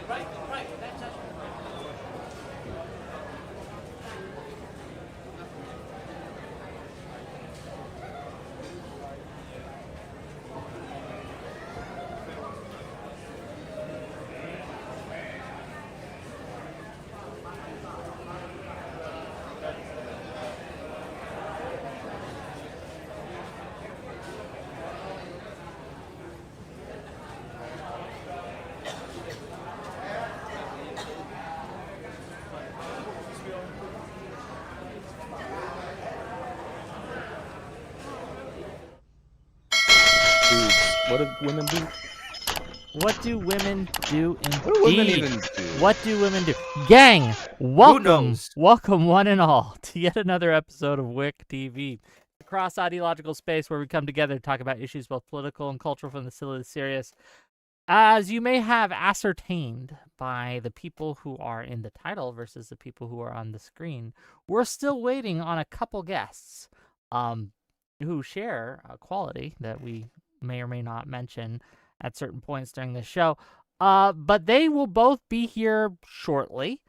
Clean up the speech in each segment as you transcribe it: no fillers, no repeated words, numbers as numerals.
What do women do? What do women do indeed? What do women even do? What do women do? Gang, welcome one and all to yet another episode of WIC TV, a cross-ideological space where we come together to talk about issues both political and cultural from the silly to the serious. As you may have ascertained by the people who are in the title versus the people who are on the screen, we're still waiting on a couple guests who share a quality that we may or may not mention at certain points during the show. But they will both be here shortly.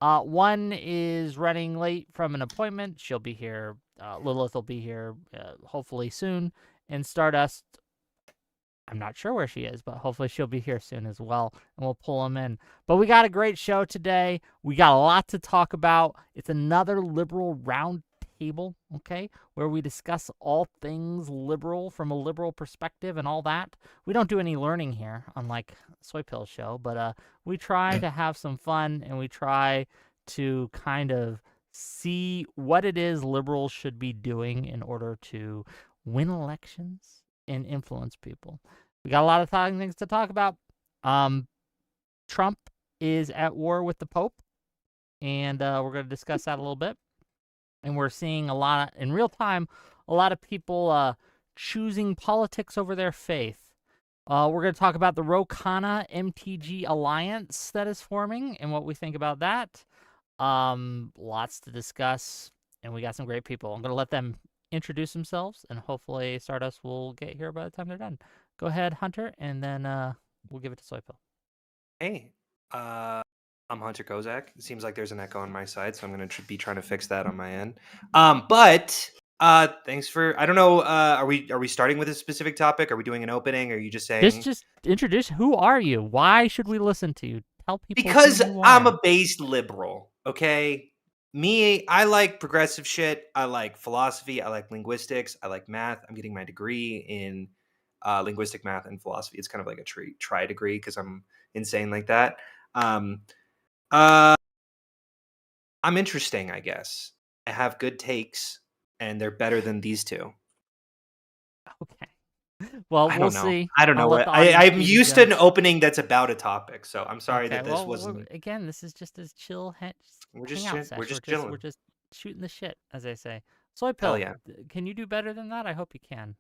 One is running late from an appointment. She'll be here. Lilith will be here hopefully soon. And Stardust, I'm not sure where she is, but hopefully she'll be here soon as well, and we'll pull them in. But we got a great show today. We got a lot to talk about. It's another liberal round table, okay, where we discuss all things liberal from a liberal perspective and all that. We don't do any learning here, unlike Soypill show, but we try to have some fun, and we try to kind of see what it is liberals should be doing in order to win elections and influence people. We got a lot of things to talk about. Trump is at war with the Pope, and we're going to discuss that a little bit. And we're seeing in real time, a lot of people choosing politics over their faith. We're going to talk about the Khanna MTG alliance that is forming and what we think about that. Lots to discuss, and we got some great people. I'm going to let them introduce themselves, and hopefully Stardust will get here by the time they're done. Go ahead, Hunter, and then we'll give it to Soypill. Hey, I'm Hunter Kozak. It seems like there's an echo on my side, so I'm going to be trying to fix that on my end. But thanks for. I don't know. Are we starting with a specific topic? Are we doing an opening? Or are you just saying? Just introduce. Who are you? Why should we listen to you? Tell people. Because who you I'm are. a based liberal. Okay. Me, I like progressive shit. I like philosophy. I like linguistics. I like math. I'm getting my degree in linguistic math and philosophy. It's kind of like a tri degree because I'm insane like that. I'm interesting, I guess. I have good takes, and they're better than these two. Okay. Well, we'll see. I don't know. I'm used to an opening that's about a topic, so I'm sorry that this wasn't. Again, this is just as chill. We're just chilling. We're just shooting the shit, as they say. Soypill, yeah. Can you do better than that? I hope you can.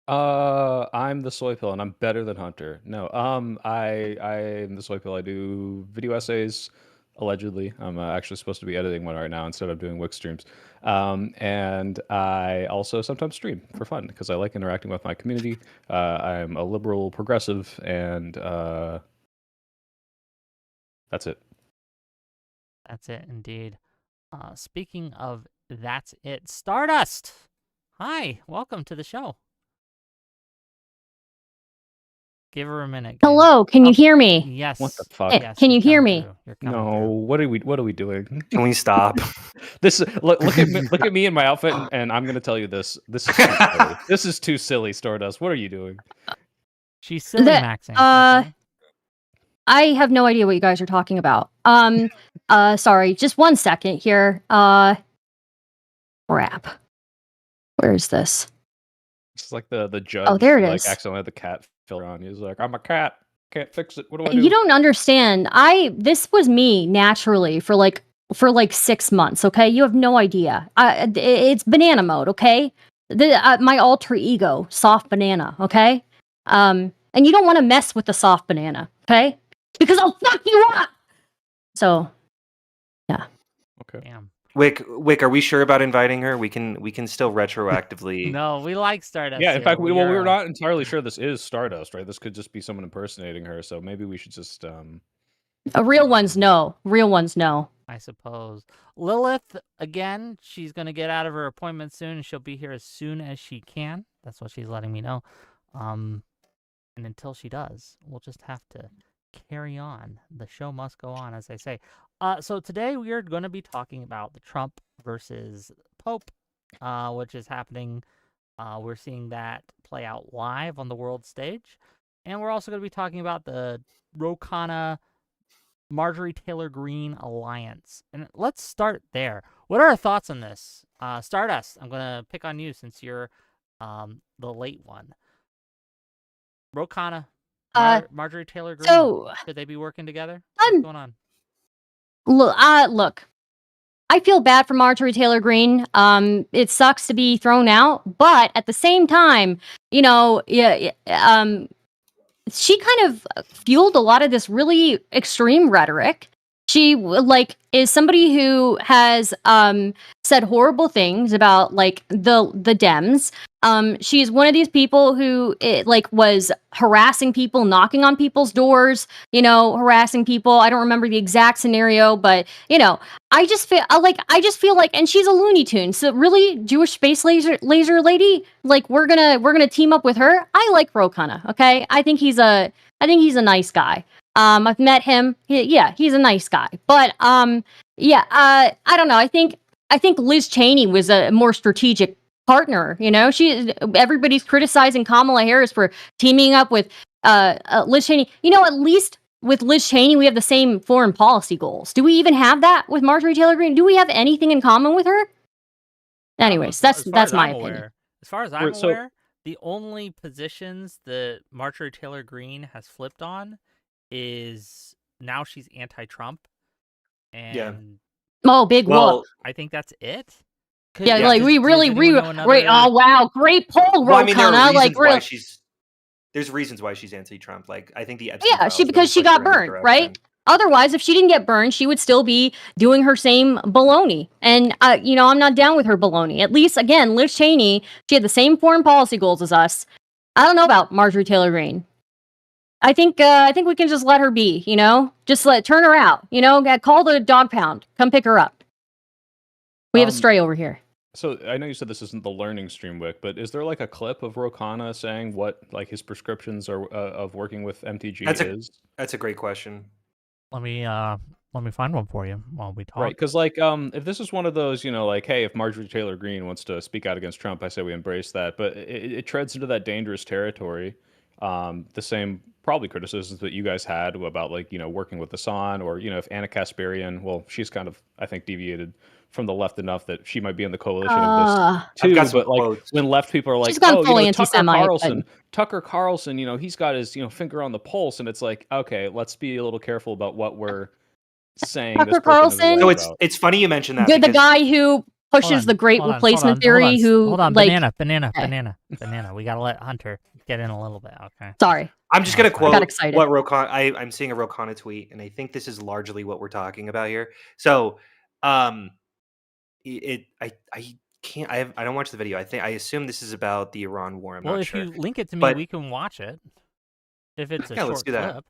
I'm the Soypill, and I'm better than Hunter. No, I'm the Soypill. I do video essays. Allegedly, I'm actually supposed to be editing one right now instead of doing WIC streams. And I also sometimes stream for fun because I like interacting with my community. I'm a liberal progressive, and that's it. That's it, indeed. Speaking of that's it, Stardust! Hi, welcome to the show. Give her a minute. Hello, can you hear me? Yes. What the fuck? Yes, can you hear me? No. What are we doing? Can we stop? This look at me in my outfit, and I'm gonna tell you this. This is too silly. This is too silly, Stardust. What are you doing? She's silly maxing. Okay. I have no idea what you guys are talking about. Sorry, just 1 second here. Crap. Where is this? It's like the judge. Oh, there it like, is. Accidentally had the cat filler on. He's like, I'm a cat. Can't fix it. What do I do? You don't understand. This was me naturally for like 6 months. Okay, you have no idea. It's banana mode. Okay, my alter ego, soft banana. Okay, and you don't want to mess with the soft banana. Okay, because I'll fuck you up. So, yeah. Okay. Damn. Wick, are we sure about inviting her? We can still retroactively. No, we like Stardust. Yeah, in fact, we were not entirely sure this is Stardust, right? This could just be someone impersonating her, so maybe we should just Real ones, no. Real ones, no. I suppose. Lilith, again, she's going to get out of her appointment soon, and she'll be here as soon as she can. That's what she's letting me know. And until she does, we'll just have to carry on. The show must go on, as they say. So today we are going to be talking about the Trump versus Pope, which is happening. We're seeing that play out live on the world stage. And we're also going to be talking about the Khanna Marjorie Taylor Greene alliance. And let's start there. What are our thoughts on this? Stardust, I'm going to pick on you since you're the late one. Khanna, Marjorie Taylor Greene, so, should they be working together? What's going on? Look, I feel bad for Marjorie Taylor Greene. It sucks to be thrown out, but at the same time, you know, she kind of fueled a lot of this really extreme rhetoric. She is somebody who has said horrible things about the Dems. She's one of these people who was harassing people, knocking on people's doors, harassing people. I don't remember the exact scenario, but I just feel like, and she's a Looney Tune. So really, Jewish space laser lady, we're gonna team up with her. I like Khanna. Okay, I think he's a nice guy. I've met him. He's a nice guy. But I don't know. I think Liz Cheney was a more strategic partner. Everybody's criticizing Kamala Harris for teaming up with Liz Cheney. At least with Liz Cheney, we have the same foreign policy goals. Do we even have that with Marjorie Taylor Greene? Do we have anything in common with her? Anyways, that's my opinion. As far as I'm aware, the only positions that Marjorie Taylor Greene has flipped on is now she's anti-Trump, and big whoop. I think that's it. We really oh wow, great poll, Khanna. There's reasons why she's anti-Trump. I think the because she got burned, right? Otherwise, if she didn't get burned, she would still be doing her same baloney. And I'm not down with her baloney. At least, again, Liz Cheney, she had the same foreign policy goals as us. I don't know about Marjorie Taylor Greene. I think we can just let her be, just turn her out, call the dog pound, come pick her up. We have a stray over here. So I know you said this isn't the learning stream, Wick, but is there a clip of Khanna saying what his prescriptions are of working with MTG is? That's a great question. Let me find one for you while we talk. Right, because if this is one of those, hey, if Marjorie Taylor Greene wants to speak out against Trump, I say we embrace that, but it treads into that dangerous territory. The same probably criticisms that you guys had about working with the San, or if Anna Kasparian, well, she's kind of, I think, deviated from the left enough that she might be in the coalition of this too. But when left people are Tucker Carlson, he's got his finger on the pulse, and it's okay, let's be a little careful about what we're saying. Tucker Carlson. So it's funny you mentioned that. The guy who pushes the great replacement theory. Hold on, banana. We gotta let Hunter get in a little bit. Okay. Sorry. I'm just gonna quote what I'm seeing a Khanna tweet, and I think this is largely what we're talking about here. So, I don't watch the video. I assume this is about the Iran war. I'm not sure. If you link it to me, we can watch it. If it's a short let's do that. clip.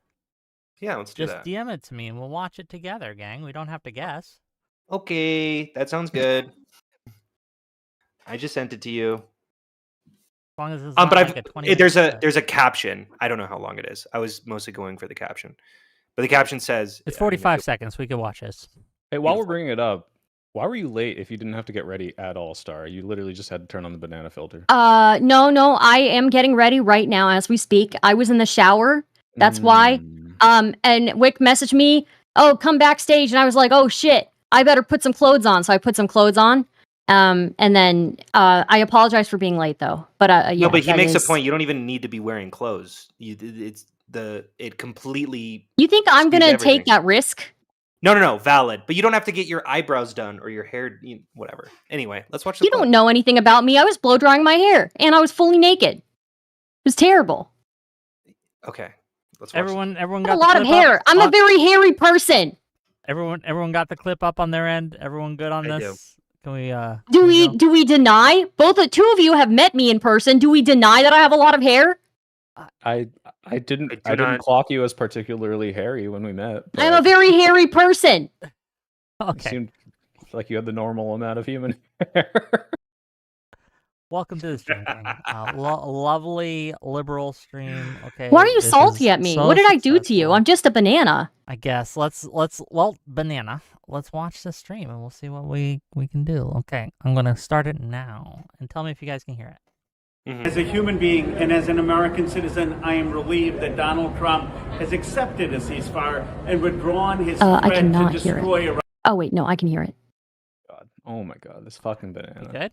Yeah, let's do that. Just DM it to me, and we'll watch it together, gang. We don't have to guess. Okay, that sounds good. I just sent it to you. As long as it's not there's a caption. I don't know how long it is. I was mostly going for the caption, but the caption says it's 45 seconds. We can watch this. Hey, while we're bringing it up, why were you late if you didn't have to get ready at all, Star? You literally just had to turn on the banana filter. No, I am getting ready right now as we speak. I was in the shower. That's why. And Wick messaged me, "Oh, come backstage," and I was like, "Oh shit, I better put some clothes on." So I put some clothes on. And then I apologize for being late, though. But no, but he makes a point. You don't even need to be wearing clothes. It completely. You think I'm gonna take that risk? No, valid. But you don't have to get your eyebrows done or your hair, whatever. Anyway, let's watch. You don't know anything about me. I was blow drying my hair, and I was fully naked. It was terrible. Okay, let's watch. Everyone got a lot of hair. I'm a very hairy person. Everyone got the clip up on their end. Everyone good on this? Do. Can we do we deny? Two of you have met me in person. Do we deny that I have a lot of hair? I didn't clock you as particularly hairy when we met. I'm a very hairy person. It seemed like you had the normal amount of human hair. Welcome to the stream, gang. Lovely liberal stream. Okay. Why are you salty at me? So what did I do to you? I'm just a banana. I guess banana. Let's watch the stream and we'll see what we can do. Okay, I'm gonna start it now and tell me if you guys can hear it. As a human being and as an American citizen, I am relieved that Donald Trump has accepted a ceasefire and withdrawn his threat to destroy Iraq. Oh wait, no, I can hear it. God. Oh my God, this fucking banana. Okay.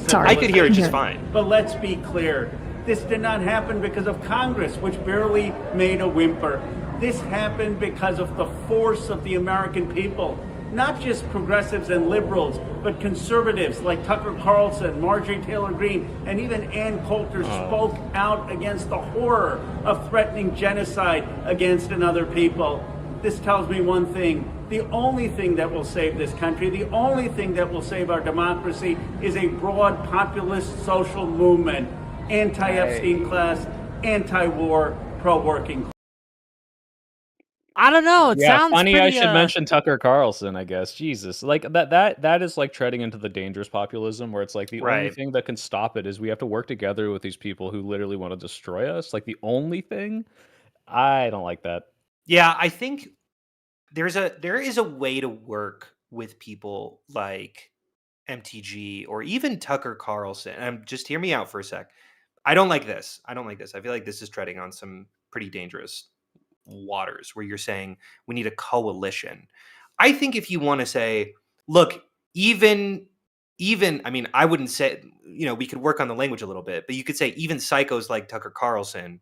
Sorry, I could hear it just fine. But let's be clear. This did not happen because of Congress, which barely made a whimper. This happened because of the force of the American people. Not just progressives and liberals, but conservatives like Tucker Carlson, Marjorie Taylor Greene, and even Ann Coulter spoke out against the horror of threatening genocide against another people. This tells me one thing. The only thing that will save this country, the only thing that will save our democracy is a broad populist social movement. Anti-Epstein class, anti-war, pro-working class. I don't know. It sounds funny. pretty, I should mention Tucker Carlson. I guess Jesus, like that is like treading into the dangerous populism, where it's like the only thing that can stop it is we have to work together with these people who literally want to destroy us. Like the only thing. I don't like that. Yeah, I think there is a way to work with people like MTG or even Tucker Carlson. And just hear me out for a sec. I don't like this. I feel like this is treading on some pretty dangerous waters where you're saying we need a coalition. I think if you want to say, look, even I mean, I wouldn't say, we could work on the language a little bit, but you could say even psychos like Tucker Carlson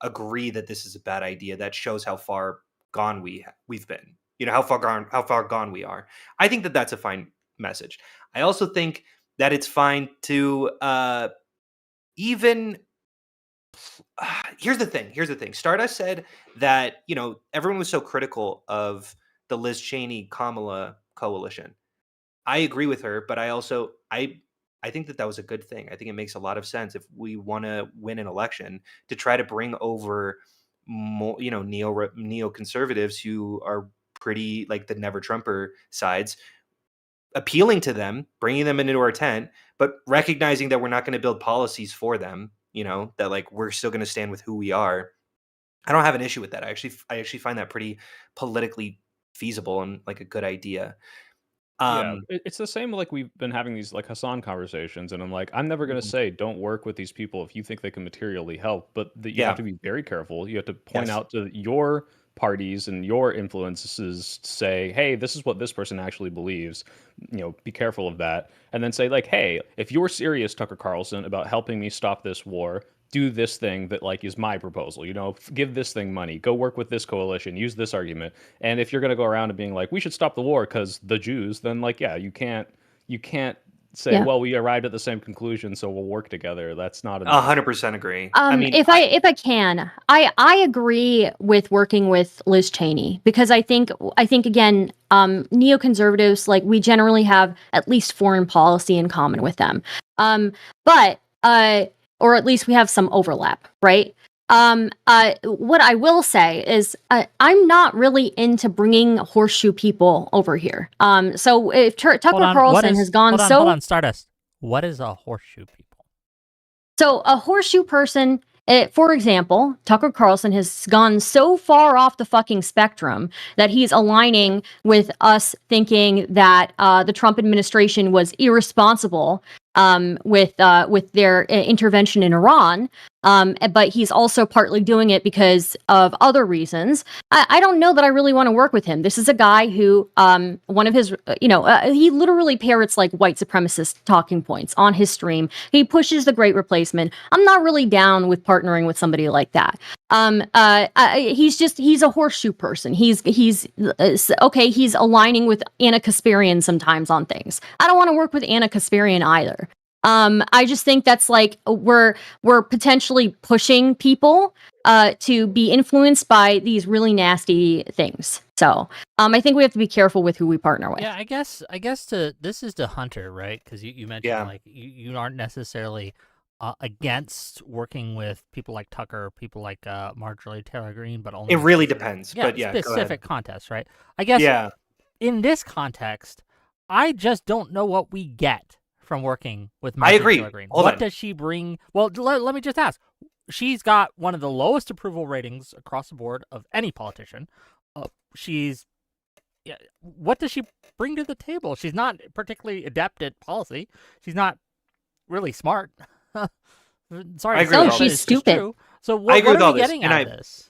agree that this is a bad idea. That shows how far gone we've been. How far gone we are. I think that that's a fine message. I also think that it's fine to even. Here's the thing. Stardust said that everyone was so critical of the Liz Cheney Kamala coalition. I agree with her, but I also I think that was a good thing. I think it makes a lot of sense if we want to win an election to try to bring over more, neoconservatives who are pretty like the Never Trumper sides, appealing to them, bringing them into our tent, but recognizing that we're not going to build policies for them. That like we're still going to stand with who we are. I don't have an issue with that. I actually find that pretty politically feasible and like a good idea. It's the same like we've been having these like Hassan conversations, and I'm like, I'm never going to say don't work with these people if you think they can materially help, but you have to be very careful. You have to point out to your parties and your influences, say, hey, this is what this person actually believes. Be careful of that, and then say like, hey, if you're serious, Tucker Carlson, about helping me stop this war, do this thing that like is my proposal, give this thing money, go work with this coalition, use this argument. And if you're going to go around and being like, we should stop the war because the Jews, then like, you can't say, well, we arrived at the same conclusion, so we'll work together. That's not 100% agree. If I can, I agree with working with Liz Cheney, because I think again, neoconservatives, like we generally have at least foreign policy in common with them. But or at least we have some overlap, right? What I will say is I'm not really into bringing horseshoe people over here. So if Tucker Carlson has gone hold on, Stardust. What is a horseshoe people? So a horseshoe person, for example, Tucker Carlson has gone so far off the fucking spectrum that he's aligning with us thinking that the Trump administration was irresponsible with their intervention in Iran. But he's also partly doing it because of other reasons. I don't know that I really want to work with him. This is a guy who, one of his, he literally parrots like white supremacist talking points on his stream. He pushes the Great Replacement. I'm not really down with partnering with somebody like that. He's a horseshoe person. He's okay. He's aligning with Anna Kasparian sometimes on things. I don't want to work with Anna Kasparian either. I just think that's like we're potentially pushing people to be influenced by these really nasty things. So I think we have to be careful with who we partner with. Yeah, I guess this is to Hunter, right? Because you mentioned like you aren't necessarily against working with people like Tucker, people like Marjorie Taylor Greene, but only It really depends. yeah, But yeah, go specific ahead. contests, right? I guess Yeah. in this context, I just don't know what we get from working with I Marjorie agree. Taylor Greene. Hold What on. does she bring? Well, let me just ask. She's got one of the lowest approval ratings across the board of any politician. She's what does she bring to the table? She's not particularly adept at policy. She's not really smart. Sorry, I agree with all she's this. stupid. True. So I agree what with are all we this, getting and out of this?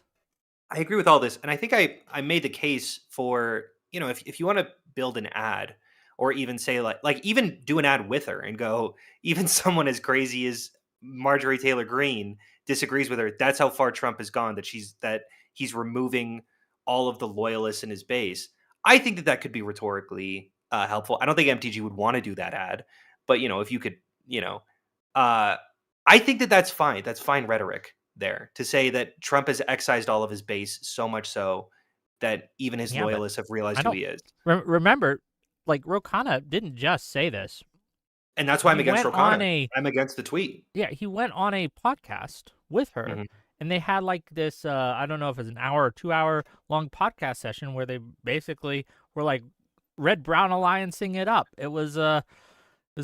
I agree with all this, and I think I made the case for, you know, if you want to build an ad, or even say like even do an ad with her and go, even someone as crazy as Marjorie Taylor Greene disagrees with her. That's how far Trump has gone, that he's removing all of the loyalists in his base. I think that could be rhetorically helpful. I don't think MTG would want to do that ad, but you know, if you could, you know, uh, I think that's fine. That's fine rhetoric there to say that Trump has excised all of his base, so much so that even his Yeah, but loyalists have realized I who don't he is. remember. Like Khanna didn't just say this. And that's why I'm He against went on Khanna. I'm against the tweet. Yeah, he went on a podcast with her, Mhm. and they had like this. I don't know if it's an hour or 2 hour long podcast session where they basically were like Red Brown alliancing it up. It was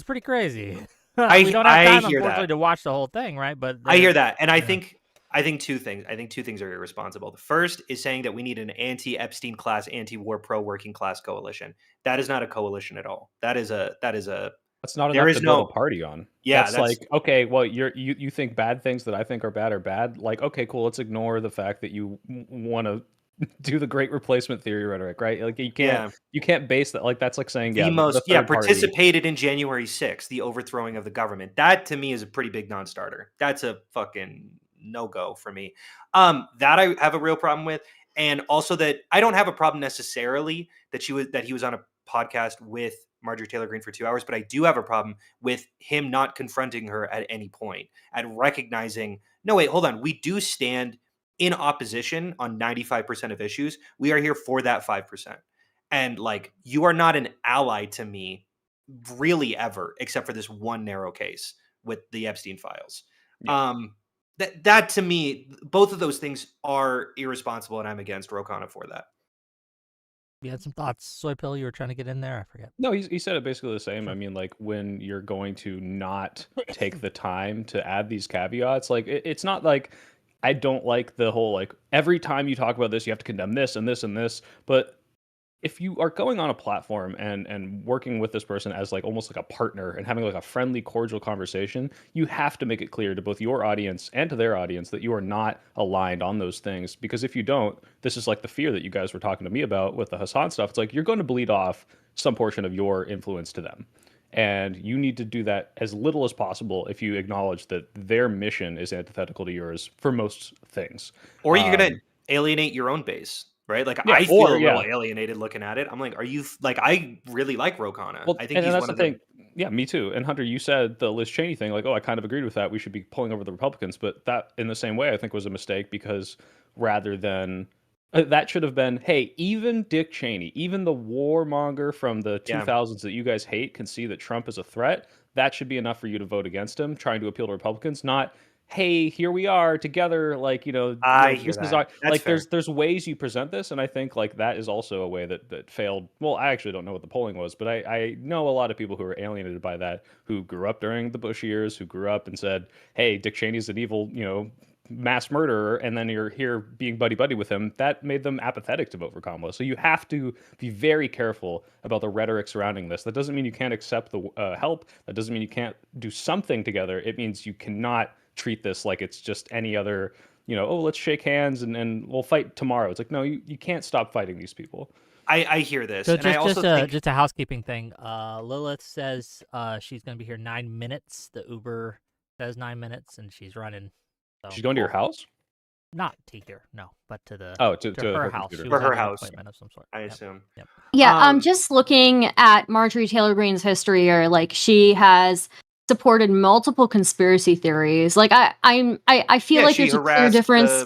pretty crazy. We don't have time, hear unfortunately, that. to watch the whole thing, right? But I hear that, and I yeah. think two things. I think two things are irresponsible. The first is saying that we need an anti-Epstein class, anti-war, pro-working class coalition. That is not a coalition at all. That is a That's not there enough is to build no a party on. Yeah, That's like, okay, well, you think bad things that I think are bad. Like, okay, cool. Let's ignore the fact that you want to do the great replacement theory rhetoric, right? Like, you can't base that. Like, that's like saying, the yeah, most the third party. participated in January 6th, the overthrowing of the government. That to me is a pretty big non-starter. That's a fucking no-go for me. That I have a real problem with, and also that I don't have a problem necessarily that he was on a podcast with Marjorie Taylor Greene for 2 hours, but I do have a problem with him not confronting her at any point and recognizing, no, wait, hold on, we do stand in opposition on 95% of issues. We are here for that 5%. And like, you are not an ally to me really ever, except for this one narrow case with the Epstein files. Yeah. That to me, both of those things are irresponsible, and I'm against Ro Khanna for that. You had some thoughts, Soypill. You were trying to get in there. I forget. No, he said it basically the same. Sure. I mean, like, when you're going to not take the time to add these caveats, like, it's not like I don't like the whole, like, every time you talk about this, you have to condemn this and this and this. But if you are going on a platform and working with this person as like almost like a partner and having like a friendly, cordial conversation, you have to make it clear to both your audience and to their audience that you are not aligned on those things. Because if you don't, this is like the fear that you guys were talking to me about with the Hassan stuff. It's like you're going to bleed off some portion of your influence to them. And you need to do that as little as possible if you acknowledge that their mission is antithetical to yours for most things. Or you're going to alienate your own base. Right, like Yeah, I feel a yeah. little alienated looking at it. I'm like, are you like? I really like Ro Khanna. Well, I think and he's that's one the of the thing. Yeah, me too. And Hunter, you said the Liz Cheney thing, like, oh, I kind of agreed with that. We should be pulling over the Republicans, but that, in the same way, I think was a mistake because rather than that should have been, hey, even Dick Cheney, even the warmonger from the 2000s that you guys hate, can see that Trump is a threat. That should be enough for you to vote against him, trying to appeal to Republicans, not, hey, here we are together, like, I hear this that. is our, That's like fair. there's ways you present this, and I think like that is also a way that failed. Well, I actually don't know what the polling was, but I know a lot of people who are alienated by that, who grew up during the Bush years, who grew up and said, hey, Dick Cheney's an evil, mass murderer, and then you're here being buddy with him. That made them apathetic to vote for Kamala. So you have to be very careful about the rhetoric surrounding this. That doesn't mean you can't accept the help. That doesn't mean you can't do something together. It means you cannot treat this like it's just any other, oh, let's shake hands and we'll fight tomorrow. It's like, no, you can't stop fighting these people. I hear this. So and I also think... just a housekeeping thing. Lilith says she's going to be here 9 minutes. The Uber says 9 minutes, and she's running. So. She's going to your house? Not to here, no, but to the to her house. She for was her having an house, appointment of some sort. I assume. Yep. Yeah, I'm just looking at Marjorie Taylor Greene's history, or like she has supported multiple conspiracy theories. Like I feel like there's a clear difference.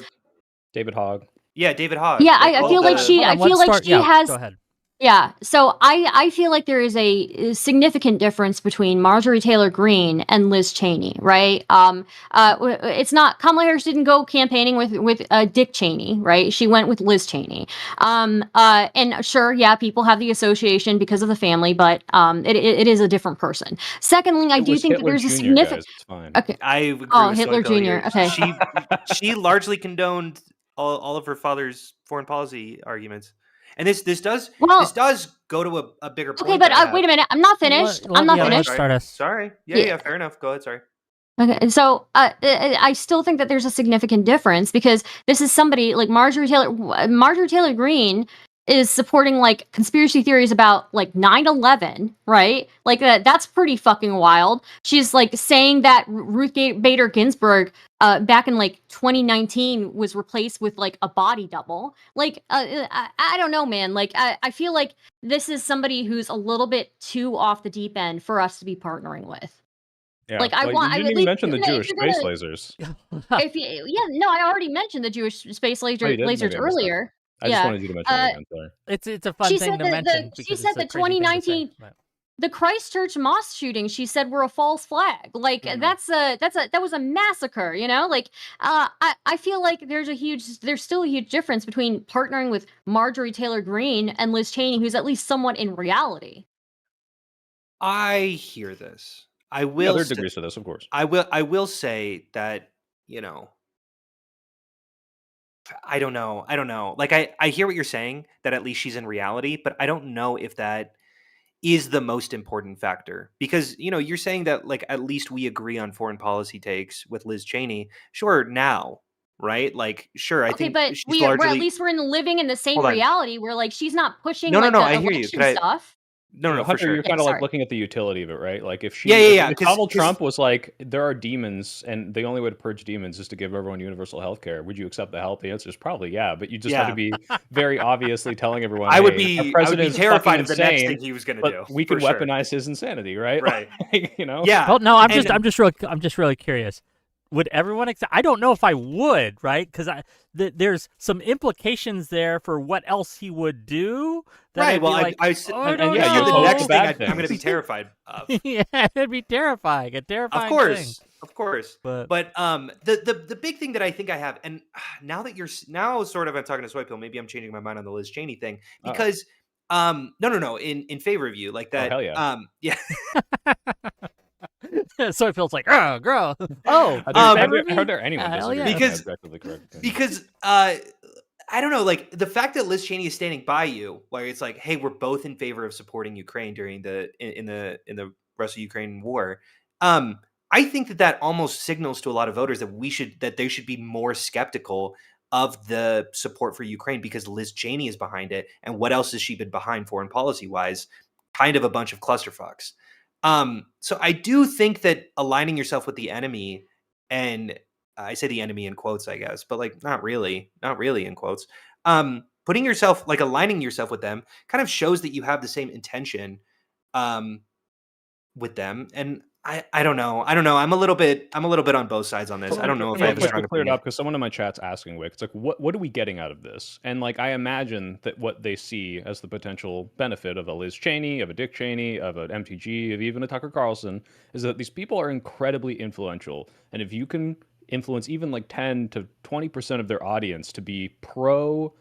David Hogg. Yeah, David Hogg. Yeah, I feel like she. I feel like she has. Go ahead. Yeah, so I feel like there is a significant difference between Marjorie Taylor Greene and Liz Cheney, right? It's not Kamala Harris didn't go campaigning with Dick Cheney, right? She went with Liz Cheney. And sure, yeah, people have the association because of the family, but it is a different person. Secondly, I It do was think that Hitler there's a Jr., significant. guys. It's fine. Okay. I agree Oh, with Hitler Soypill Jr. here. Okay. She largely condoned all of her father's foreign policy arguments, and this does Well, go to a bigger okay, point but that I have. wait a minute. I'm not finished. I'm not let's finished. start us. Sorry. Yeah. Yeah, fair enough. Go ahead. Sorry. Okay, so I still think that there's a significant difference because this is somebody like Marjorie Taylor Greene is supporting like conspiracy theories about like 9/11, right? Like that's pretty fucking wild. She's like saying that Ruth Bader Ginsburg back in like 2019 was replaced with like a body double. Like I don't know, man. Like I feel like this is somebody who's a little bit too off the deep end for us to be partnering with. Yeah. Like I Well, want, you I didn't at even least mention the if Jewish you're space gonna, lasers. if you, yeah, no, I already mentioned the Jewish space Oh, you did? lasers Maybe I missed that. earlier. I just Yeah, wanted you to mention it again. Sorry. It's a fun she thing said to mention she because said it's a the crazy thing to say. 2019 But the Christchurch mosque shooting. She said were a false flag. Like Mhm. that was a massacre. You know, like I feel like there's still a huge difference between partnering with Marjorie Taylor Greene and Liz Cheney, who's at least somewhat in reality. I hear this. I Yeah, will. there are degrees to this, of course. I will say that I don't know. I don't know. Like I hear what you're saying that at least she's in reality, but I don't know if that is the most important factor because you're saying that like at least we agree on foreign policy takes with Liz Cheney. Sure, now, right? Like sure, I Okay, think but she's we're at largely. least we're living in the same Hold on. reality where like she's not pushing No, no, like no. the I hear you. election stuff. No, for Hunter, sure. you're Yeah, kind of like sorry. looking at the utility of it, right? Like if Yeah. if Because Donald Trump was like, there are demons, and the only way to purge demons is to give everyone universal health care, would you accept the help? The answer is probably yeah, but you just have to be very obviously telling everyone, I would hey, our be president is fucking terrified of the next insane, thing he was going to but do. we can for sure. weaponize his insanity, right? Right. Like, Yeah. well, no, I'm and- just really curious. Would everyone accept? I don't know if I would, right? Because there's some implications there for what else he would do. That Right. I'd Well, be like, I don't yeah, you the hope next the thing bad I'm going to be things. terrified of. yeah, it'd be terrifying. A terrifying thing. Of course. But The big thing that I think I have, and now that now sort of I'm talking to Soypill, maybe I'm changing my mind on the Liz Cheney thing because no, in favor of you like that. hell yeah. Yeah. so it feels like, oh, girl. Oh, How dare anyone hell disagree yeah. with Because- my objectively correct opinion? Because I don't know, like the fact that Liz Cheney is standing by you, where it's like, hey, we're both in favor of supporting Ukraine during in the Russia-Ukraine war. I think that almost signals to a lot of voters that they should be more skeptical of the support for Ukraine because Liz Cheney is behind it, and what else has she been behind foreign policy wise? Kind of a bunch of clusterfucks. So I do think that aligning yourself with the enemy, and I say the enemy in quotes, I guess, but like not really in quotes. Putting yourself like aligning yourself with them kind of shows that you have the same intention with them. And I don't know. I'm a little bit on both sides on this. I don't know if I have a strong to clear it opinion. up because someone in my chat's asking Wick. It's like, what are we getting out of this? And like, I imagine that what they see as the potential benefit of a Liz Cheney, of a Dick Cheney, of an MTG, of even a Tucker Carlson, is that these people are incredibly influential. And if you can influence even like 10 to 20% of their audience to be pro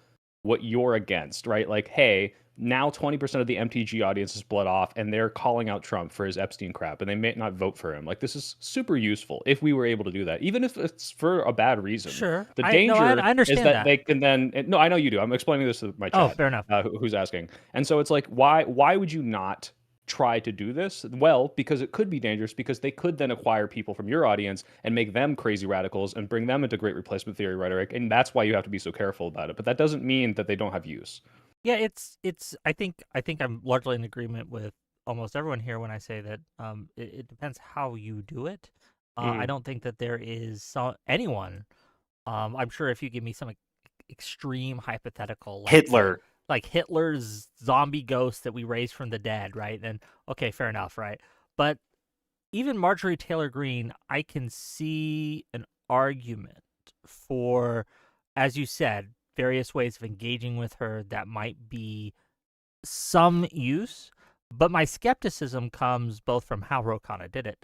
what you're against, right? Like, hey, now 20% of the MTG audience is blood off and they're calling out Trump for his Epstein crap and they may not vote for him. Like, this is super useful if we were able to do that, even if it's for a bad reason. Sure. The I danger understand is that they can then, no, I know you do. I'm explaining this to my chat. Oh, fair enough. Who's asking. And so it's like, why would you not try to do this? Well, because it could be dangerous, because they could then acquire people from your audience and make them crazy radicals and bring them into great replacement theory rhetoric. And that's why you have to be so careful about it. But that doesn't mean that they don't have use. Yeah, it's. I think I'm largely in agreement with almost everyone here when I say that it depends how you do it. I don't think that there is anyone. I'm sure if you give me some extreme hypothetical, like Hitler. like Hitler's zombie ghost that we raised from the dead, right? Then okay, fair enough, right? But even Marjorie Taylor Greene, I can see an argument for, as you said, various ways of engaging with her that might be some use, but my skepticism comes both from how Ro Khanna did it,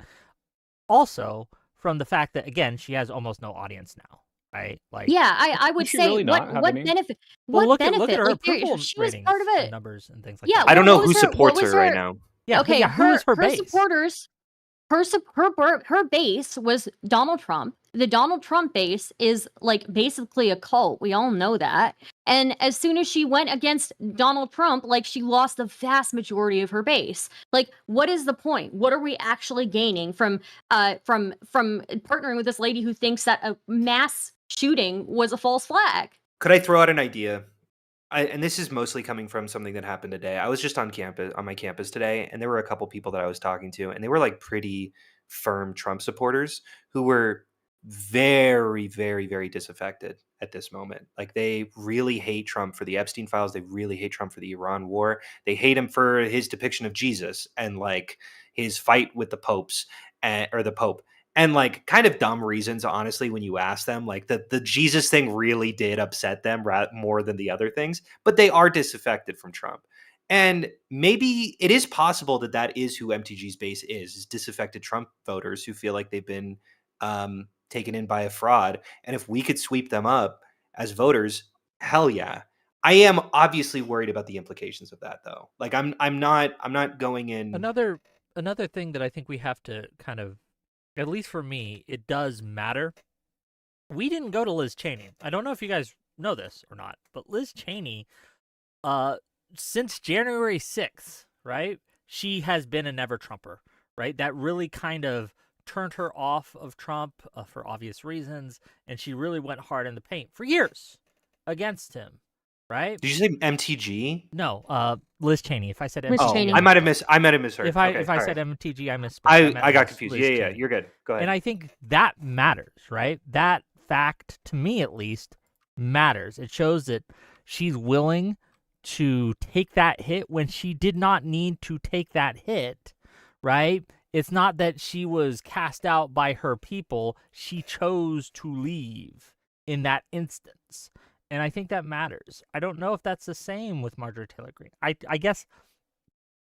also from the fact that, again, she has almost no audience now, right? Like, Yeah, I would Does she say really not have what any? benefit? well, What look at benefit? her Like approval she was ratings part of and it. numbers and things like Yeah, that. I don't know what who was her? supports What was her right her? now. Yeah, Okay, yeah. Who is her base? supporters. Her base was Donald Trump. The Donald Trump base is like basically a cult. We all know that. And as soon as she went against Donald Trump, like she lost the vast majority of her base. Like, what is the point? What are we actually gaining from partnering with this lady who thinks that a mass shooting was a false flag? Could I throw out an idea? And this is mostly coming from something that happened today. I was just on my campus today, and there were a couple people that I was talking to, and they were like pretty firm Trump supporters who were very, very, very disaffected at this moment. Like they really hate Trump for the Epstein files. They really hate Trump for the Iran war. They hate him for his depiction of Jesus and like his fight with the popes or the Pope and like kind of dumb reasons, honestly, when you ask them. Like the Jesus thing really did upset them more than the other things, but they are disaffected from Trump. And maybe it is possible that that is who MTG's base is disaffected Trump voters who feel like they've been taken in by a fraud. And if we could sweep them up as voters, hell yeah. I am obviously worried about the implications of that, though. Like I'm not going in. Another thing that I think we have to kind of, at least for me, it does matter. We didn't go to Liz Cheney. I don't know if you guys know this or not, but Liz Cheney, since January 6th, right, she has been a never Trumper, right? That really kind of turned her off of Trump for obvious reasons, and she really went hard in the paint for years against him, right? Did you say MTG? No, Liz Cheney. If I said Liz MTG, Oh, Cheney. I might have misheard. If I Okay, said right. MTG, I misspoke. I got meant confused. Liz Yeah, Cheney. you're good. Go ahead. And I think that matters, right? That fact, to me at least, matters. It shows that she's willing to take that hit when she did not need to take that hit, right? It's not that she was cast out by her people. She chose to leave in that instance. And I think that matters. I don't know if that's the same with Marjorie Taylor Greene. I guess,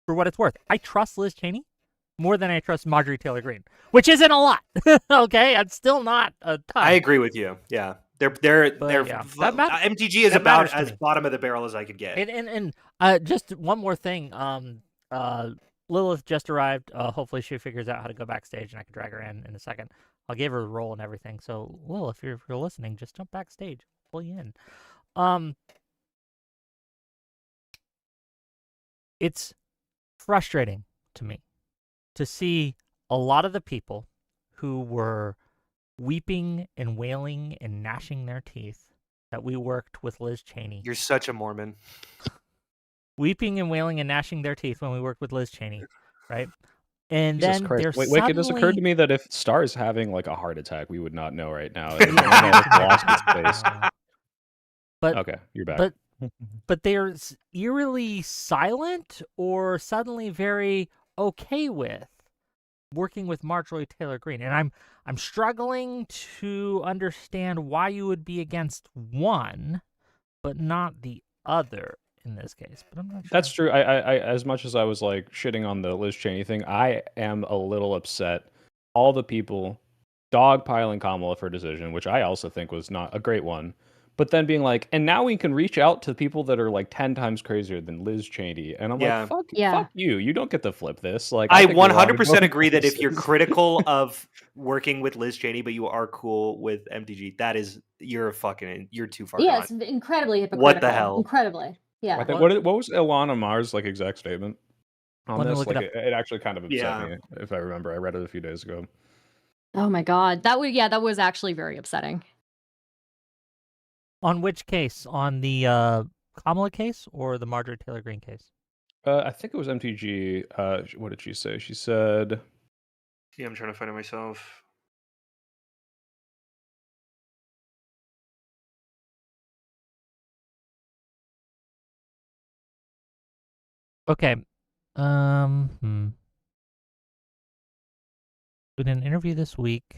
for what it's worth, I trust Liz Cheney more than I trust Marjorie Taylor Greene, which isn't a lot. Okay, it's still not a ton. I agree with you. Yeah, they're yeah, that matters. MTG is That about matters to as me. bottom of the barrel as I could get. And just one more thing. Lilith just arrived. Hopefully she figures out how to go backstage, and I can drag her in a second. I'll give her a role and everything. So, Lil, if you're listening, just jump backstage. Pull you in. It's frustrating to me to see a lot of the people who were weeping and wailing and gnashing their teeth that we worked with Liz Cheney. You're such a Mormon. Weeping and wailing and gnashing their teeth when we worked with Liz Cheney, right? And Jesus then Christ. they're Wait, Wick, it just occurred to suddenly- me that if Star is having like a heart attack, we would not know right now. It might have lost its face. But Okay, you're back. but they're eerily silent or suddenly very okay with working with Marjorie Taylor Greene. And I'm struggling to understand why you would be against one but not the other in this case. But I'm not sure. That's true. I as much as I was like shitting on the Liz Cheney thing, I am a little upset. All the people dogpiling Kamala for decision, which I also think was not a great one, but then being like, and now we can reach out to people that are like 10 times crazier than Liz Cheney. And I'm Yeah. like, Yeah. fuck you. You don't get to flip this. Like, I think you're wrong in 100% both agree that if you're places. critical of working with Liz Cheney, but you are cool with MTG, you're too far Yeah, gone. it's incredibly hypocritical. What the hell? Incredibly. Yeah. I think what was Ilana Mars' like exact statement on Let me this? look it Like up. it actually kind of upset Yeah. me, if I remember. I read it a few days ago. Oh my god. That was actually very upsetting. On which case? On the Kamala case or the Marjorie Taylor Greene case? I think it was MTG. What did she say? She said, Yeah, I'm trying to find it myself. Okay. In an interview this week,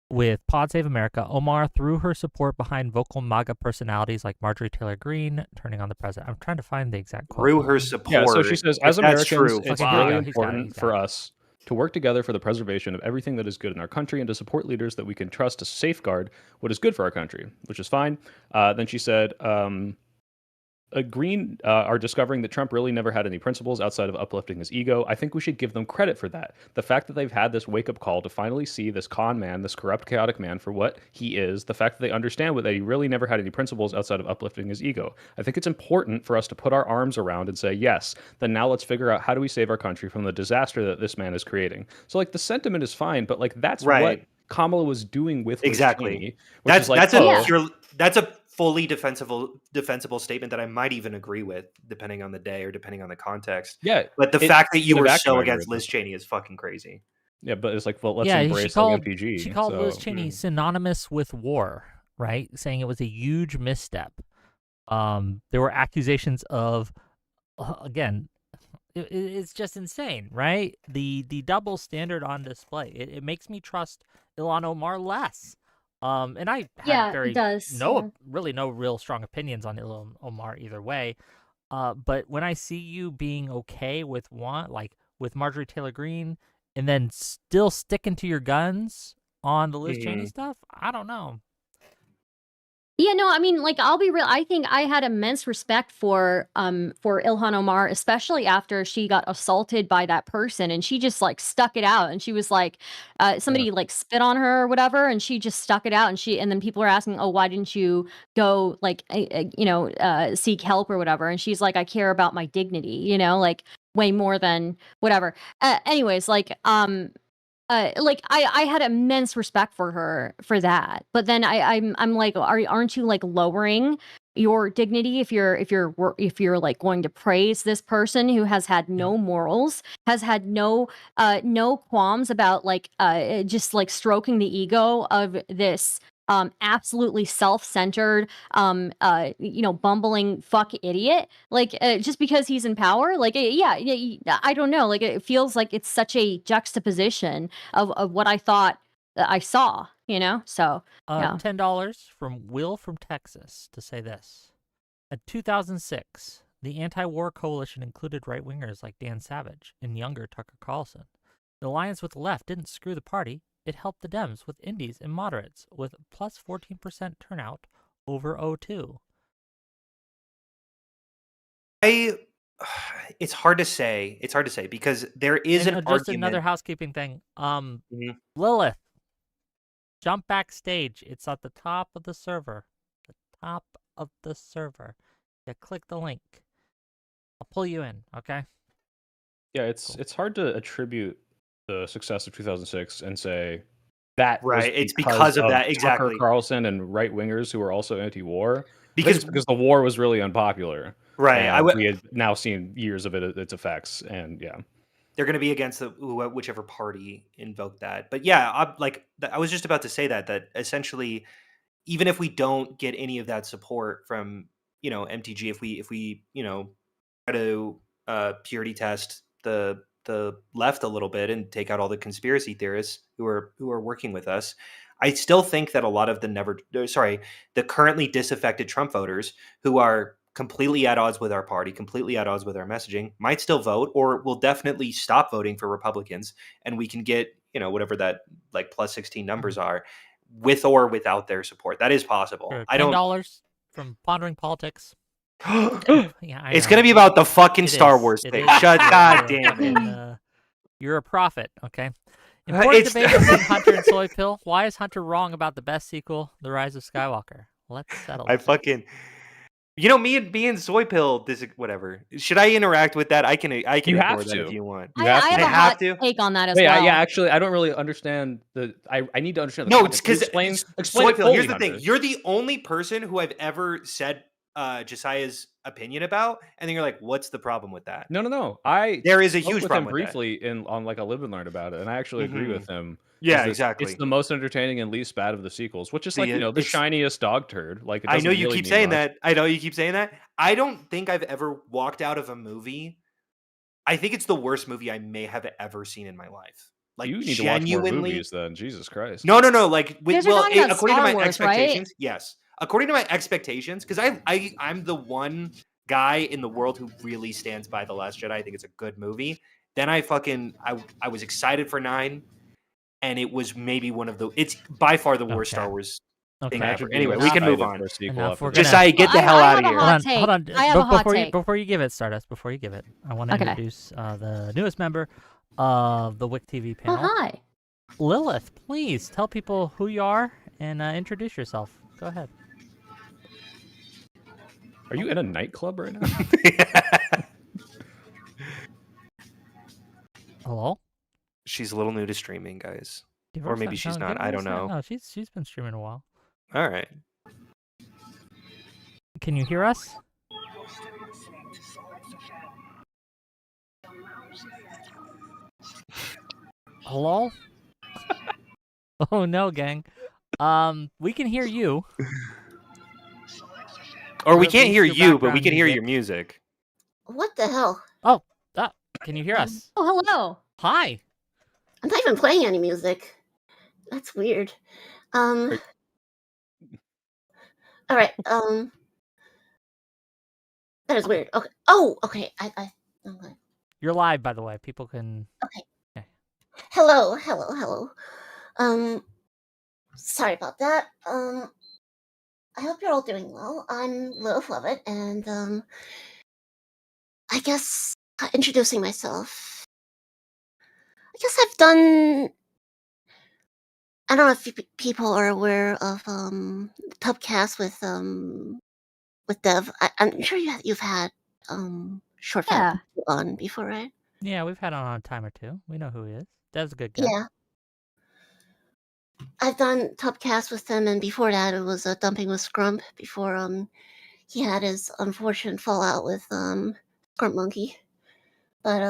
with Pod Save America, Omar threw her support behind vocal MAGA personalities like Marjorie Taylor Greene, turning on the president. I'm trying to find the exact quote. Through her support. Yeah, so she says, as If that's Americans, true, it's Okay, here we really go. He's got it, important he's got for it. us to work together for the preservation of everything that is good in our country and to support leaders that we can trust to safeguard what is good for our country, which is fine. Then she said, Green are discovering that Trump really never had any principles outside of uplifting his ego. I think we should give them credit for that. The fact that they've had this wake-up call to finally see this con man, this corrupt, chaotic man for what he is, the fact that they understand that he really never had any principles outside of uplifting his ego. I think it's important for us to put our arms around and say, yes, then now let's figure out how do we save our country from the disaster that this man is creating. So, like, the sentiment is fine, but, like, that's what Kamala was doing with Liz Cheney, which is like, that's a fully defensible statement that I might even agree with, depending on the day or depending on the context. Yeah, but the fact that you were so against Liz Cheney is fucking crazy. Yeah, but it's like, well, let's embrace MTG. She called Liz Cheney synonymous with war, right? Saying it was a huge misstep. There were accusations of, again, it's just insane, right? The double standard on display. It makes me trust Ilhan Omar less. And I have really no real strong opinions on Ilhan Omar either way. But when I see you being okay with with Marjorie Taylor Greene and then still sticking to your guns on the Liz Cheney stuff, I don't know. Yeah, no, I mean, like, I'll be real. I think I had immense respect for Ilhan Omar, especially after she got assaulted by that person, and she just like stuck it out. And she was like, somebody like spit on her or whatever, and she just stuck it out. And then people are asking, oh, why didn't you go like, seek help or whatever? And she's like, I care about my dignity, like way more than whatever. Anyways, like, I had immense respect for her for that, but then I'm like, aren't you like lowering your dignity if you're like going to praise this person who has had no morals, has had no qualms about like just like stroking the ego of this absolutely self-centered bumbling fuck idiot, like just because he's in power, like I don't know, like it feels like it's such a juxtaposition of what I thought I saw, so yeah. $10 from Will from Texas to say this. In 2006, the anti-war coalition included right-wingers like Dan Savage and younger Tucker Carlson. The alliance with the left didn't screw the party. It helped the Dems with indies and moderates with plus 14% turnout over 02. It's hard to say. Because there is an argument. Just another housekeeping thing. Lilith, jump backstage. It's at the top of the server. The top of the server. Yeah, click the link. I'll pull you in, okay? Yeah, it's hard to attribute the success of 2006 and say that it's because of that, exactly. Tucker Carlson and right wingers who were also anti-war, because the war was really unpopular, right? We had now seen years of its effects, and they're going to be against whichever party invoked that. But yeah, I was just about to say that essentially, even if we don't get any of that support from MTG, if we try to purity test the left a little bit and take out all the conspiracy theorists who are working with us, I still think that a lot of the currently disaffected Trump voters who are completely at odds with our party, completely at odds with our messaging, might still vote or will definitely stop voting for Republicans, and we can get whatever that like plus 16 numbers are, with or without their support. That is possible. For $10 from Pondering Politics. Yeah, it's going to be about the fucking Star Wars thing. Shut God damn it. You're a prophet, okay? Important debate between Hunter and Soypill. Why is Hunter wrong about the best sequel, The Rise of Skywalker? Let's settle this. Me and Soypill, whatever. Should I interact with that? I can ignore that if you want. I have a hot take on that as well. Yeah, actually, I don't really understand I need to understand the No, context. it's because explain Soypill, here's the Hunter. thing. You're the only person who I've ever said Josiah's opinion about, and then you're like, what's the problem with that? No. There is a spoke huge with problem him with briefly on like a Live and Learn about it, and I actually agree with him. Yeah, exactly. It's the most entertaining and least bad of the sequels, which is like the shiniest dog turd. Like I know you keep saying that. I don't think I've ever walked out of a movie. I think it's the worst movie I may have ever seen in my life. Like You need to watch more genuinely. movies then. Jesus Christ. No. Like You guys are talking about according to Star my Wars, right? expectations, yes. According to my expectations, because I'm the one guy in the world who really stands by The Last Jedi. I think it's a good movie. Then I was excited for 9, and it was maybe it's by far the worst Okay. Star Wars thing Okay. ever. Anyway, we can move on. For a sequel Enough, after we're this. gonna- Josiah, get the hell out of here. Hold on. I have a hot take. Before you give it, Stardust, before you give it, I want to Okay. introduce the newest member of the Wick TV Oh, panel. hi. Lilith, please tell people who you are and introduce yourself. Go ahead. Are you in a nightclub right now? Hello? She's a little new to streaming, guys. Give her Or a maybe sec- she's no, not. give her I a don't sec- know. No, she's been streaming a while. All right. Can you hear us? Hello? Oh no, gang. We can hear you. Or we at can't least hear your you, but we background can hear music. your music. What the hell? Can you hear us? Oh, hello. Hi. I'm not even playing any music. That's weird. All right. That is weird. Okay. Oh, okay. Okay. You're live, by the way. People can. Hello. Sorry about that. I hope you're all doing well. I'm Lilith Lovett, and I guess introducing myself. I guess I've done. I don't know if people are aware of Tubcast with Dev. I'm sure you've had short Yeah. on before, right? Yeah, we've had on a time or two. We know who he is. Dev's a good guy. Yeah. I've done Tubcast with him, and before that it was Dumping with Scrump before he had his unfortunate fallout with Scrump Monkey. But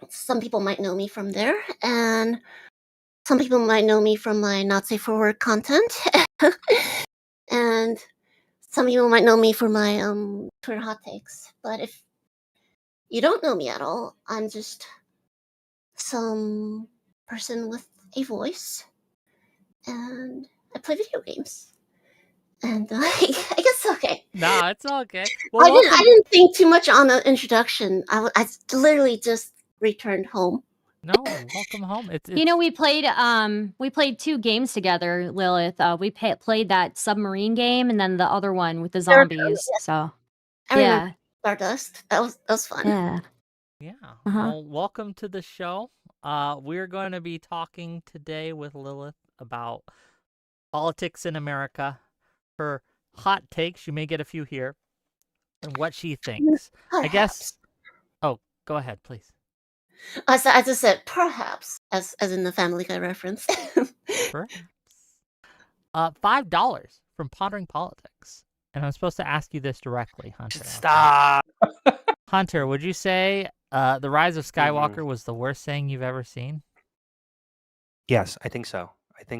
some people might know me from there, and some people might know me from my not safe for work content. And some of you might know me for my Twitter hot takes. But if you don't know me at all, I'm just some person with a voice, and I play video games. And I guess okay. No, it's okay. I didn't think too much on the introduction. I literally just returned home. No, welcome home. It's You know, we played 2 games together, Lilith. We played that submarine game and then the other one with the zombies. So I remember Stardust. That was fun. yeah. Yeah. Uh-huh. Well, welcome to the show. We're going to be talking today with Lilith about politics in America, her hot takes. You may get a few here, and what she thinks. I guess. Oh, go ahead, please. As I said, perhaps, as in the Family Guy reference. Perhaps. $5 from Pondering Politics, and I'm supposed to ask you this directly, Hunter. Stop. Hunter, would you say The Rise of Skywalker was the worst thing you've ever seen? Yes, I think so.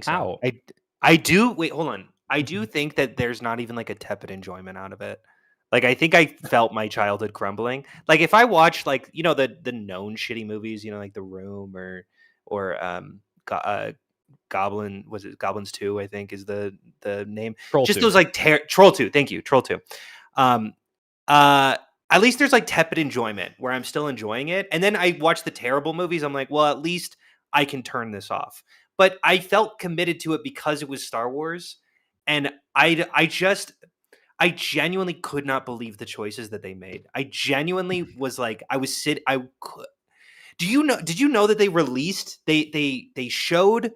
How? I do. Wait, hold on. I do think that there's not even like a tepid enjoyment out of it. Like, I think I felt my childhood crumbling. Like, if I watched, like, you know, the known shitty movies, you know, like The Room or Goblin, was it Goblins 2, I think is the name. Troll Just 2. those like Troll 2. Thank you, Troll 2. At least there's like tepid enjoyment where I'm still enjoying it. And then I watch the terrible movies. I'm like, well, at least I can turn this off. But I felt committed to it because it was Star Wars. And I genuinely could not believe the choices that they made. I genuinely was like, did you know that they showed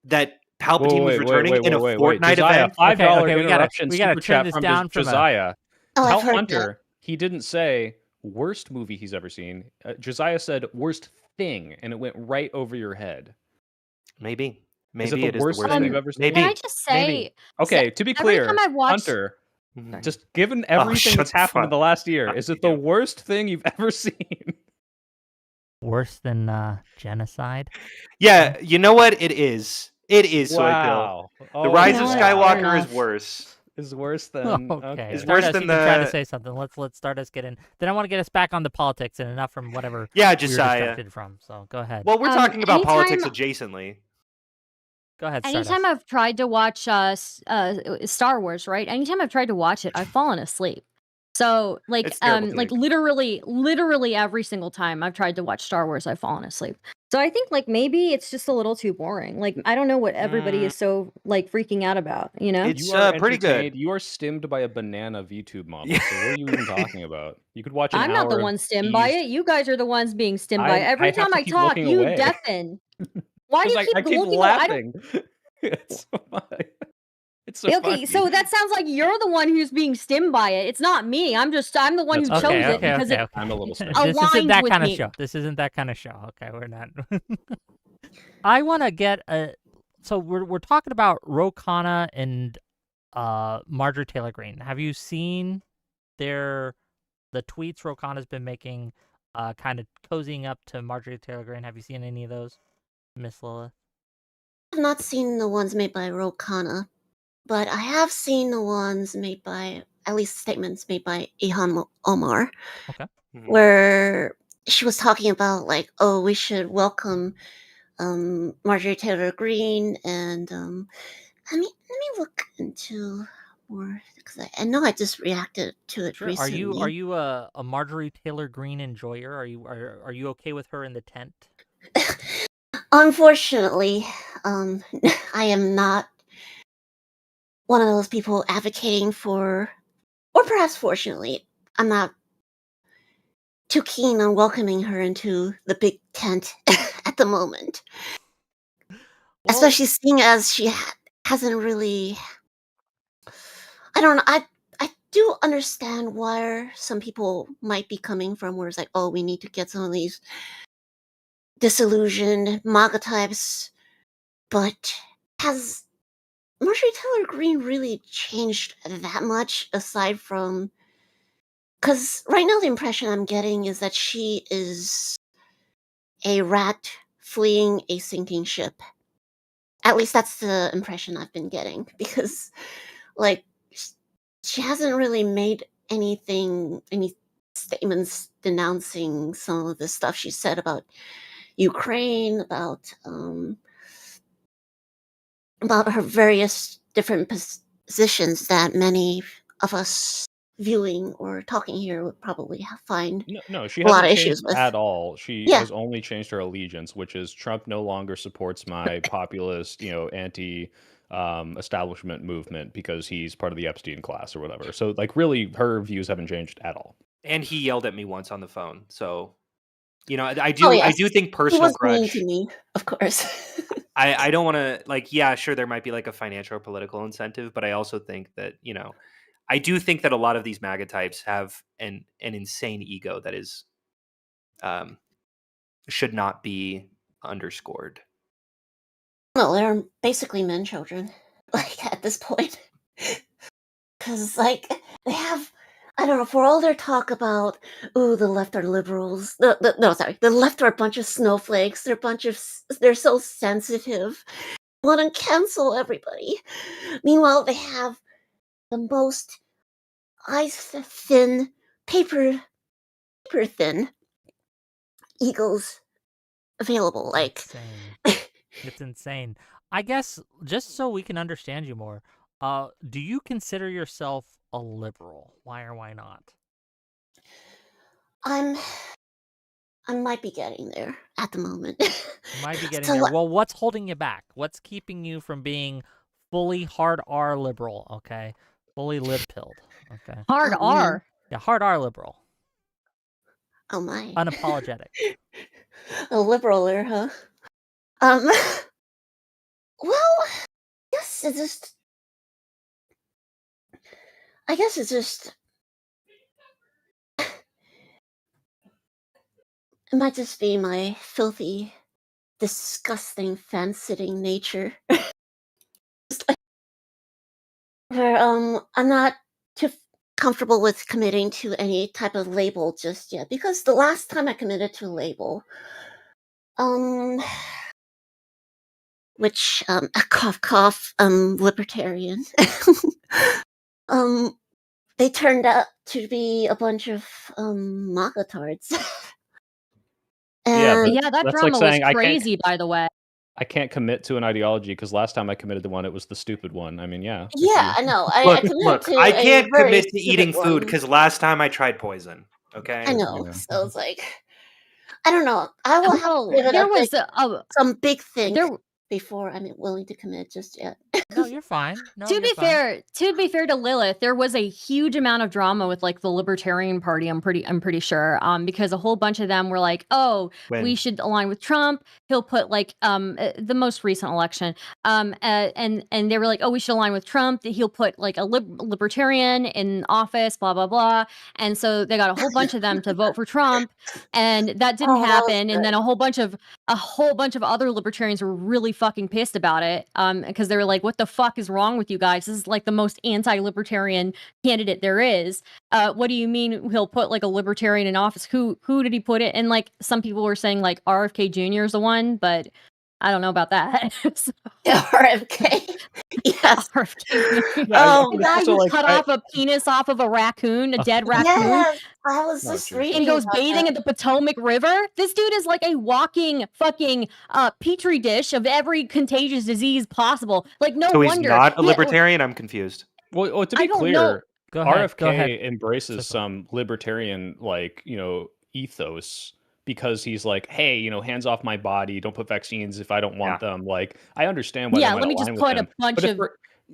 that Palpatine was returning in a Fortnite Josiah, event? $5 Okay, we gotta interruption turn super chat this from down from a- Josiah. Oh, Tell I've heard Hunter he didn't say worst movie he's ever seen. Josiah said worst thing, and it went right over your head. Maybe Is it it the is worst the worst thing thing you've ever seen? Maybe. Can I just say, Maybe. Okay, to be every clear, time I've watched- Hunter, Mhm. just given everything shut that's the happened fuck in the last year, up. is it the worst thing you've ever seen? Worse than genocide? Yeah, you know what? It is. It is Soypill. Wow. The Rise You of know what? Skywalker Fair is enough. worse. is worse than Okay. It's Stardust, worse than you've been trying to the- say something. Let's Stardust get in. Then I want to get us back on the politics and enough from whatever Yeah, we were Josiah. distracted from. So go ahead. Well, we're talking about politics anytime- adjacently. Go ahead, Stardust. Anytime I've tried to watch Star Wars, right? Anytime I've tried to watch it, I've fallen asleep. So like It's terrible like take. literally every single time I've tried to watch Star Wars, I've fallen asleep. So I think like maybe it's just a little too boring. Like I don't know what everybody is so like freaking out about, you know? It's You are pretty good. entertained. You are stimmed by a banana VTube model. So what are you even talking about? You could watch an I'm hour not the of one stimmed by teased- it. You guys are the ones being stimmed by it. I Every have time to I keep talk, looking you away. deafen. Why do you 'Cause keep I keep looking away? I don't. laughing. It's so funny. It's so Okay, so funny. that sounds like you're the one who's being stimmed by it. It's not me. I'm the one who That's chose fair. it because it I'm a little stimmed. This isn't aligns that with kind of me. show. This isn't that kind of show. Okay, we're not. I want to get a. So we're talking about Khanna and Marjorie Taylor Greene. Have you seen the tweets Khanna's been making, kind of cozying up to Marjorie Taylor Greene? Have you seen any of those, Miss Lilith? I've not seen the ones made by Khanna, but I have seen the ones made by, at least statements made by Ilhan Omar, Okay. where she was talking about like, oh, we should welcome Marjorie Taylor Greene, and let me look into more because I know I just reacted to it Sure. recently. Are you a Marjorie Taylor Greene enjoyer? Are you okay with her in the tent? Unfortunately, I am not one of those people advocating for, or perhaps fortunately, I'm not too keen on welcoming her into the big tent at the moment. Well, Especially seeing as she hasn't really. I don't know. I do understand where some people might be coming from, where it's like, oh, we need to get some of these disillusioned MAGA types, but has Marjorie Taylor Greene really changed that much aside from? Because right now the impression I'm getting is that she is a rat fleeing a sinking ship. At least that's the impression I've been getting, because like she hasn't really made any statements denouncing some of the stuff she said about Ukraine, about her various different positions that many of us viewing or talking here would probably find No, she a lot hasn't of changed issues with. at all. She Yeah. has only changed her allegiance, which is Trump no longer supports my populist, anti establishment movement because he's part of the Epstein class or whatever. So like really her views haven't changed at all. And he yelled at me once on the phone. So, I Oh, do yes. think He personal was mean grudge. to me, of course. I don't want to yeah, sure there might be like a financial or political incentive, but I also think that, I do think that a lot of these MAGA types have an insane ego that is should not be underscored. No, they're basically men children, like at this point. Because like they have, I don't know, for all their talk about, ooh, the left are liberals. The left are a bunch of snowflakes. They're so sensitive. Want to cancel everybody. Meanwhile, they have the most eyes thin, paper thin egos available. Like, Insane. It's insane. I guess just so we can understand you more, do you consider yourself a liberal? Why or why not? I might be getting there at the moment. You might be getting So there. what- Well, what's holding you back? What's keeping you from being fully hard R liberal? Okay, fully lib pilled. Okay, Hard Oh, man. R. yeah, hard R liberal, Oh my. unapologetic. A liberal there, huh? Well, yes, I guess it's just. It might just be my filthy, disgusting, fan-sitting nature. Where I'm not too comfortable with committing to any type of label just yet, because the last time I committed to a label, which cough cough, libertarian, they turned out to be a bunch of MAGA-tards. Yeah, And Yeah, that that's like drama was saying I can't crazy, by the way. I can't commit to an ideology because last time I committed to one, it was the stupid one. I mean, yeah. if yeah, you- I know. I Look, committed look, to I a can't very commit to stupid eating food one. because last time I tried poison. Okay. I know. Yeah. So it's like, I don't know. I will have to Well, give it there a was some big thing there. before I'm willing to commit just yet. No, you're fine. No, To you're be fine. fair to Lilith, there was a huge amount of drama with like the Libertarian Party. I'm pretty sure, because a whole bunch of them were like, "Oh, When? we should align with Trump." He'll put like the most recent election, and they were like, "Oh, we should align with Trump." He'll put like a libertarian in office, blah blah blah, and so they got a whole bunch of them to vote for Trump, and that didn't Oh, that was happen. And good. then a whole bunch of other libertarians were really fucking pissed about it, because they were like, "What the fuck is wrong with you guys? This is like the most anti-libertarian candidate there is. What do you mean he'll put like a libertarian in office? Who did he put it?" And like some people were saying like RFK Jr. is the one, but I don't know about that. So, RFK. Yes. RFK. Yeah, The guy also, who like, cut off a penis off of a raccoon, a dead raccoon, Yes. I was Oh, just Jesus. reading and goes about bathing that. in the Potomac River. This dude is like a walking fucking petri dish of every contagious disease possible. Like, no So he's wonder not a libertarian? I'm confused. well, to I be don't clear, know. Go ahead. RFK Go ahead. embraces Soypill. some libertarian, like, ethos because he's like, hey, hands off my body, don't put vaccines if I don't want them. Like, I understand why they Yeah, might let me align just with put a him. bunch But if of we're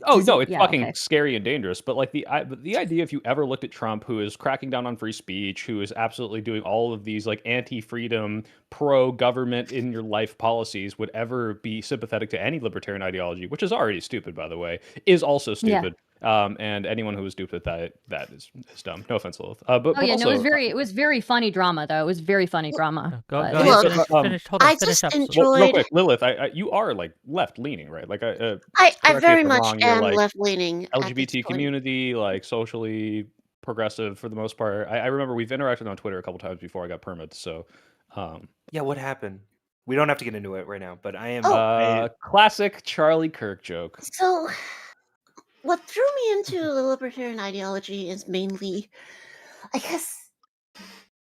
oh no, disease- it's yeah, fucking okay. scary and dangerous. But like the idea, if you ever looked at Trump, who is cracking down on free speech, who is absolutely doing all of these like anti-freedom, pro-government in your life policies, would ever be sympathetic to any libertarian ideology, which is already stupid, by the way, is also Yeah. stupid. And anyone who is duped with that is dumb. No offense, Lilith. But Oh yeah, also, no, it was very funny drama though. It was very funny drama. Go but- ahead. Look, Finish. Hold on. I Finish just up. real enjoyed. quick, Lilith, you are like left leaning, right? Like, I correct me if very I'm much wrong, you're am like left leaning at this LGBT point. community, like socially progressive for the most part. I remember we've interacted on Twitter a couple times before I got permits. So, Yeah, what happened? We don't have to get into it right now, but I am. classic Charlie Kirk joke. So, what threw me into the libertarian ideology is mainly, I guess,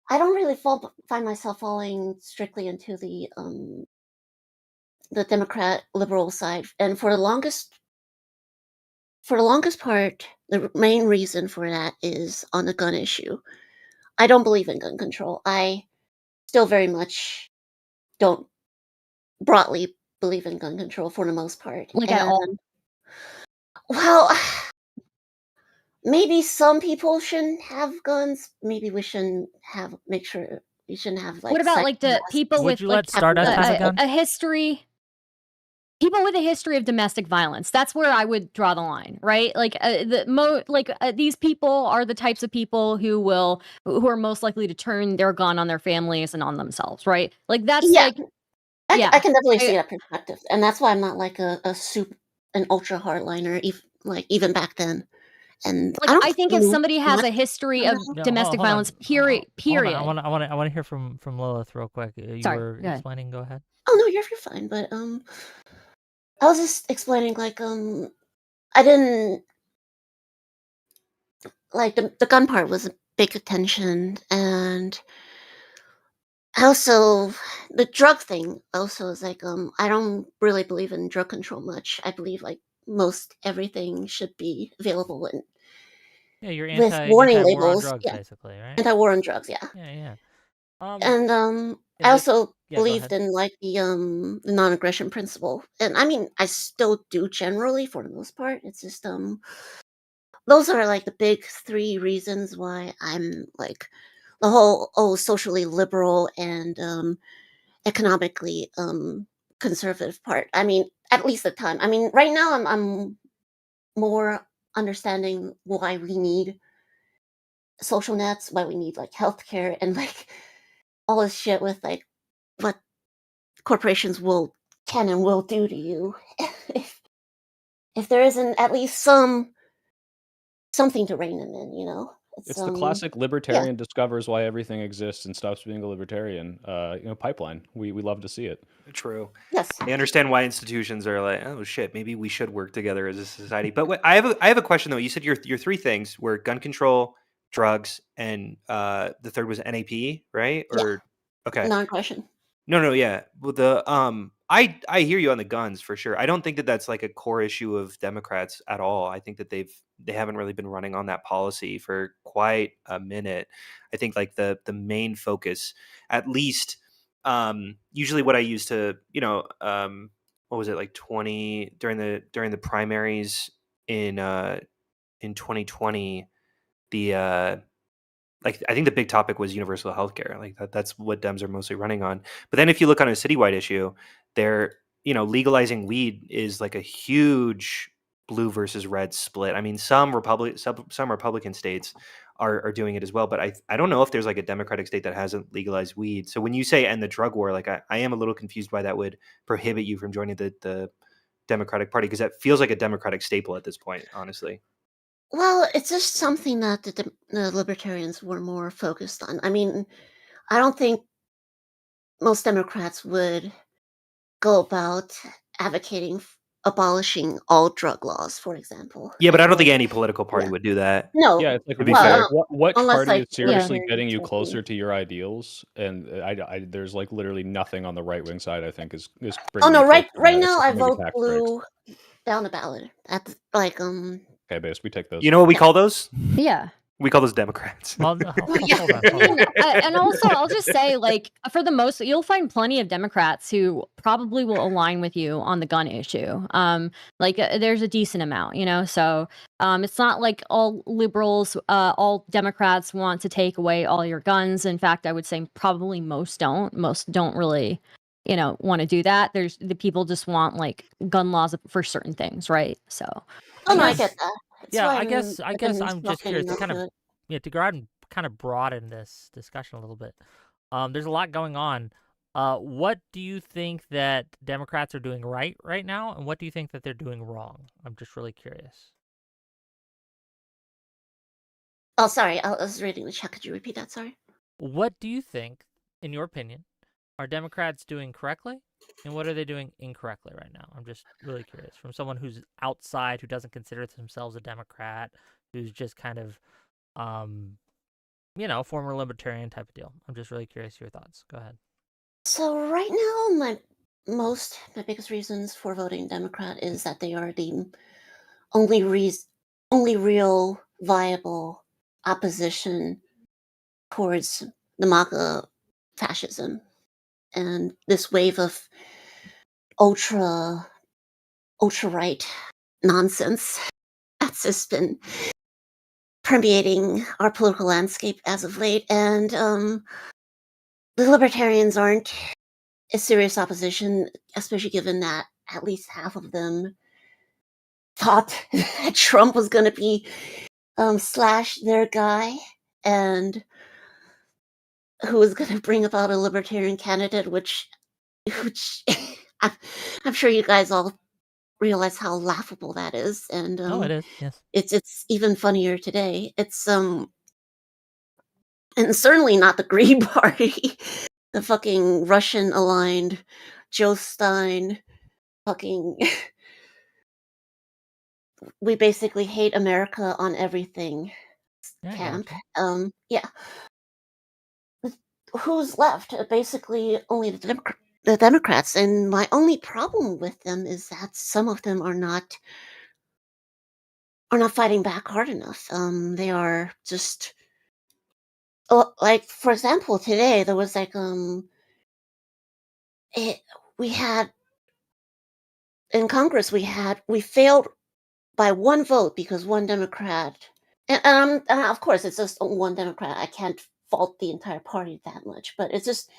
I don't really find myself falling strictly into the Democrat liberal side, and for the longest part, the main reason for that is on the gun issue. I don't believe in gun control. I still very much don't broadly believe in gun control for the most part. Like at all. Well, maybe some people shouldn't have guns. Maybe we shouldn't have. Make sure we shouldn't have like. What about like the people Would with you like let Stardust have a gun? a history? People with a history of domestic violence. That's where I would draw the line, right? Like these people are the types of people who are most likely to turn their gun on their families and on themselves, right? Like that's Yeah. like I can definitely see that perspective, and that's why I'm not like an ultra hardliner, even back then. And like I think if somebody has a history of No, domestic hold on. violence, period. I want to hear from Lilith real quick. You Sorry, were go ahead. explaining. Go ahead. Oh no, you're fine. But I was just explaining like I didn't like the gun part was a big attention, and also the drug thing also is like I don't really believe in drug control much. I believe like most everything should be available and Yeah, you're with anti-war warning on labels, drugs, basically, right? Anti-war on drugs, yeah. Yeah. And I also believed in like the non-aggression principle, and I mean I still do generally for the most part. It's just those are like the big three reasons why I'm like the whole socially liberal and economically conservative part. I mean, at least at the time. I mean, right now I'm more understanding why we need social nets, why we need like healthcare and like all this shit with like what corporations can and will do to you if there isn't at least something to rein them in, It's the classic libertarian discovers why everything exists and stops being a libertarian. Pipeline. We love to see it. True. Yes. I understand why institutions are like, oh shit, maybe we should work together as a society. But I have a question though. You said your three things were gun control, drugs, and the third was NAP, right? Yeah. Or okay. Non-aggression. No, yeah. Well, I hear you on the guns for sure. I don't think that that's like a core issue of Democrats at all. I think that they haven't really been running on that policy for quite a minute. I think like the main focus, at least, usually what I used to, what was it like 20 during the primaries in 2020, the like I think the big topic was universal healthcare. Like that's what Dems are mostly running on. But then if you look on a citywide issue, they're legalizing weed is like a huge blue versus red split. I mean, some Republican states are doing it as well, but I don't know if there's like a Democratic state that hasn't legalized weed. So when you say end the drug war, like I am a little confused why that would prohibit you from joining the Democratic Party, because that feels like a Democratic staple at this point, honestly. Well, it's just something that the libertarians were more focused on. I mean, I don't think most Democrats would go about advocating abolishing all drug laws, for example. Yeah, but I don't think any political party would do that. No. Yeah, it's like To be fair. what unless, party like, is seriously yeah. getting you closer to your ideals? And there's like literally nothing on the right wing side. I think is. Oh no! you Right closer to that, now, except I for maybe vote tax blue breaks. down the ballot. At like Okay, base, we take those. You know what we call those? Yeah. We call those Democrats. Well, no, Yeah. hold on. And also, I'll just say, like, for the most, you'll find plenty of Democrats who probably will align with you on the gun issue. There's a decent amount, so it's not like all liberals, all Democrats want to take away all your guns. In fact, I would say probably most don't. Most don't really, want to do that. There's the people just want like gun laws for certain things, right? So. Oh no, I get that. Yeah, I guess I'm just curious to kind of to go out and kind of broaden this discussion a little bit. There's a lot going on. What do you think that Democrats are doing right now, and what do you think that they're doing wrong? I'm just really curious. Oh, sorry, I was reading the chat. Could you repeat that? Sorry. What do you think, in your opinion, are Democrats doing correctly, and what are they doing incorrectly right now? I'm just really curious. From someone who's outside, who doesn't consider themselves a Democrat, who's just kind of, former libertarian type of deal. I'm just really curious your thoughts. Go ahead. So right now, my biggest reasons for voting Democrat is that they are the only real viable opposition towards the MAGA fascism and this wave of ultra right nonsense that's just been permeating our political landscape as of late. And the libertarians aren't a serious opposition, especially given that at least half of them thought that Trump was going to be slash their guy, and who was going to bring about a libertarian candidate, which I'm sure you guys all realize how laughable that is. And it is. Yes, it's even funnier today. It's and certainly not the Green Party, the fucking Russian aligned Joe Stein, fucking. We basically hate America on everything camp. Yeah. Who's left? Basically, only the Democrats. And my only problem with them is that some of them are not fighting back hard enough. They are just, like, for example, today there was like we had in Congress we failed by one vote because one Democrat, and of course it's just one Democrat. I can't fault the entire party that much, but it's just,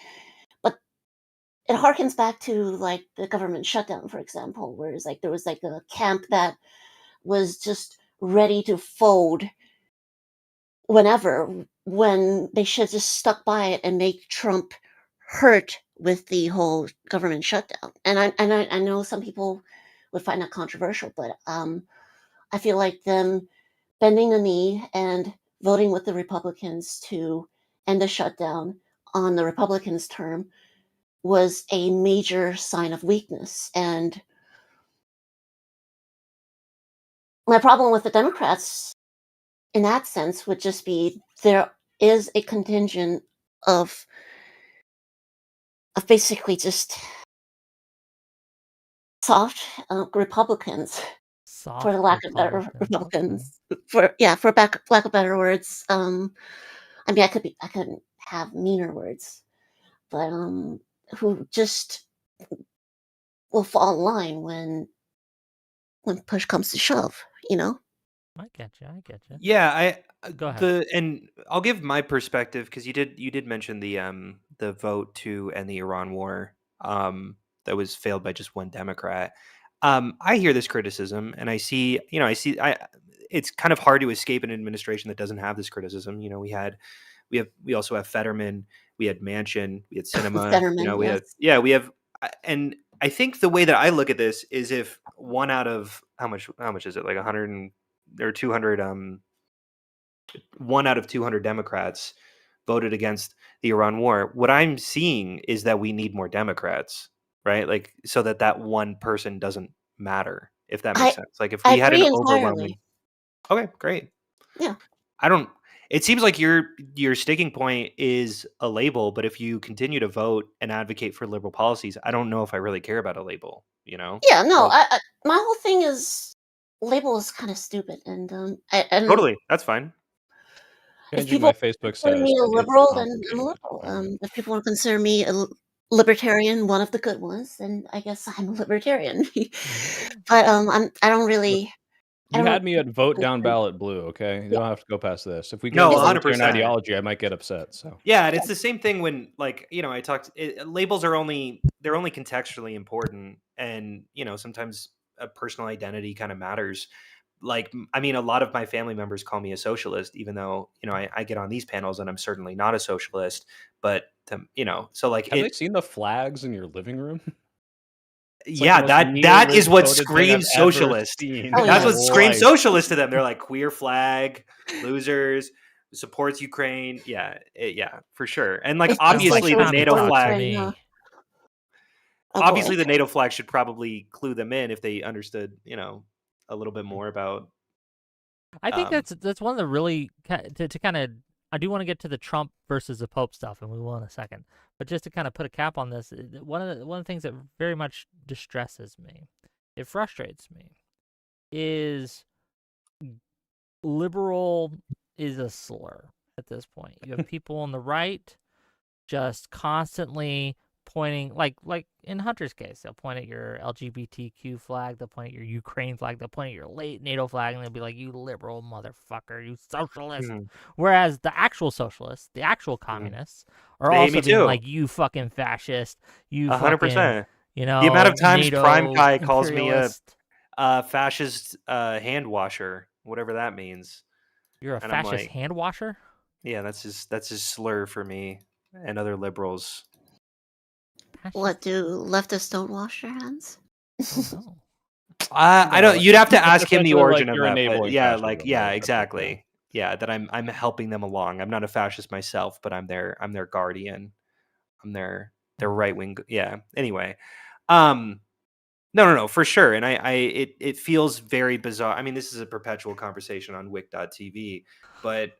but it harkens back to like the government shutdown, for example, where it's like there was like a camp that was just ready to fold when they should have just stuck by it and make Trump hurt with the whole government shutdown. And I know some people would find that controversial, but I feel like them bending the knee and voting with the Republicans to end the shutdown on the Republicans' term was a major sign of weakness. And my problem with the Democrats in that sense would just be there is a contingent of basically just soft Republicans, Soft for the lack of better Republicans. Republicans, for lack of better words. I mean, I could have meaner words, but who just will fall in line when push comes to shove, you know? I get you. Yeah, Go ahead. and I'll give my perspective because you did mention the vote to end the Iran war that was failed by just one Democrat. I hear this criticism and I see it's kind of hard to escape an administration that doesn't have this criticism. You know, we also have Fetterman, we had Manchin, we had Cinema, Fetterman, we yes. have and I think the way that I look at this is if one out of how much is it, like 100 or 200 1 out of 200 Democrats voted against the Iran war. What I'm seeing is that we need more Democrats, right? Like so that one person doesn't matter, if that makes sense. Like if I we had an agree overwhelming. entirely. Okay, great. Yeah. I don't. It seems like your sticking point is a label, but if you continue to vote and advocate for liberal policies, I don't know if I really care about a label. You know? Yeah, no, Like, my whole thing is label is kind of stupid, and totally, that's fine. if Changing people my Facebook consider status me a to it's liberal, then I'm a complicated. liberal. If people want to consider me a libertarian, one of the good ones, then I guess I'm a libertarian. But I don't really. I You don't had me at vote down really- ballot blue, okay? You Yeah. don't have to go past this. If we go No, into 100%. libertarian ideology, I might get upset. So Yeah, and it's the same thing when, like, you know, labels are only contextually important, and you know, sometimes a personal identity kind of matters. Like, I mean, a lot of my family members call me a socialist, even though you know I get on these panels and I'm certainly not a socialist. But you know, so like have they seen the flags in your living room? It's like the yeah, most that is what neo-lib-coded thing I've screams ever socialist. seen Oh, in That's my yeah. what screams life. socialist to them. They're like queer flag, losers, supports Ukraine. Yeah, yeah, for sure. And like It's obviously like the a NATO report flag. saying, oh, Obviously boy. the NATO flag should probably clue them in if they understood, you know, a little bit more about. I think that's one of the really to kind of. I do want to get to the Trump versus the Pope stuff, and we will in a second. But just to kind of put a cap on this, one of the things that very much distresses me, it frustrates me, is liberal is a slur at this point. You have people on the right just constantly pointing, like in Hunter's case, they'll point at your LGBTQ flag, they'll point at your Ukraine flag, they'll point at your late NATO flag, and they'll be like, you liberal motherfucker, you socialist. Whereas the actual socialists, the actual communists, are They hate also me being too. like, you fucking fascist, you 100%. you know, The amount of times NATO Prime Guy calls me imperialist. a fascist hand washer, whatever that means. You're a And I'm fascist like, hand washer? yeah, that's his slur for me and other liberals. What, do leftists don't wash their hands? Oh, I don't. You'd have to It's ask him the essentially origin like of you're that. But enabling yeah, fascism, like right? yeah, That's exactly. Yeah, that I'm helping them along. I'm not a fascist myself, but I'm their guardian. I'm their right wing. Yeah. Anyway, no, for sure. And it feels very bizarre. I mean, this is a perpetual conversation on Wick.tv, but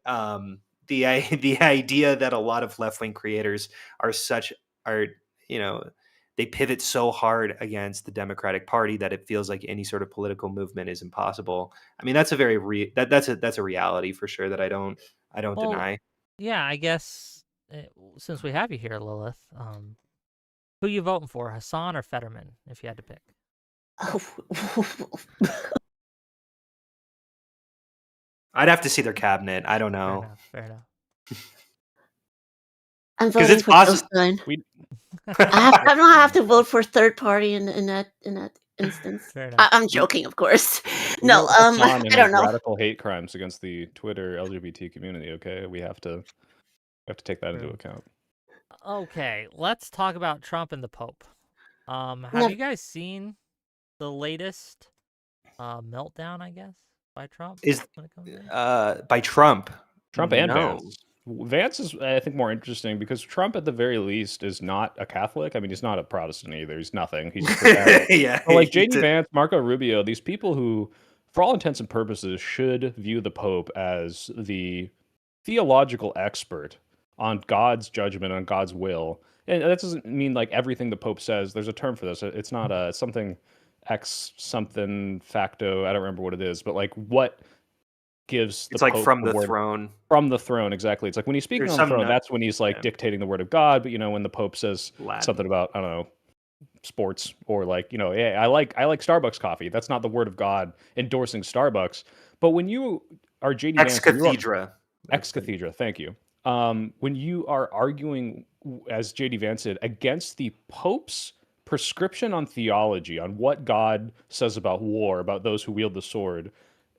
the idea that a lot of left wing creators are you know, they pivot so hard against the Democratic Party that it feels like any sort of political movement is impossible. I mean, that's a very that's a reality for sure that I don't deny. Yeah, I guess since we have you here, Lilith, who you voting for, Hassan or Fetterman, if you had to pick? I'd have to see their cabinet. I don't know. Fair enough. I'm 'Cause voting it's for possible. Palestine. I don't have to vote for third party in that instance. Fair enough. I'm joking, of course. We No, want Hassan I and don't his know. radical hate crimes against the Twitter LGBT community. Okay, we have to take that into account. Okay, let's talk about Trump and the Pope. Have No. you guys seen the latest meltdown, I guess, by Trump? Is when it comes to that? by Trump. Trump and No. Vance. Vance is, I think, more interesting because Trump, at the very least, is not a Catholic. I mean, he's not a Protestant either. He's nothing. He's just a guy. Yeah. But like he's JD a- Vance, Marco Rubio, these people who, for all intents and purposes, should view the Pope as the theological expert on God's judgment, on God's will. And that doesn't mean like everything the Pope says. There's a term for this. It's not a something ex something facto. I don't remember what it is, but like what gives the It's like Pope from the the word throne. from the throne. Exactly. It's like when he's speaking There's on the some throne, nut- that's when he's like yeah. dictating the word of God. But when the Pope says Latin. something about, I don't know, sports, or like, yeah, I like Starbucks coffee, that's not the word of God endorsing Starbucks. But when you are JD Ex Vance, you are cathedra. ex cathedra, thank you. When you are arguing, as JD Vance did, against the Pope's prescription on theology, on what God says about war, about those who wield the sword,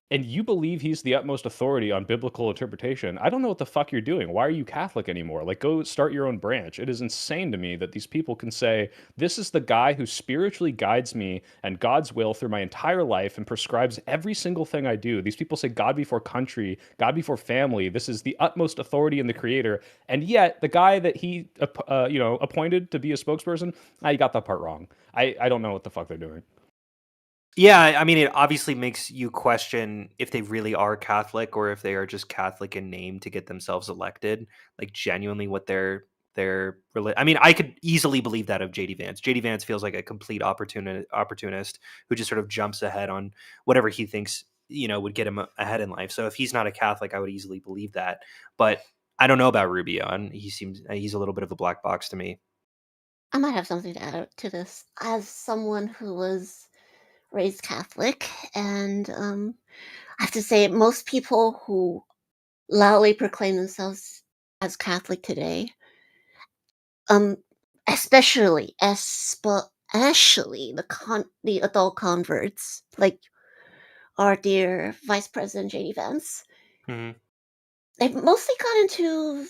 and you believe he's the utmost authority on biblical interpretation, I don't know what the fuck you're doing. Why are you Catholic anymore? Like, go start your own branch. It is insane to me that these people can say, this is the guy who spiritually guides me and God's will through my entire life and prescribes every single thing I do. These people say God before country, God before family. This is the utmost authority in the creator. And yet, the guy that he appointed to be a spokesperson, I got that part wrong. I don't know what the fuck they're doing. Yeah, I mean, it obviously makes you question if they really are Catholic or if they are just Catholic in name to get themselves elected. Like, genuinely, what their I mean, I could easily believe that of JD Vance. JD Vance feels like a complete opportunist who just sort of jumps ahead on whatever he thinks would get him ahead in life. So if he's not a Catholic, I would easily believe that. But I don't know about Rubio, and he's a little bit of a black box to me. I might have something to add to this. As someone who was raised Catholic, and I have to say, most people who loudly proclaim themselves as Catholic today, especially the adult converts, like our dear Vice President JD Vance, they've mostly got into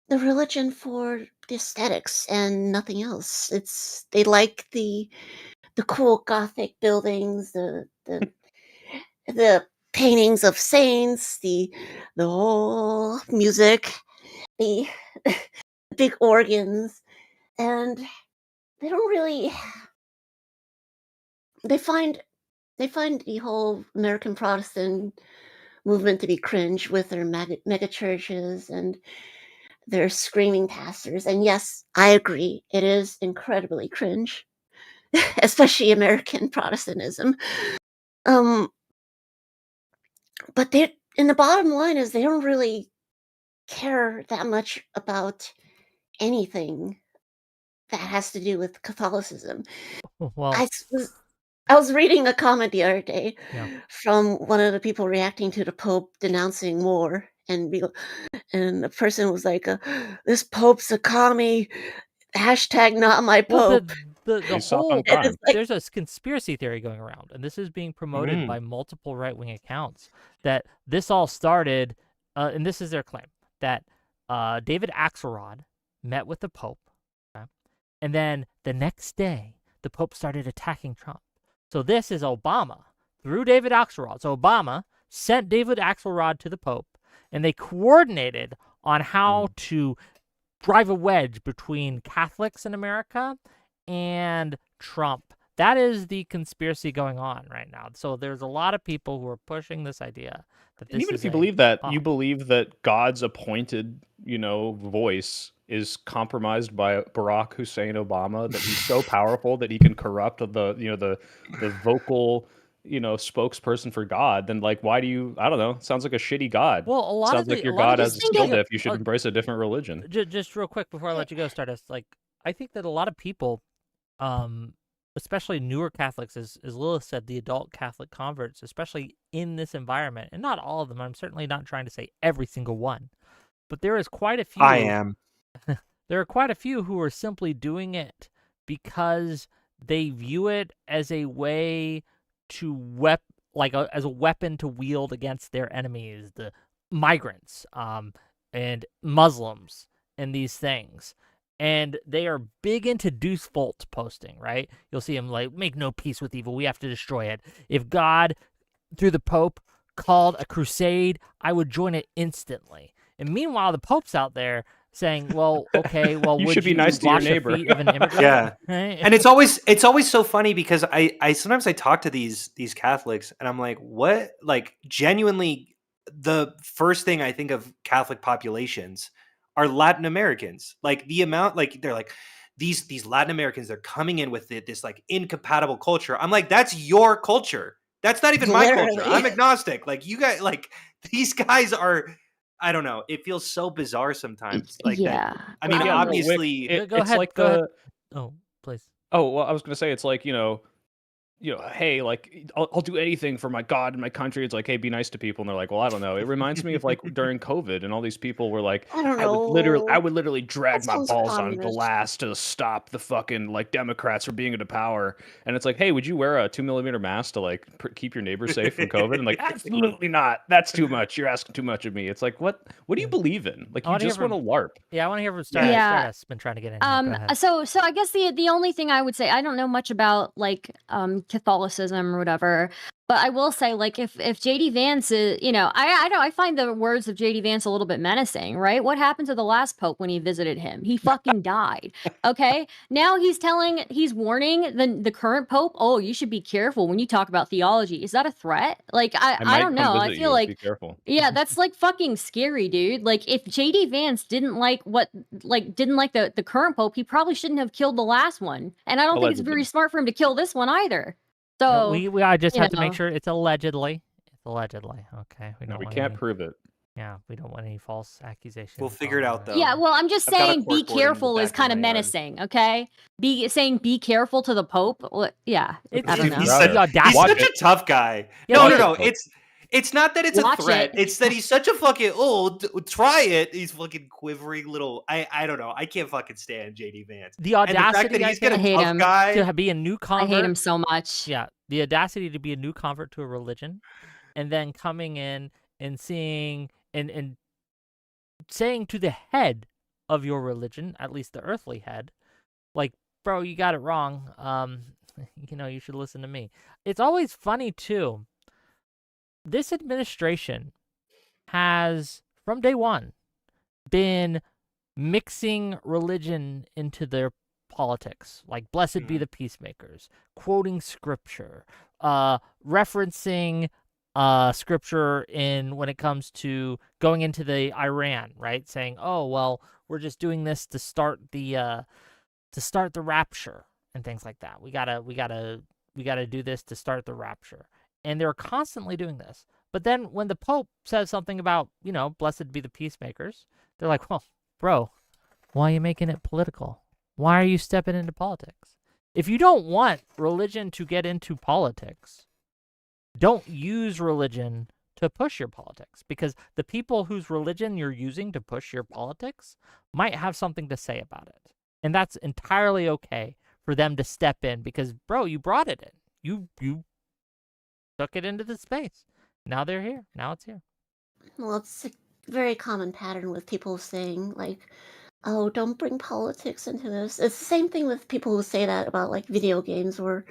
the religion for the aesthetics and nothing else. They like the cool Gothic buildings, the paintings of saints, the whole music, the big organs, and they don't really. They find the whole American Protestant movement to be cringe with their mega churches and their screaming pastors. And yes, I agree, it is incredibly cringe, especially American Protestantism. But the bottom line is they don't really care that much about anything that has to do with Catholicism. Well, I was reading a comment the other day Yeah. from one of the people reacting to the Pope denouncing war, and the person was like, "This Pope's a commie. Hashtag not my well, Pope." the He's soft whole on crime. It's like, there's a conspiracy theory going around, and this is being promoted by multiple right-wing accounts, that this all started, and this is their claim, that David Axelrod met with the Pope, okay? And then the next day, the Pope started attacking Trump. So this is Obama through David Axelrod. So Obama sent David Axelrod to the Pope, and they coordinated on how to drive a wedge between Catholics in America and Trump. That is the conspiracy going on right now. So there's a lot of people who are pushing this idea that this And even is if you a believe that, bomb. you believe that God's appointed, voice is compromised by Barack Hussein Obama, that he's so powerful that he can corrupt the vocal, spokesperson for God, then like, why do you, I don't know, sounds like a shitty God. Well, a lot Sounds of like the your a lot God of has a this skill thing- diff. You should embrace a different religion. Just real quick before I let you go, Stardust, like, I think that a lot of people, especially newer Catholics, as Lilith said, the adult Catholic converts, especially in this environment, and not all of them, I'm certainly not trying to say every single one, but there is quite a few. I am. There are quite a few who are simply doing it because they view it as a way to as a weapon to wield against their enemies, the migrants, and Muslims, and these things. And they are big into Deuce Volt posting, right? You'll see them like, make no peace with evil, we have to destroy it. If God, through the Pope, called a crusade, I would join it instantly. And meanwhile, the Pope's out there saying, well, okay, well, You would should be nice to your wash the neighbor. feet of an immigrant? Yeah. Right? And it's always so funny because I sometimes I talk to these Catholics and I'm like, what? Like genuinely, the first thing I think of Catholic populations are Latin Americans. Like the amount, like they're like these Latin Americans, they're coming in with this like incompatible culture. I'm like, that's your culture. That's not even my culture. Literally. I'm agnostic. Like you guys, like these guys are. I don't know. It feels so bizarre sometimes. Like that. Yeah. I mean, Yeah, no, Wick, obviously, Go it's ahead, like go ahead. the. Oh, please. Oh, well, I was gonna say it's like, hey, like I'll do anything for my God and my country. It's like, hey, be nice to people, and they're like, well, I don't know. It reminds me of like during COVID, and all these people were like, I don't I know. would literally drag That my sounds balls on communist. glass to stop the fucking like Democrats from being into power. And it's like, hey, would you wear a 2mm mask to like keep your neighbors safe from COVID? And like, absolutely not. That's too much. You're asking too much of me. It's like, what do you believe in? Like, I you wanna hear just want to from- LARP. Yeah, I want to hear from Stardust. Yeah. Stardust been trying to get in here. Go ahead. So I guess the only thing I would say, I don't know much about like Catholicism or whatever, but I will say, like, if JD Vance is, I find the words of JD Vance a little bit menacing, right? What happened to the last pope when he visited him? He fucking died. Okay, now he's warning the current pope, oh, you should be careful when you talk about theology. Is that a threat? Like, I might don't come know. I visit feel you. like Be careful. yeah, that's like fucking scary, dude. Like if JD Vance didn't like the current pope, he probably shouldn't have killed the last one. And I don't think it's Allegedly. very smart for him to kill this one either. No, So I just you have to make know. sure it's allegedly. It's allegedly. Okay. No, don't we want can't any, prove it. Yeah, we don't want any false accusations. We'll figure it on out, that. though. Yeah, well, I'm just I've got a saying be cork board in the careful is back of kind of my yard. menacing, okay? Saying be careful to the pope. Yeah. It's- I don't know. He's Brother, such, the he's watch such it. a tough guy. Yeah, No, watch no, it. it's not that it's Watch a threat. it. It's that he's such a fucking try it. He's fucking quivering little. I don't know. I can't fucking stand JD Vance. The And the fact audacity, that I he's got a I hate tough him. guy. to be a new I convert. hate him so much. Yeah, the audacity to be a new convert to a religion, and then coming in and seeing and saying to the head of your religion, at least the earthly head, like, bro, you got it wrong. You should listen to me. It's always funny too. This administration has, from day one, been mixing religion into their politics, like blessed be the peacemakers, quoting scripture, referencing scripture when it comes to going into the Iran, right? Saying, oh, well, we're just doing this to start the rapture and things like that. We gotta do this to start the rapture. And they're constantly doing this. But then when the Pope says something about, blessed be the peacemakers, they're like, well, bro, why are you making it political? Why are you stepping into politics? If you don't want religion to get into politics, don't use religion to push your politics, because the people whose religion you're using to push your politics might have something to say about it. And that's entirely okay for them to step in because, bro, you brought it in. You took it into the space. Now they're here. Now it's here. Well, it's a very common pattern with people saying, like, oh, don't bring politics into this. It's the same thing with people who say that about, like, video games or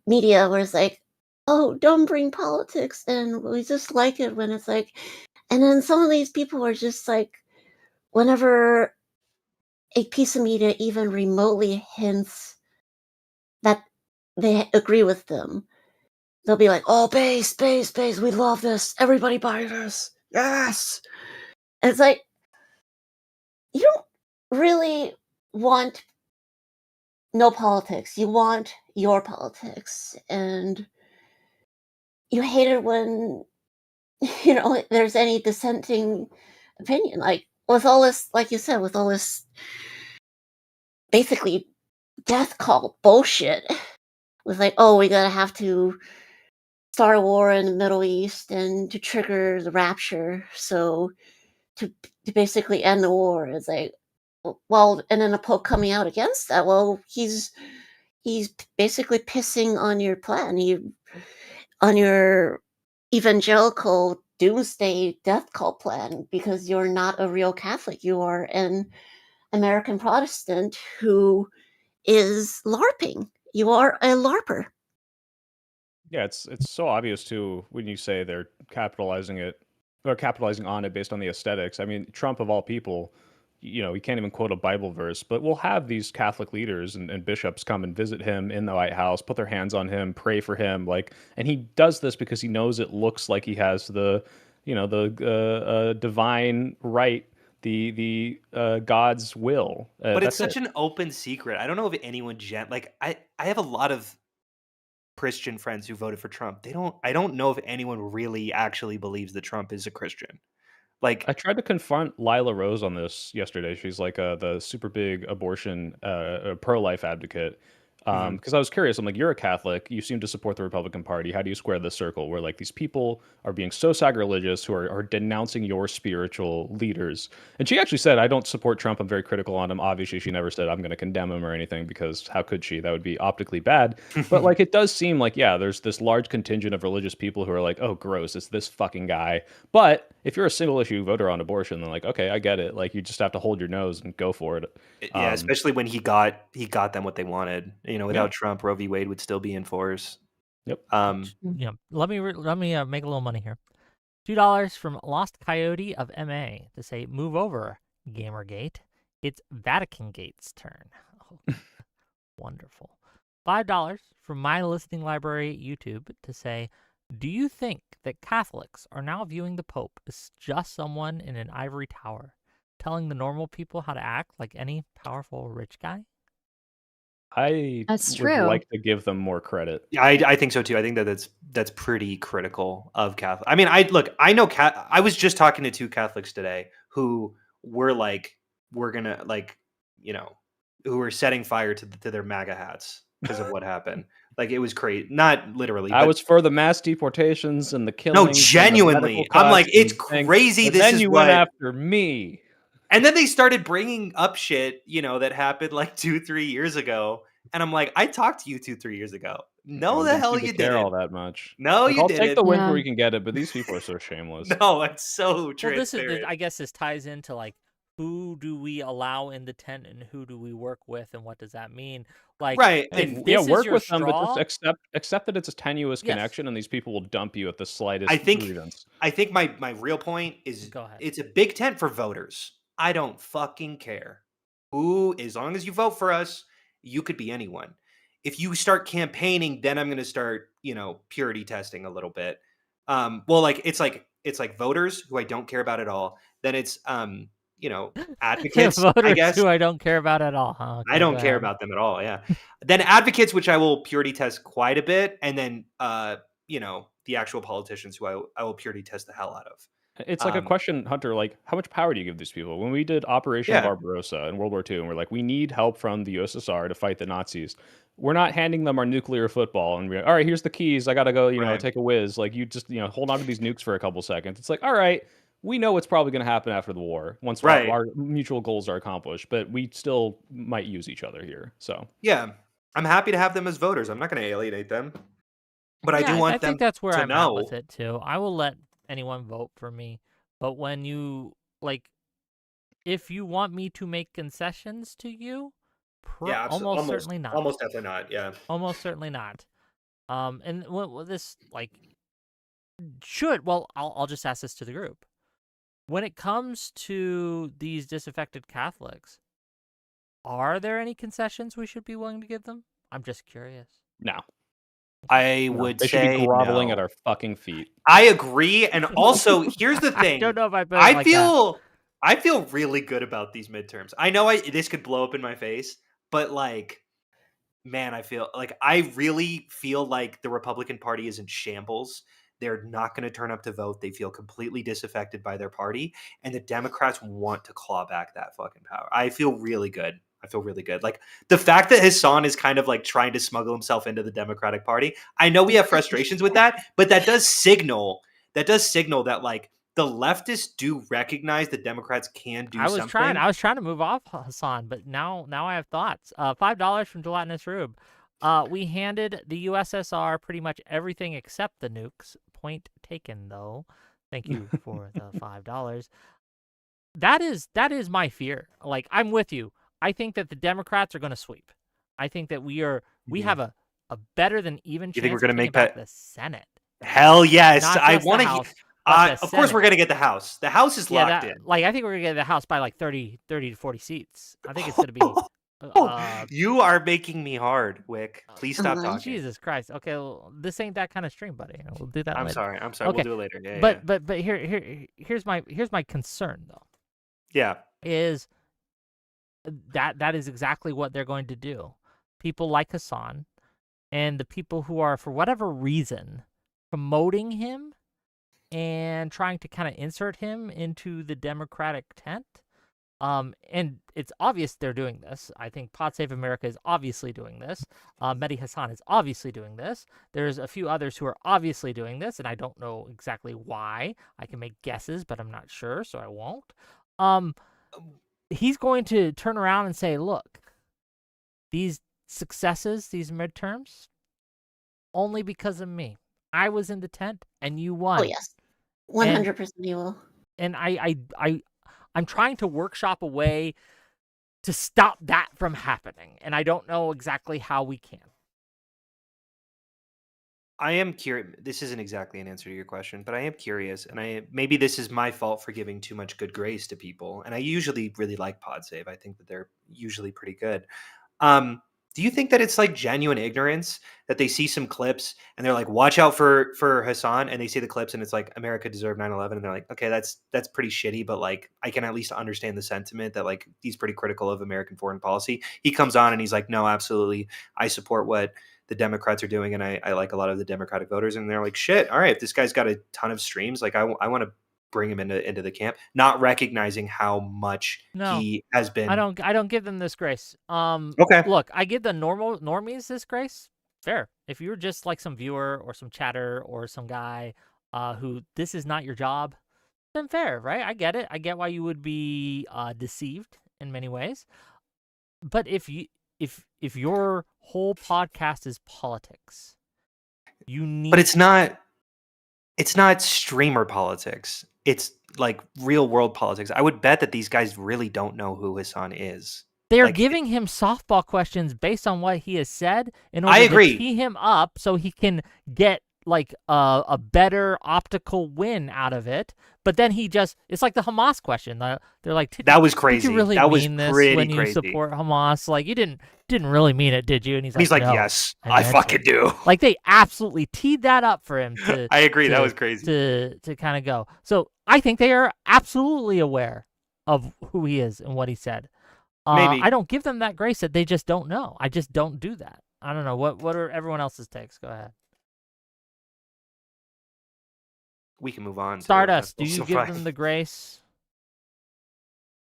media, where it's like, oh, don't bring politics in. We just like it when it's like... And then some of these people are just like, whenever a piece of media even remotely hints that they agree with them, they'll be like, oh, base, we love this. Everybody buy this. Yes. And it's like, you don't really want no politics. You want your politics. And you hate it when, there's any dissenting opinion. Like, with all this, like you said, with all this basically death cult bullshit, with like, oh, we gotta have to start a war in the Middle East and to trigger the rapture, so to basically end the war. It's like, well, and then the Pope coming out against that. Well, he's basically pissing on your plan, on your evangelical doomsday death cult plan, because you're not a real Catholic. You are an American Protestant who is LARPing. You are a LARPer. Yeah, it's so obvious too when you say they're capitalizing it are capitalizing on it based on the aesthetics. I mean, Trump of all people, he can't even quote a Bible verse, but we'll have these Catholic leaders and bishops come and visit him in the White House, put their hands on him, pray for him, and he does this because he knows it looks like he has the divine right, the God's will. But it's that's such an open secret. I don't know if anyone I have a lot of Christian friends who voted for Trump. I don't know if anyone really actually believes that Trump is a Christian. Like, I tried to confront Lila Rose on this yesterday. She's like the super big abortion pro-life advocate. Mhm. Because I was curious. I'm like, you're a Catholic. You seem to support the Republican Party. How do you square this circle where like these people are being so sacrilegious, who are denouncing your spiritual leaders? And she actually said, I don't support Trump. I'm very critical on him. Obviously, she never said I'm going to condemn him or anything, because how could she? That would be optically bad. But like, it does seem like, yeah, there's this large contingent of religious people who are like, oh, gross, it's this fucking guy. But if you're a single issue voter on abortion, then like, okay, I get it. Like, you just have to hold your nose and go for it. yeah, especially when he got them what they wanted. Without Yeah. Trump, Roe v. Wade would still be in force. Yep. Yeah, let me make a little money here. $2 from Lost Coyote of MA to say, move over, Gamergate. It's Vatican Gate's turn. Oh, wonderful. $5 from My Listening Library YouTube to say, do you think that Catholics are now viewing the Pope as just someone in an ivory tower, telling the normal people how to act like any powerful rich guy? I That's would true. like to give them more credit. Yeah, I think so too. I think that's pretty critical of Catholic. I mean, I know I was just talking to 2 Catholics today who were like, we're gonna who were setting fire to their MAGA hats because of what happened. Like, it was crazy. Not literally. I but was for the mass deportations and the killings. no, and the genuinely. medical I'm like, cuts it's and things, crazy. and This then is you what. went after me. And then they started bringing up shit, that happened like 2-3 years ago. And I'm like, I talked to you 2-3 years ago. No, We the didn't hell seem to you care all didn't. that much. No, Like, you I'll take didn't. the wins Yeah. where we can get it, but these people are so shameless. No, it's so Well, transparent. I guess this ties into like, who do we allow in the tent and who do we work with, and what does that mean? Like, Right, if and this is work your with them, but straw, just accept that it's a tenuous Yes. connection, and these people will dump you at the slightest I think grievance. my real point is, Go ahead. it's a big tent for voters. I don't fucking care who, as long as you vote for us, you could be anyone. If you start campaigning, then I'm going to start, purity testing a little bit. Well, like it's like voters who I don't care about at all. Then it's advocates, voters I guess. who I don't care about at all. Huh? Okay, I don't go care ahead. about them at all. Yeah. Then advocates, which I will purity test quite a bit, and then the actual politicians who I will purity test the hell out of. It's like a question, Hunter, like, how much power do you give these people? When we did Operation Yeah. Barbarossa in World War II, and we're like, we need help from the USSR to fight the Nazis. We're not handing them our nuclear football and we're like, all right, here's the keys. I got to go, Right. take a whiz. Like, you just, hold on to these nukes for a couple seconds. It's like, all right, we know what's probably going to happen after the war once Right. our mutual goals are accomplished, but we still might use each other here. So, Yeah, I'm happy to have them as voters. I'm not going to alienate them, but I do want them think that's where to I'm know. at with it too. I will let anyone vote for me, but when you if you want me to make concessions to you, Yeah, almost certainly not. Almost definitely not. Yeah. Almost certainly not. And this I'll just ask this to the group. When it comes to these disaffected Catholics, are there any concessions we should be willing to give them? I'm just curious. no. I would They should say be groveling no. at our fucking feet. I agree, and also here's the thing. I don't know if I put it like that. I feel really good about these midterms. I know this could blow up in my face, but man, I really feel like the Republican Party is in shambles. They're not going to turn up to vote. They feel completely disaffected by their party, and the Democrats want to claw back that fucking power. I feel really good. Like, the fact that Hassan is kind of like trying to smuggle himself into the Democratic Party. I know we have frustrations with that, but that does signal that like the leftists do recognize the Democrats can do something. I was trying to move off Hassan, but now I have thoughts. $5 from Gelatinous Rube. We handed the USSR pretty much everything except the nukes. Point taken, though. Thank you for the $5. That is my fear. Like, I'm with you. I think that the Democrats are going to sweep. I think that we have a better than even chance. You think we're going to make back the Senate? Hell yes! Not I just the want to. House, But Of course, we're gonna get the House. The House is locked in. Like I think we're gonna get the House by like 30 to 40 seats. I think it's gonna be. You are making me hard, Wick. Please stop talking. Jesus Christ. Okay, well, this ain't that kind of stream, buddy. We'll do that. I'm later. sorry. Okay. We'll do it later. Yeah, but here's my concern though. Yeah. Is that is exactly what they're going to do. People like Hassan and the people who are, for whatever reason, promoting him and trying to kind of insert him into the Democratic tent. And it's obvious they're doing this. I think Pod Save America is obviously doing this. Mehdi Hassan is obviously doing this. There's a few others who are obviously doing this, and I don't know exactly why. I can make guesses, but I'm not sure, so I won't. He's going to turn around and say, look, these successes, these midterms, only because of me. I was in the tent, and you won. Oh, yes. 100% you will. And I'm trying to workshop a way to stop that from happening, and I don't know exactly how we can. I am curious. This isn't exactly an answer to your question, but I am curious, and maybe this is my fault for giving too much good grace to people. And I usually really like PodSave. I think that they're usually pretty good. Do you think that it's like genuine ignorance that they see some clips and they're like, watch out for Hassan, and they see the clips and it's like America deserved 9/11, and they're like, okay, that's pretty shitty, but like I can at least understand the sentiment that like he's pretty critical of American foreign policy. He comes on and he's like, no, absolutely, I support what the Democrats are doing, and I like a lot of the Democratic voters, and they're like, shit, all right, if this guy's got a ton of streams, like I want to bring him into the camp, not recognizing how much he has been. I don't give them this grace. Okay. Look, I give the normies this grace. Fair. If you're just like some viewer or some chatter or some guy who this is not your job, then fair, right? I get it. I get why you would be deceived in many ways. But if your whole podcast is politics, you need. But it's not streamer politics. It's like real world politics. I would bet that these guys really don't know who Hassan is. They are giving him softball questions based on what he has said in order I agree. to tee him up so he can get like a better optical win out of it. But then it's like the Hamas question. They're like, that was crazy. Did you really that mean was this pretty when you crazy. support Hamas? Like you didn't really mean it, did you? And he's like, no, yes, I fucking do. Like they absolutely teed that up for him to. I agree. That was crazy. To kind of go. So I think they are absolutely aware of who he is and what he said. Maybe. I don't give them that grace that they just don't know. I just don't do that. I don't know. What are everyone else's takes? Go ahead. We can move on. Stardust, do you give them the grace?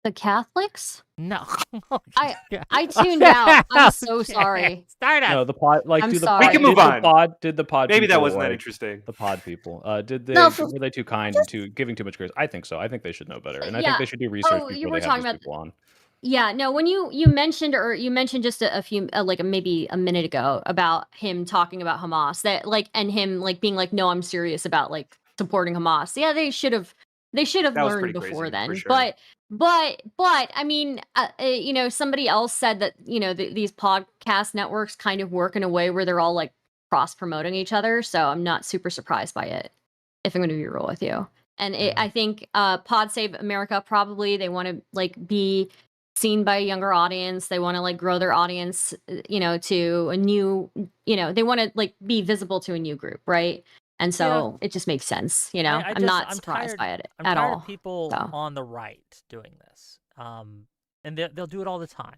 The Catholics? No. I tuned out. I'm so sorry. Stardust. No, the pod. Like, I'm do the sorry. We can move on. Did the pod? Maybe that people, wasn't that like, interesting. The pod people. Were they too kind and too giving too much grace? I think so. I think they should know better, and I think they should do research before they have these people on. Yeah, no, when you mentioned just a few maybe a minute ago about him talking about Hamas, that like, and him like being like, no, I'm serious about like supporting Hamas. Yeah, they should have learned before then. Sure. But I mean, somebody else said that these podcast networks kind of work in a way where they're all like cross promoting each other. So I'm not super surprised by it, if I'm going to be real with you. And I think Pod Save America, probably they want to like be seen by a younger audience. They want to like grow their audience, to a new, they want to like be visible to a new group, right? And so it just makes sense, I'm not surprised by it I'm at tired all. of people on the right doing this, and they'll do it all the time,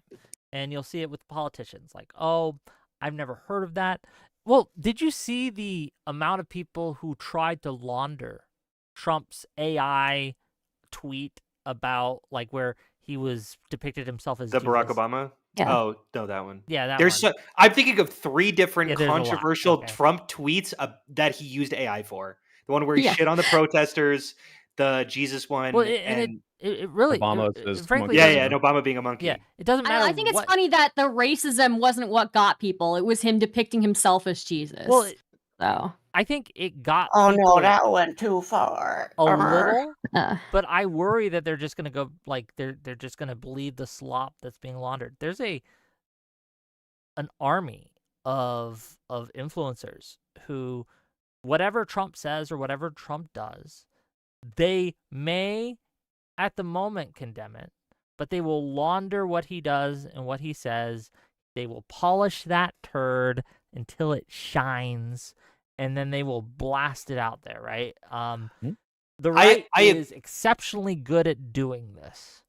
and you'll see it with politicians. Like, oh, I've never heard of that. Well, did you see the amount of people who tried to launder Trump's AI tweet about like where he was depicted himself as the Jesus? Barack Obama? Yeah. Oh, no, that one. Yeah, that There's one. I'm thinking of 3 different there's a lot. controversial Okay. Trump tweets that he used AI for. The one where he Yeah. shit on the protesters, the Jesus one, Well, and it really, Obama it, says frankly, monkey. and Obama being a monkey. yeah, it doesn't matter. I think it's what, funny that the racism wasn't what got people. It was him depicting himself as Jesus. Well, so I think it got. Oh people no, that went too far. a little, uh, but I worry that they're just gonna go like they're just gonna believe the slop that's being laundered. There's an army of influencers who, whatever Trump says or whatever Trump does, They may, at the moment, condemn it, but they will launder what he does and what he says. They will polish that turd until it shines, and then they will blast it out there, right? The right is exceptionally good at doing this.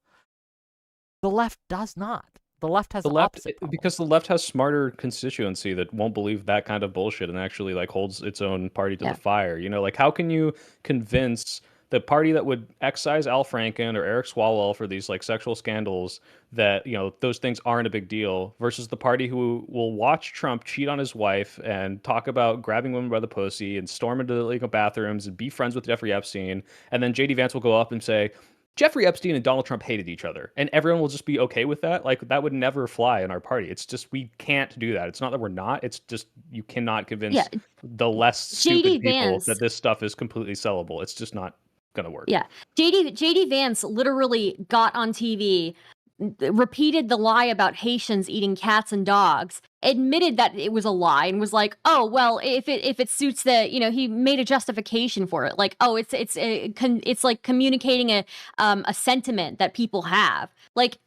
The left does not. The left has the opposite problem. Because the left has smarter constituency that won't believe that kind of bullshit and actually like holds its own party to the fire. You know, like how can you convince the party that would excise Al Franken or Eric Swalwell for these like sexual scandals that, you know, those things aren't a big deal versus the party who will watch Trump cheat on his wife and talk about grabbing women by the pussy and storm into the legal bathrooms and be friends with Jeffrey Epstein. And then JD Vance will go up and say, Jeffrey Epstein and Donald Trump hated each other, and everyone will just be okay with that. Like that would never fly in our party. It's just we can't do that. It's not that we're not. It's just you cannot convince the less stupid people that this stuff is completely sellable. It's just not gonna work. Yeah, JD Vance literally got on TV, repeated the lie about Haitians eating cats and dogs, admitted that it was a lie, and was like, "Oh well, if it suits the, you know," he made a justification for it, like, "Oh, it's like communicating a sentiment that people have." Like,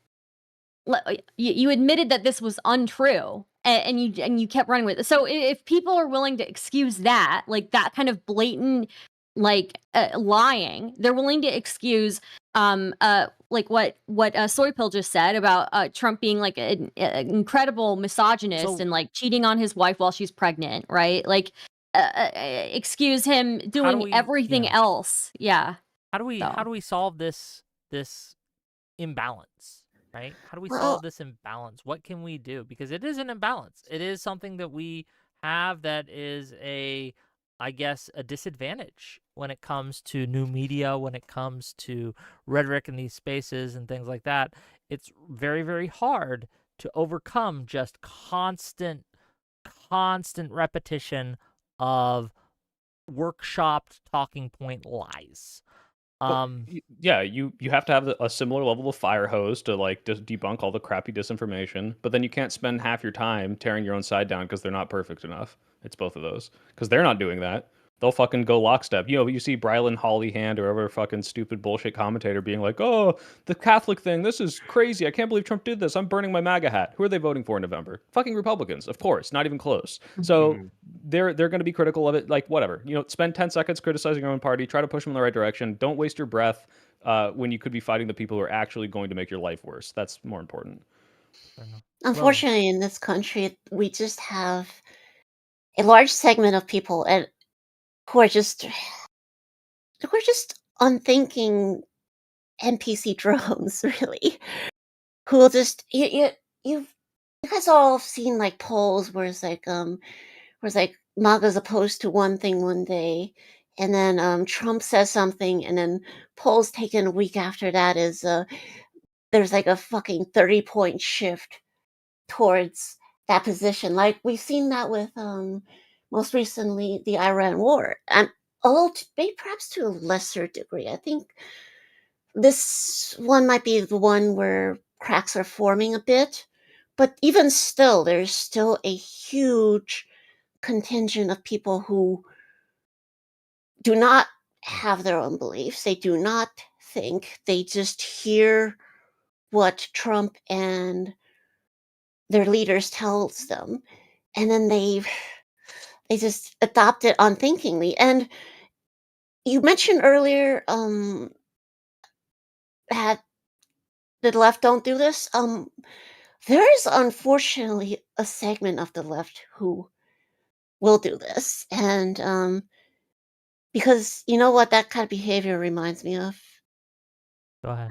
you admitted that this was untrue, and you kept running with it. So if people are willing to excuse that, like that kind of blatant like lying, they're willing to excuse like what Soypill just said about Trump being like an incredible misogynist and like cheating on his wife while she's pregnant, right? Like excuse him doing everything else. Yeah. How do we solve this imbalance? Right? How do we solve this imbalance? What can we do? Because it is an imbalance. It is something that we have that is I guess, a disadvantage when it comes to new media, when it comes to rhetoric in these spaces and things like that. It's very, very hard to overcome just constant repetition of workshopped talking point lies. Yeah, you have to have a similar level of fire hose to like just debunk all the crappy disinformation, but then you can't spend half your time tearing your own side down because they're not perfect enough. It's both of those because they're not doing that. They'll fucking go lockstep. You know, you see Brylan Hollyhand or whatever fucking stupid bullshit commentator being like, "Oh, the Catholic thing, this is crazy. I can't believe Trump did this. I'm burning my MAGA hat." Who are they voting for in November? Fucking Republicans, of course. Not even close. So they're going to be critical of it. Like whatever. You know, spend 10 seconds criticizing your own party. Try to push them in the right direction. Don't waste your breath when you could be fighting the people who are actually going to make your life worse. That's more important. Unfortunately, in this country, we just have a large segment of people who are just unthinking NPC drones, really. Who will just you guys all seen like polls where it's like MAGA's opposed to one thing one day, and then Trump says something, and then polls taken a week after that is there's like a fucking 30-point shift towards that position. Like we've seen that with most recently the Iran war, and although perhaps to a lesser degree, I think this one might be the one where cracks are forming a bit. But even still, there's still a huge contingent of people who do not have their own beliefs. They do not think. They just hear what Trump and their leaders tells them, and then they just adopt it unthinkingly. And you mentioned earlier that the left don't do this. There is unfortunately a segment of the left who will do this, and because you know what that kind of behavior reminds me of? Go ahead.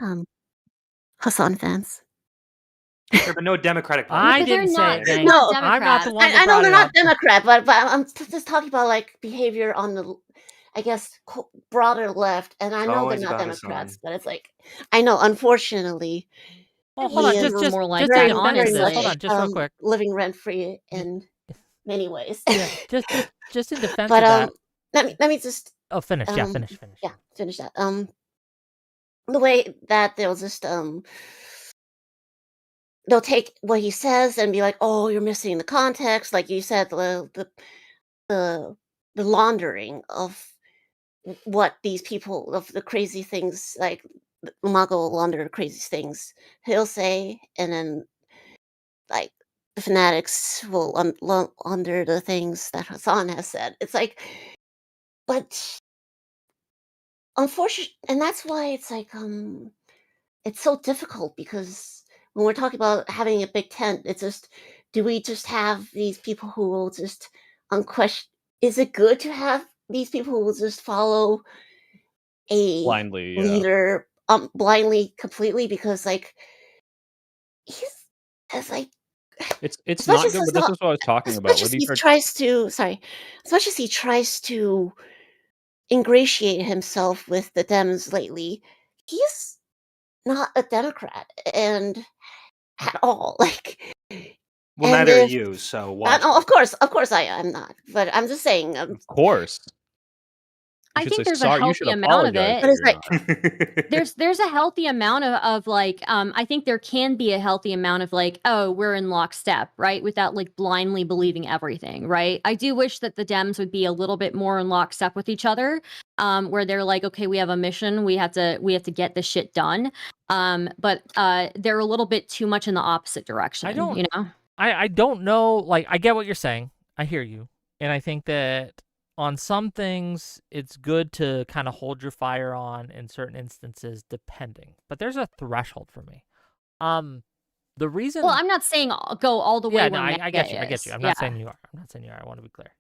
Hassan fans. There, but no Democratic Party. I didn't say it, gang. No, I'm not the one that I know brought they're it not up. Democrat, but I'm just talking about like behavior on the, I guess, broader left, and I know Always they're not about Democrats, Hassan. but it's like I know, unfortunately, Oh, hold on, he just is more like just that, into honestly. this. Hold on, just real quick. living rent free in many ways. Yeah, just in defense But of that. let me just finish. Yeah, finish. Yeah, finish that. The way that they'll just they'll take what he says and be like, "Oh, you're missing the context," like you said, the laundering of what these people of the crazy things, like Muggle will under crazy things he'll say, and then like the fanatics will under the things that Hassan has said. It's like, but unfortunately, and that's why it's like it's so difficult, because when we're talking about having a big tent, it's just, do we just have these people who will just unquestion? Is it good to have these people who will just follow a Blindly, yeah. leader blindly, completely? Because like he's as like It's as much not as good, but this is what I was talking as about. much as he tries to as much as he tries to ingratiate himself with the Dems lately, he's not a Democrat and at all. Like, Well, and neither are if you, so watch. no, of course I am not. But I'm just saying, Of course. You I should think say there's a sorry. You should healthy amount of apologize it. but that it's you're like not. There's a healthy amount of like I think there can be a healthy amount of like, oh, we're in lockstep, right, without like blindly believing everything, right? I do wish that the Dems would be a little bit more in lockstep with each other, where they're like, okay, we have a mission, we have to get this shit done, but they're a little bit too much in the opposite direction. You know, I don't know. Like, I get what you're saying. I hear you, and I think that on some things, it's good to kind of hold your fire on in certain instances, depending. But there's a threshold for me. The reason. well, I'm not saying go all the way. Yeah, where no, I get you. I Mega get you. is. I'm Yeah. not saying you are. I'm not saying you are. I want to be clear.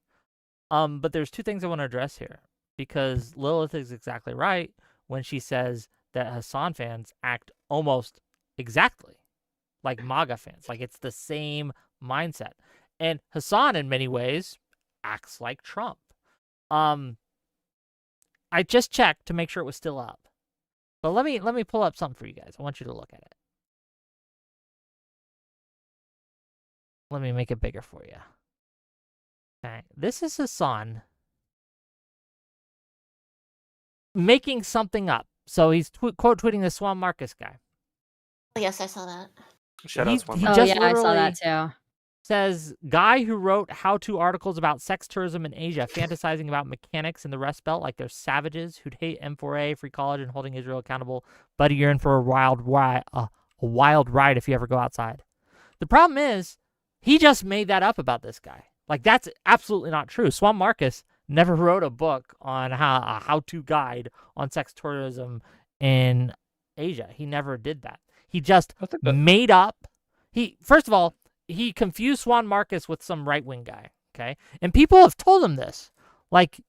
But there's two things I want to address here, because Lilith is exactly right when she says that Hassan fans act almost exactly like MAGA fans. Like, it's the same mindset. And Hassan, in many ways, acts like Trump. I just checked to make sure it was still up. But let me pull up something for you guys. I want you to look at it. Let me make it bigger for you. Okay, this is Hassan making something up. So he's quote tweeting the Swan Marcus guy. yes, I saw that. Shout out Swan. He Oh just yeah, I saw that literally too. says, guy who wrote how-to articles about sex tourism in Asia, fantasizing about mechanics in the Rust Belt like they're savages who'd hate M4A, free college, and holding Israel accountable. Buddy, you're in for a wild ride if you ever go outside. The problem is, he just made that up about this guy. Like, that's absolutely not true. Swan Marcus never wrote a book on a how-to guide on sex tourism in Asia. He never did that. He just made up. First of all, he confused Swan Marcus with some right-wing guy, okay? And people have told him this. Like,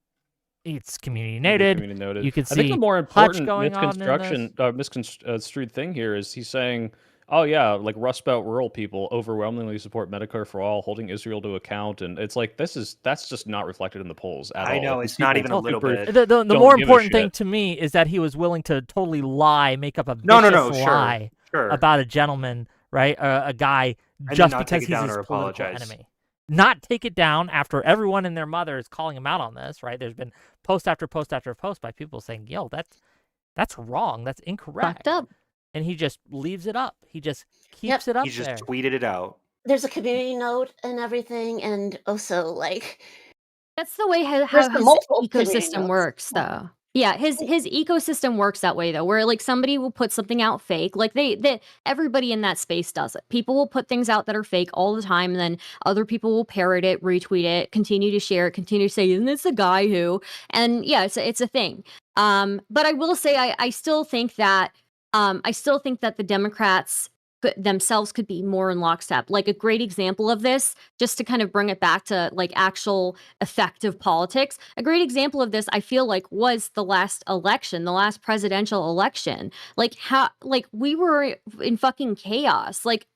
it's community noted. You can see I think the more Hutch important going on in this. misconstrued thing here is he's saying, oh yeah, like Rust Belt rural people overwhelmingly support Medicare for all, holding Israel to account, and it's like that's just not reflected in the polls at all. I know, Like, it's not people even a little super- bit. The don't more give a important thing shit. to me is that he was willing to totally lie, make up a No, vicious sure, lie sure. about a gentleman, right? A guy, And just then not because take it he's down his or political apologize. enemy. Not take it down after everyone and their mother is calling him out on this, right? There's been post after post after post by people saying, yo, that's wrong. That's incorrect. Fucked up. And he just leaves it up. He just keeps it up He just there. tweeted it out. There's a community note and everything, and also like That's the way how there's the his multiple community ecosystem notes. works, though. Yeah, his ecosystem works that way, though, where like somebody will put something out fake, like they everybody in that space does it. People will put things out that are fake all the time, and then other people will parrot it, retweet it, continue to share it, continue to say, "Isn't this the guy who?" And yeah, it's a thing. But I will say, I still think that the Democrats themselves could be more in lockstep. Like a great example of this, just to kind of bring it back to like actual effective politics. A great example of this, I feel like, was the last election, the last presidential election. Like how, like we were in fucking chaos. Like,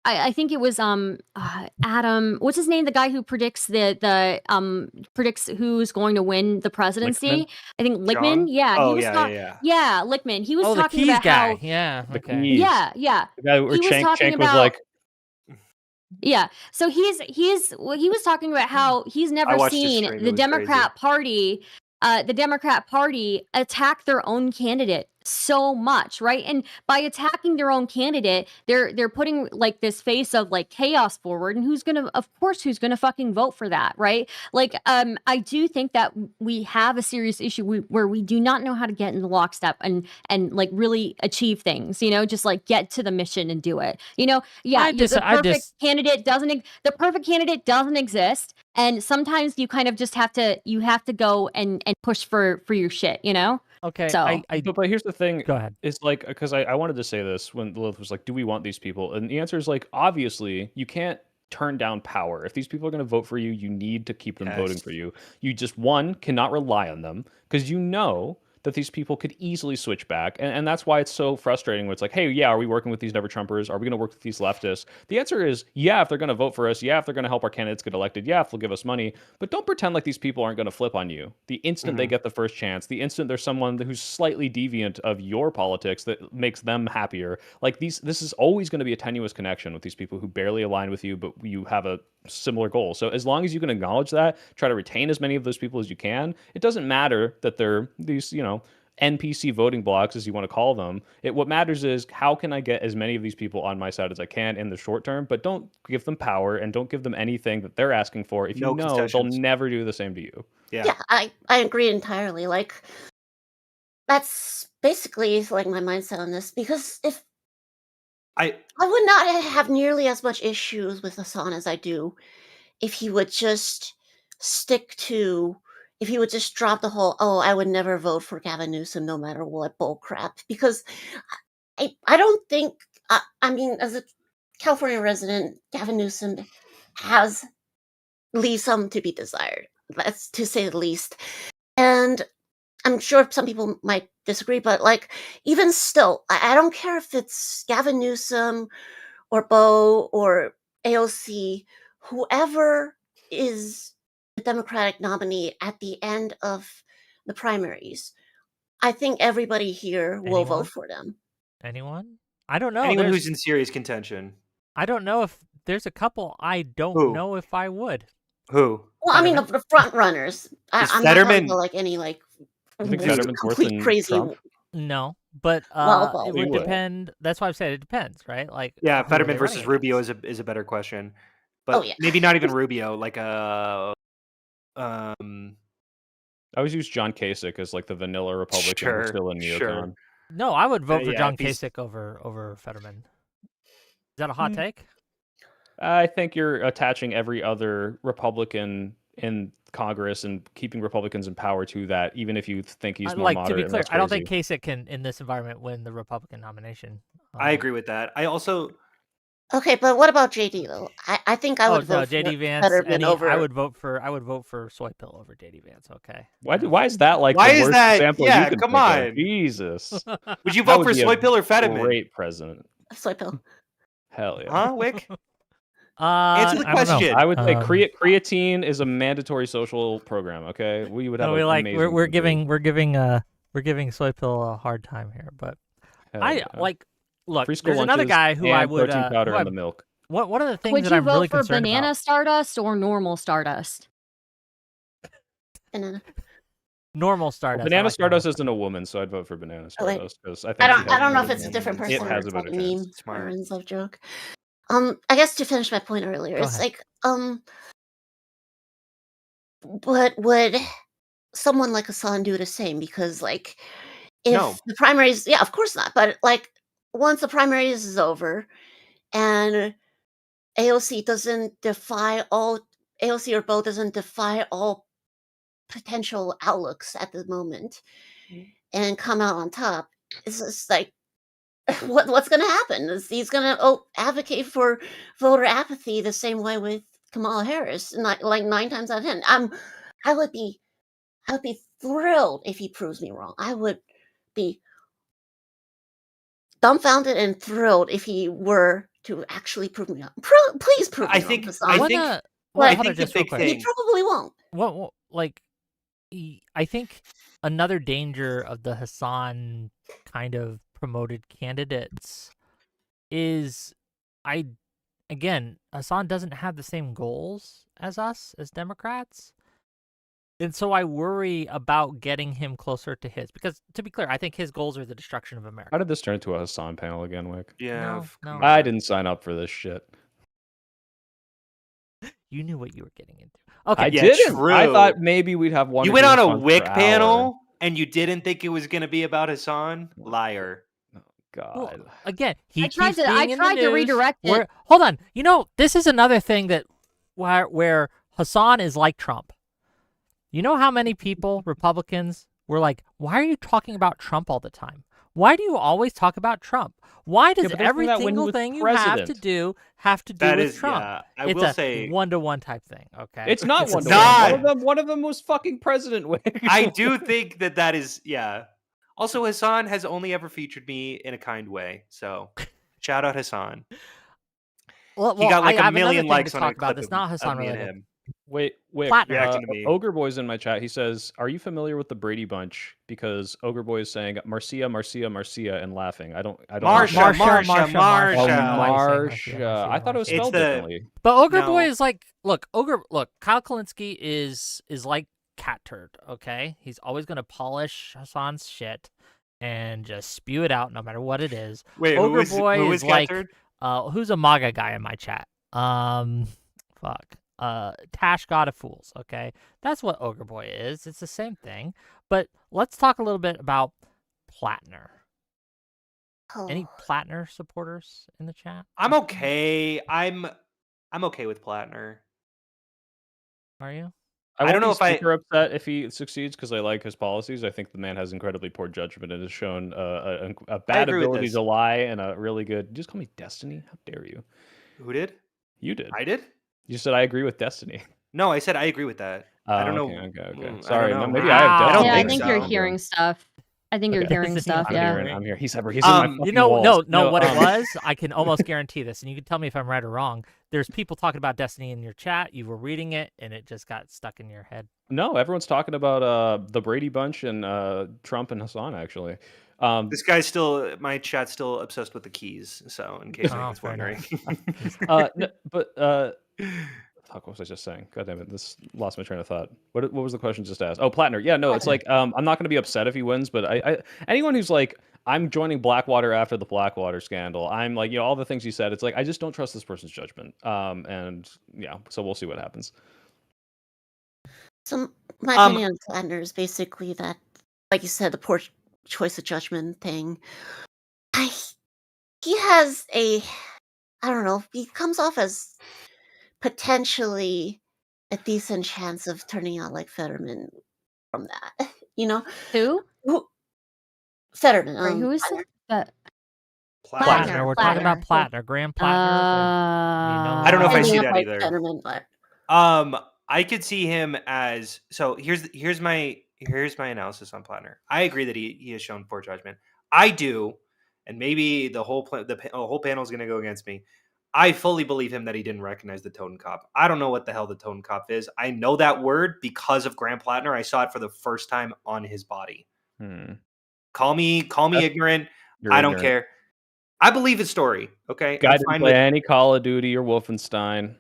I think it was Adam, what's his name? The guy who predicts predicts who's going to win the presidency. Lichtman? I think Lichtman. John? Yeah, Oh, he was yeah. Lichtman. He was Oh, the talking keys about guy. how Yeah. The Okay. keys. yeah. The guy where He was Cenk talking was about- like, Yeah. So he was talking about how he's I never watched his seen stream, it the was Democrat Party attack their own candidate so much, right? And by attacking their own candidate, they're putting like this face of like chaos forward, and who's gonna fucking vote for that, right? Like, I do think that we have a serious issue where we do not know how to get in the lockstep and like really achieve things, just like get to the mission and do it. The perfect candidate doesn't exist, and sometimes you kind of just have to go and push for your shit, Okay, So But here's the thing. Go ahead. It's like, because I wanted to say this when Lilith was like, do we want these people? And the answer is like, obviously, you can't turn down power. If these people are going to vote for you, you need to keep them voting for you. You just, one, cannot rely on them, because you know that these people could easily switch back. And that's why it's so frustrating when it's like, hey, yeah, are we working with these never Trumpers? Are we going to work with these leftists? The answer is, yeah, if they're going to vote for us, yeah, if they're going to help our candidates get elected, yeah, if they'll give us money. But don't pretend like these people aren't going to flip on you. The instant they get the first chance, the instant there's someone who's slightly deviant of your politics that makes them happier, like this is always going to be a tenuous connection with these people who barely align with you, but you have a similar goal. So as long as you can acknowledge that, try to retain as many of those people as you can. It doesn't matter that they're these, NPC voting blocks, as you want to call them. What matters is, how can I get as many of these people on my side as I can in the short term, but don't give them power and don't give them anything that they're asking for if No you know concessions. they'll never do the same to you. Yeah, I agree entirely. Like, that's basically like my mindset on this, because if I would not have nearly as much issues with Hassan as I do if he would just if he would just drop the whole, oh, I would never vote for Gavin Newsom no matter what bull crap. Because I don't think, I mean, as a California resident, Gavin Newsom leaves some to be desired. That's to say the least. And I'm sure some people might disagree, but like, even still, I don't care if it's Gavin Newsom or Beau or AOC, whoever is the Democratic nominee at the end of the primaries. I think everybody here will vote for them. Anyone? I don't know. Anyone who's in serious contention. I don't know if there's a couple. I don't know if I would. Who? Well, I mean, the front runners. I'm not talking about like any like complete crazy. Trump? No, but it would depend. That's why I'm saying it depends, right? Like, yeah, Fetterman versus Rubio is a better question, but maybe not even Rubio. Like I always use John Kasich as like the vanilla Republican who's still a neocon. Sure. No, I would vote for John Kasich over Fetterman. Is that a hot take? I think you're attaching every other Republican in Congress and keeping Republicans in power to that, even if you think he's more moderate. To be clear, I don't think Kasich can, in this environment, win the Republican nomination. I agree with that. I also... Okay, but what about JD though? I think I would vote JD for Vance. over. I would vote for Soypill over JD Vance. Okay. Why is that like why the is worst that? example Yeah, you can come think on. of? Jesus. Would you vote for Soypill or Fetterman? Great president. Soypill. Hell yeah. Huh, Wick? Answer the question. I would say creatine is a mandatory social program. Okay, we would have. We're giving Soypill a hard time here, but look. There's another guy who I would protein powder in the milk. One of the things would that you I'm vote really for concerned banana about. Stardust or normal Stardust? Banana. Normal Stardust. Banana Stardust isn't a woman, so I'd vote for Banana Stardust because I think I don't know if it's a different person. It has a better chance. Smart love joke. I guess to finish my point earlier, it's like but would someone like Hassan do the same? Because like, if the primaries, of course not. But like, once the primaries is over, and AOC or Beau doesn't defy all potential outlooks at the moment, and come out on top, it's just like, what's going to happen? He's going to advocate for voter apathy the same way with Kamala Harris, like 9 times out of 10. I would be thrilled if he proves me wrong. I would be dumbfounded and thrilled if he were to actually prove me wrong. Please prove me wrong. I think the big thing. He probably won't. Well, like, I think another danger of the Hassan kind of promoted candidates is, Hassan doesn't have the same goals as us as Democrats. And so I worry about getting him closer to his, because to be clear, I think his goals are the destruction of America. How did this turn into a Hassan panel again, Wick? Yeah. No. I didn't sign up for this shit. You knew what you were getting into. Okay. I didn't. True. I thought maybe we'd have one. You went on a Wick panel and you didn't think it was going to be about Hassan? Liar. Oh, God. Well, again, he I tried keeps to. being I in tried the to news redirect it. where, hold on. You know, this is another thing that where Hassan is like Trump. You know how many people, Republicans, were like, why are you talking about Trump all the time? Why do you always talk about Trump? Why does but every isn't that when he single was thing you have to president? do That with is, Trump? yeah. I It's will a say, one-to-one type thing, okay? It's not It's one to not. one. One of them was fucking President Wick. I do think that is, yeah. Also, Hassan has only ever featured me in a kind way. So, shout out Hassan. Well, He got like I a have another million thing likes to on a talk about clip that's of, not of Hassan me and related. him. Wait, Platinum. Reacting to me. Ogre Boy's in my chat. He says, "Are you familiar with the Brady Bunch?" Because Ogre Boy is saying Marcia, and laughing. I don't. Marsha. Oh, Marsha. Marsha. I thought it was It's spelled the- differently. But Ogre No. Boy is like, look, Kyle Kalinske is like cat turd, okay? He's always gonna polish Hassan's shit and just spew it out no matter what it is. Wait, Ogre Boy who is is like, Catturd? who's a MAGA guy in my chat? Tash God of Fools, okay? That's what Ogre Boy is. It's the same thing. But let's talk a little bit about Plattner. Any Plattner supporters in the chat? I'm okay. I'm okay with Plattner. Are you? I don't know if I- super upset if he succeeds because I like his policies. I think the man has incredibly poor judgment and has shown a bad agree with ability this. to lie and a really good. You just call me Destiny? How dare you? Who did? You did. I did? You said I agree with Destiny. No, I said I agree with that. I don't know. Okay. I Sorry, don't know. maybe I have. Wow. Destiny. Yeah, I think think so. you're hearing stuff. I think you're Okay. hearing Isn't he stuff. on Yeah. here? I'm here. He's in my fucking You know, walls. no. What it was, I can almost guarantee this, and you can tell me if I'm right or wrong. There's people talking about Destiny in your chat. You were reading it, and it just got stuck in your head. No, everyone's talking about the Brady Bunch and Trump and Hassan actually. This guy's still, my chat's still obsessed with the keys. So, in case Oh, anyone's fair wondering. Fuck, what was I just saying? God damn it, this lost my train of thought. What was the question just asked? Oh, Plattner. Yeah, no, it's like I'm not going to be upset if he wins, but I anyone who's like I'm joining Blackwater after the Blackwater scandal. I'm like, all the things you said. It's like I just don't trust this person's judgment. And yeah, so we'll see what happens. So my opinion on Plattner is basically that, like you said, the poor choice of judgment thing. He has I don't know, he comes off as potentially a decent chance of turning out like Fetterman from that. Who? Fetterman. Sorry, who is Plattner. that? Plattner. We're talking about Plattner. Graham Plattner. I don't know if I Ending see up that like either. Fetterman, but I could see him as, so here's my analysis on Plattner. I agree that he has shown poor judgment. I do, and maybe the whole panel is going to go against me. I fully believe him that he didn't recognize the Totenkopf. I don't know what the hell the Totenkopf is. I know that word because of Graham Plattner. I saw it for the first time on his body. Call me ignorant. I don't care. I believe his story. Okay, Guy didn't play any Call of Duty or Wolfenstein.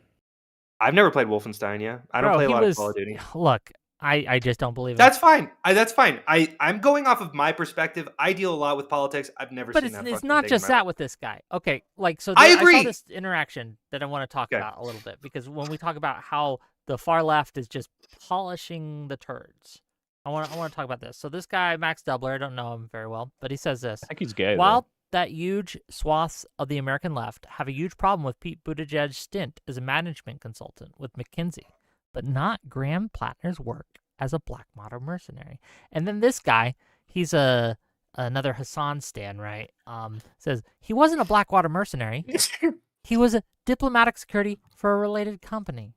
I've never played Wolfenstein. Yeah, I don't play a lot of Call of Duty. Look, I just don't believe it. That's fine. That's fine. I'm going off of my perspective. I deal a lot with politics. I've never seen that. But it's not just that with this guy. Okay, like so. I agree. I saw this interaction that I want to talk about a little bit because when we talk about how the far left is just polishing the turds, I want to talk about this. So this guy Max Doubler, I don't know him very well, but he says this. I think he's gay. While that huge swaths of the American left have a huge problem with Pete Buttigieg's stint as a management consultant with McKinsey, but not Graham Plattner's work as a Blackwater mercenary. And then this guy, he's another Hassan stan, right? Says he wasn't a Blackwater mercenary. He was a diplomatic security for a related company.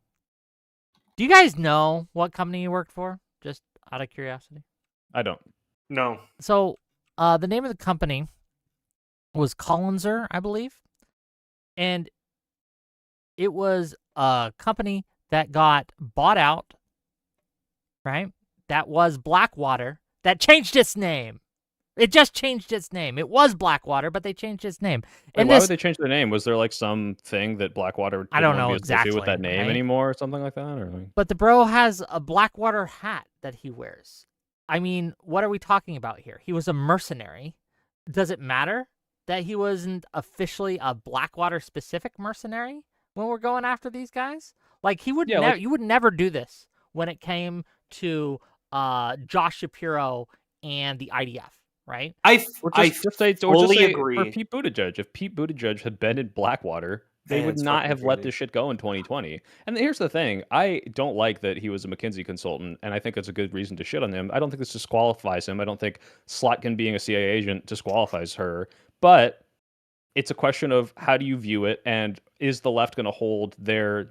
Do you guys know what company he worked for? Just out of curiosity. I don't. No. So the name of the company was Collinser, I believe. And it was a company that got bought out, right? That was Blackwater, that changed its name. It just changed its name. It was Blackwater, but they changed its name. Wait, And why this, would they change the name? Was there like some thing that Blackwater I didn't don't want to know be associated with exactly, that name right? anymore or something like that? Or like... But the bro has a Blackwater hat that he wears. I mean, what are we talking about here? He was a mercenary. Does it matter that he wasn't officially a Blackwater specific mercenary when we're going after these guys? Like he would you would never do this when it came to Josh Shapiro and the IDF, right? I fully agree. For Pete Buttigieg, if Pete Buttigieg had been in Blackwater, they would not have let this shit go in 2020. And here's the thing. I don't like that he was a McKinsey consultant, and I think it's a good reason to shit on him. I don't think this disqualifies him. I don't think Slotkin being a CIA agent disqualifies her. But it's a question of how do you view it, and is the left going to hold their,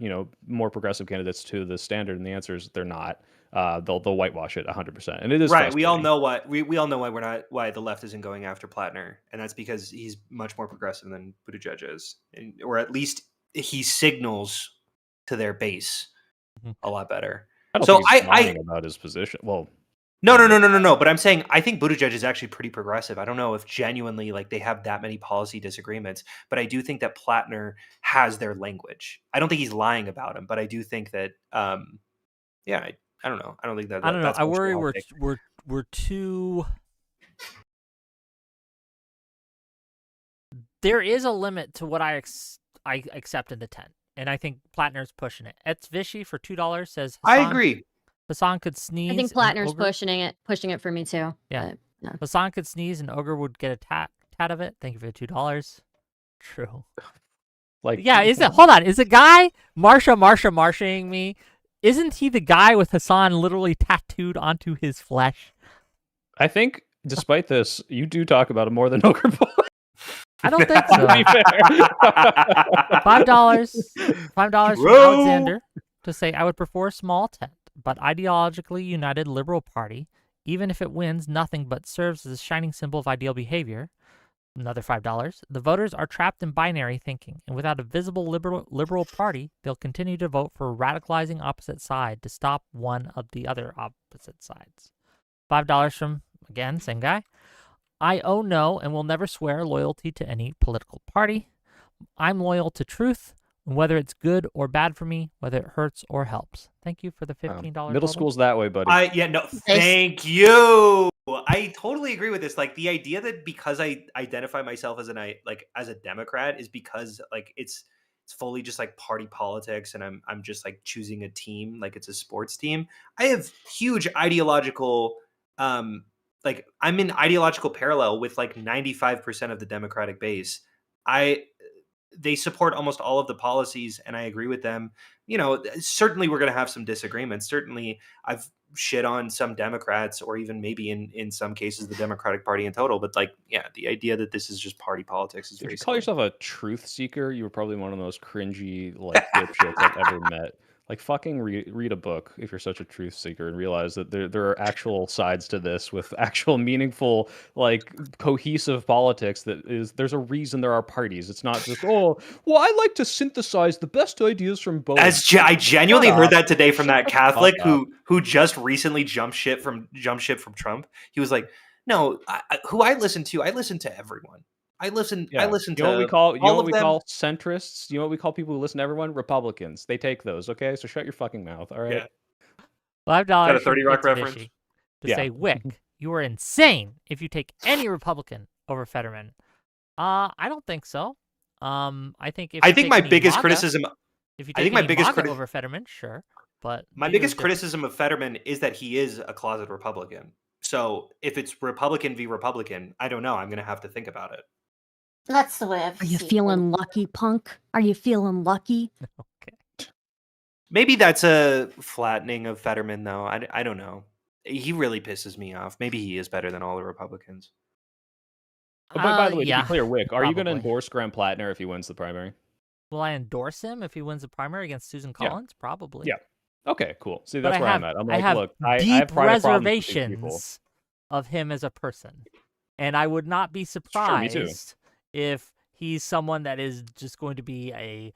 more progressive candidates to the standard? And the answer is they're not. They'll whitewash it 100%, and it is right. We all know we all know why the left isn't going after Plattner, and that's because he's much more progressive than Buttigieg is, or at least he signals to their base a lot better. I don't think he's lying about his position. Well, no. But I'm saying I think Buttigieg is actually pretty progressive. I don't know if genuinely they have that many policy disagreements, but I do think that Plattner has their language. I don't think he's lying about him, but I do think that I don't know. I don't think that. I don't know. That's I worry we're too. There is a limit to what I accept in the tent, and I think Plattner's pushing it. It's Vichy for $2 says. I agree. Hassan could sneeze. I think Plattner's pushing it for me too. Yeah. Hassan could sneeze, and Ogre would get a tat of it. Thank you for the $2. True. Hold on. Is a guy Marsha-ing me? Isn't he the guy with Hassan literally tattooed onto his flesh? I think, despite this, you do talk about him more than Ogre Boy. I don't think so. To be fair. $5 from Alexander to say, I would prefer a small tent, but ideologically united liberal party, even if it wins nothing but serves as a shining symbol of ideal behavior. Another $5. The voters are trapped in binary thinking, and without a visible liberal party, they'll continue to vote for a radicalizing opposite side to stop one of the other opposite sides. $5 from, again, same guy. I owe no and will never swear loyalty to any political party. I'm loyal to truth, whether it's good or bad for me, whether it hurts or helps. Thank you for the $15. Middle school's that way, buddy. Thank you. I totally agree with this. Like the idea that because I identify myself as as a Democrat is because it's fully just party politics, and I'm just choosing a team like it's a sports team. I have huge ideological I'm in ideological parallel with 95% of the Democratic base. They support almost all of the policies, and I agree with them. Certainly we're going to have some disagreements. Certainly I've shit on some Democrats, or even maybe in some cases the Democratic Party in total. But the idea that this is just party politics is very. If you call yourself a truth seeker, you were probably one of the most cringy dipshits I've ever met. Fucking read a book if you're such a truth seeker, and realize that there are actual sides to this with actual meaningful, cohesive politics. There's a reason there are parties. It's not just, I like to synthesize the best ideas from both. I genuinely heard that today from that Catholic who just recently jumped ship from Trump. He was like, no, who I listen to everyone. I listen to what we call centrists. You know what we call people who listen to everyone? Republicans. They take those, okay? So shut your fucking mouth, all right? $5 a 30 Rock reference to say, Wick, you are insane if you take any Republican over Fetterman. I don't think so. I think my biggest criticism. If you take MAGA over Fetterman, sure, but my biggest criticism of Fetterman is that he is a closet Republican. So if it's Republican v. Republican, I don't know. I'm going to have to think about it. That's the way I've Are you feeling lucky, punk? Are you feeling lucky? Okay. Maybe that's a flattening of Fetterman, though. I don't know. He really pisses me off. Maybe he is better than all the Republicans. But by the way, to be clear, Wick, are you going to endorse Graham Plattner if he wins the primary? Will I endorse him if he wins the primary against Susan Collins? Yeah. Probably. Yeah. Okay, cool. See, that's where I'm at. I'm I have look, deep reservations of him as a person. And I would not be surprised if he's someone that is just going to be an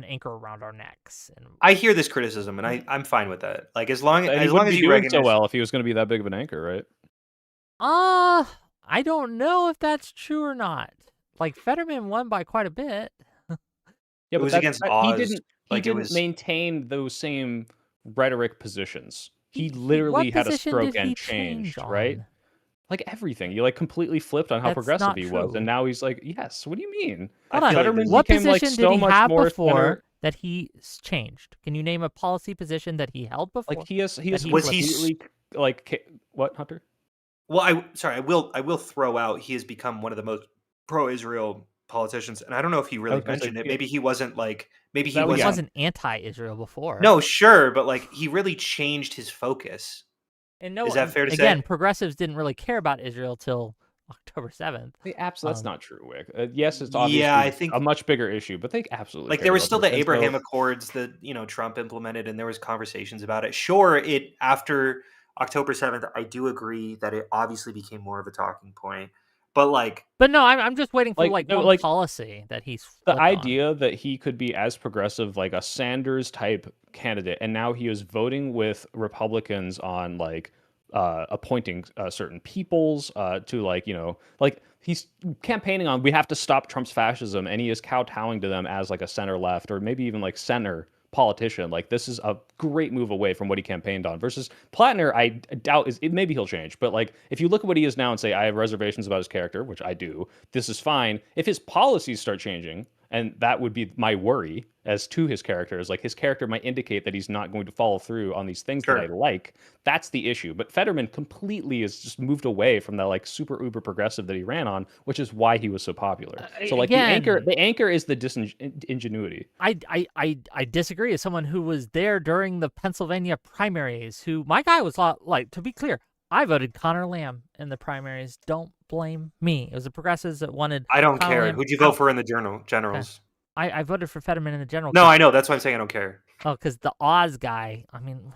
anchor around our necks. And I hear this criticism, and I'm fine with that. As long as you doing so well, if he was going to be that big of an anchor, right? I don't know if that's true or not. Like, Fetterman won by quite a bit. Yeah, It but was that, against that- Oz. he Like, it didn't was. maintain those same rhetoric positions. He What literally had a position stroke did he and change changed, right? on? Like everything. You like completely flipped on how That's progressive not he was, true. and now he's like, yes. What do you mean? I Hold on. feel like Fetterman this- What became like position did so he much have more before center. that he changed? Can you name a policy position that he held before? Like he is that he Was he completely like what, Hunter? Well, I will throw out. He has become one of the most pro-Israel politicians, and I don't know if he really was gonna say, mentioned it. Maybe he wasn't like. Maybe he That was- He wasn't. wasn't anti-Israel before. No, sure, but like he really changed his focus. and no. is that fair to again, say? progressives didn't really care about Israel till October 7th. That's not true, Wick. Yes, it's obviously Yeah, I think a much bigger issue, but they absolutely like cared there was about still this. the And so- Abraham Accords that Trump implemented, and there was conversations about it. Sure, it after October 7th, I do agree that it obviously became more of a talking point. But like, But no, I'm just waiting for Like, one no, like, policy that he's the flipped on. idea that he could be as progressive, like a Sanders type candidate, and now he is voting with Republicans on like appointing certain peoples to like he's campaigning on we have to stop Trump's fascism, and he is kowtowing to them as like a center left or maybe even like center politician. Like this is a great move away from what he campaigned on. Versus Plattner, I doubt maybe he'll change, but like if you look at what he is now and say I have reservations about his character, which I do, this is fine. If his policies start changing, and that would be my worry as to his character, is like his character might indicate that he's not going to follow through on these things that I like. That's the issue. But Fetterman completely has just moved away from that like super uber progressive that he ran on, which is why he was so popular. So like again, the anchor is the disingenuity. I disagree as someone who was there during the Pennsylvania primaries. Who my guy was like, to be clear, I voted Connor Lamb in the primaries. Don't blame me. It was the progressives that wanted. I don't Connor care. Lamb Who'd you vote out. for in the generals? I voted for Fetterman in the general. No, I know. That's why I'm saying I don't care. Oh, because the Oz guy. I mean,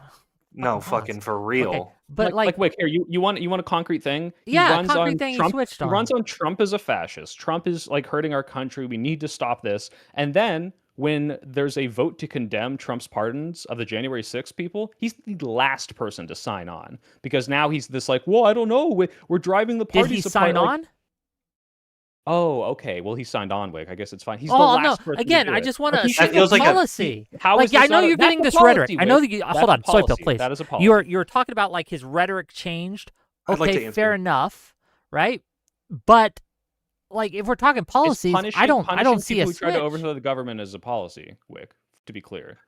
No, Oz. fucking for real. Okay. But wait, here you want a concrete thing? Yeah, concrete thing. Trump, he switched on. He runs on Trump as a fascist. Trump is like hurting our country. We need to stop this. And then when there's a vote to condemn Trump's pardons of the January 6th people, he's the last person to sign on because now he's this like, well, I don't know, we're driving the parties Did he apart. sign like, on? Oh, okay. Well, he signed on, Wick. I guess it's fine. He's the Oh last no! person. Again, to do I it. just want But to he see should- feels the like a- policy. How is yeah, I this know not a- you're getting that's this a rhetoric. policy, I know Wick. that you. That's Hold a on, Soypill, policy. please. That is a policy. You're talking about like his rhetoric changed. I'd like to Okay, answer. fair enough, right? But like, if we're talking policies, I don't see people a who try to switch. overthrow the government as a policy, Wick. To be clear.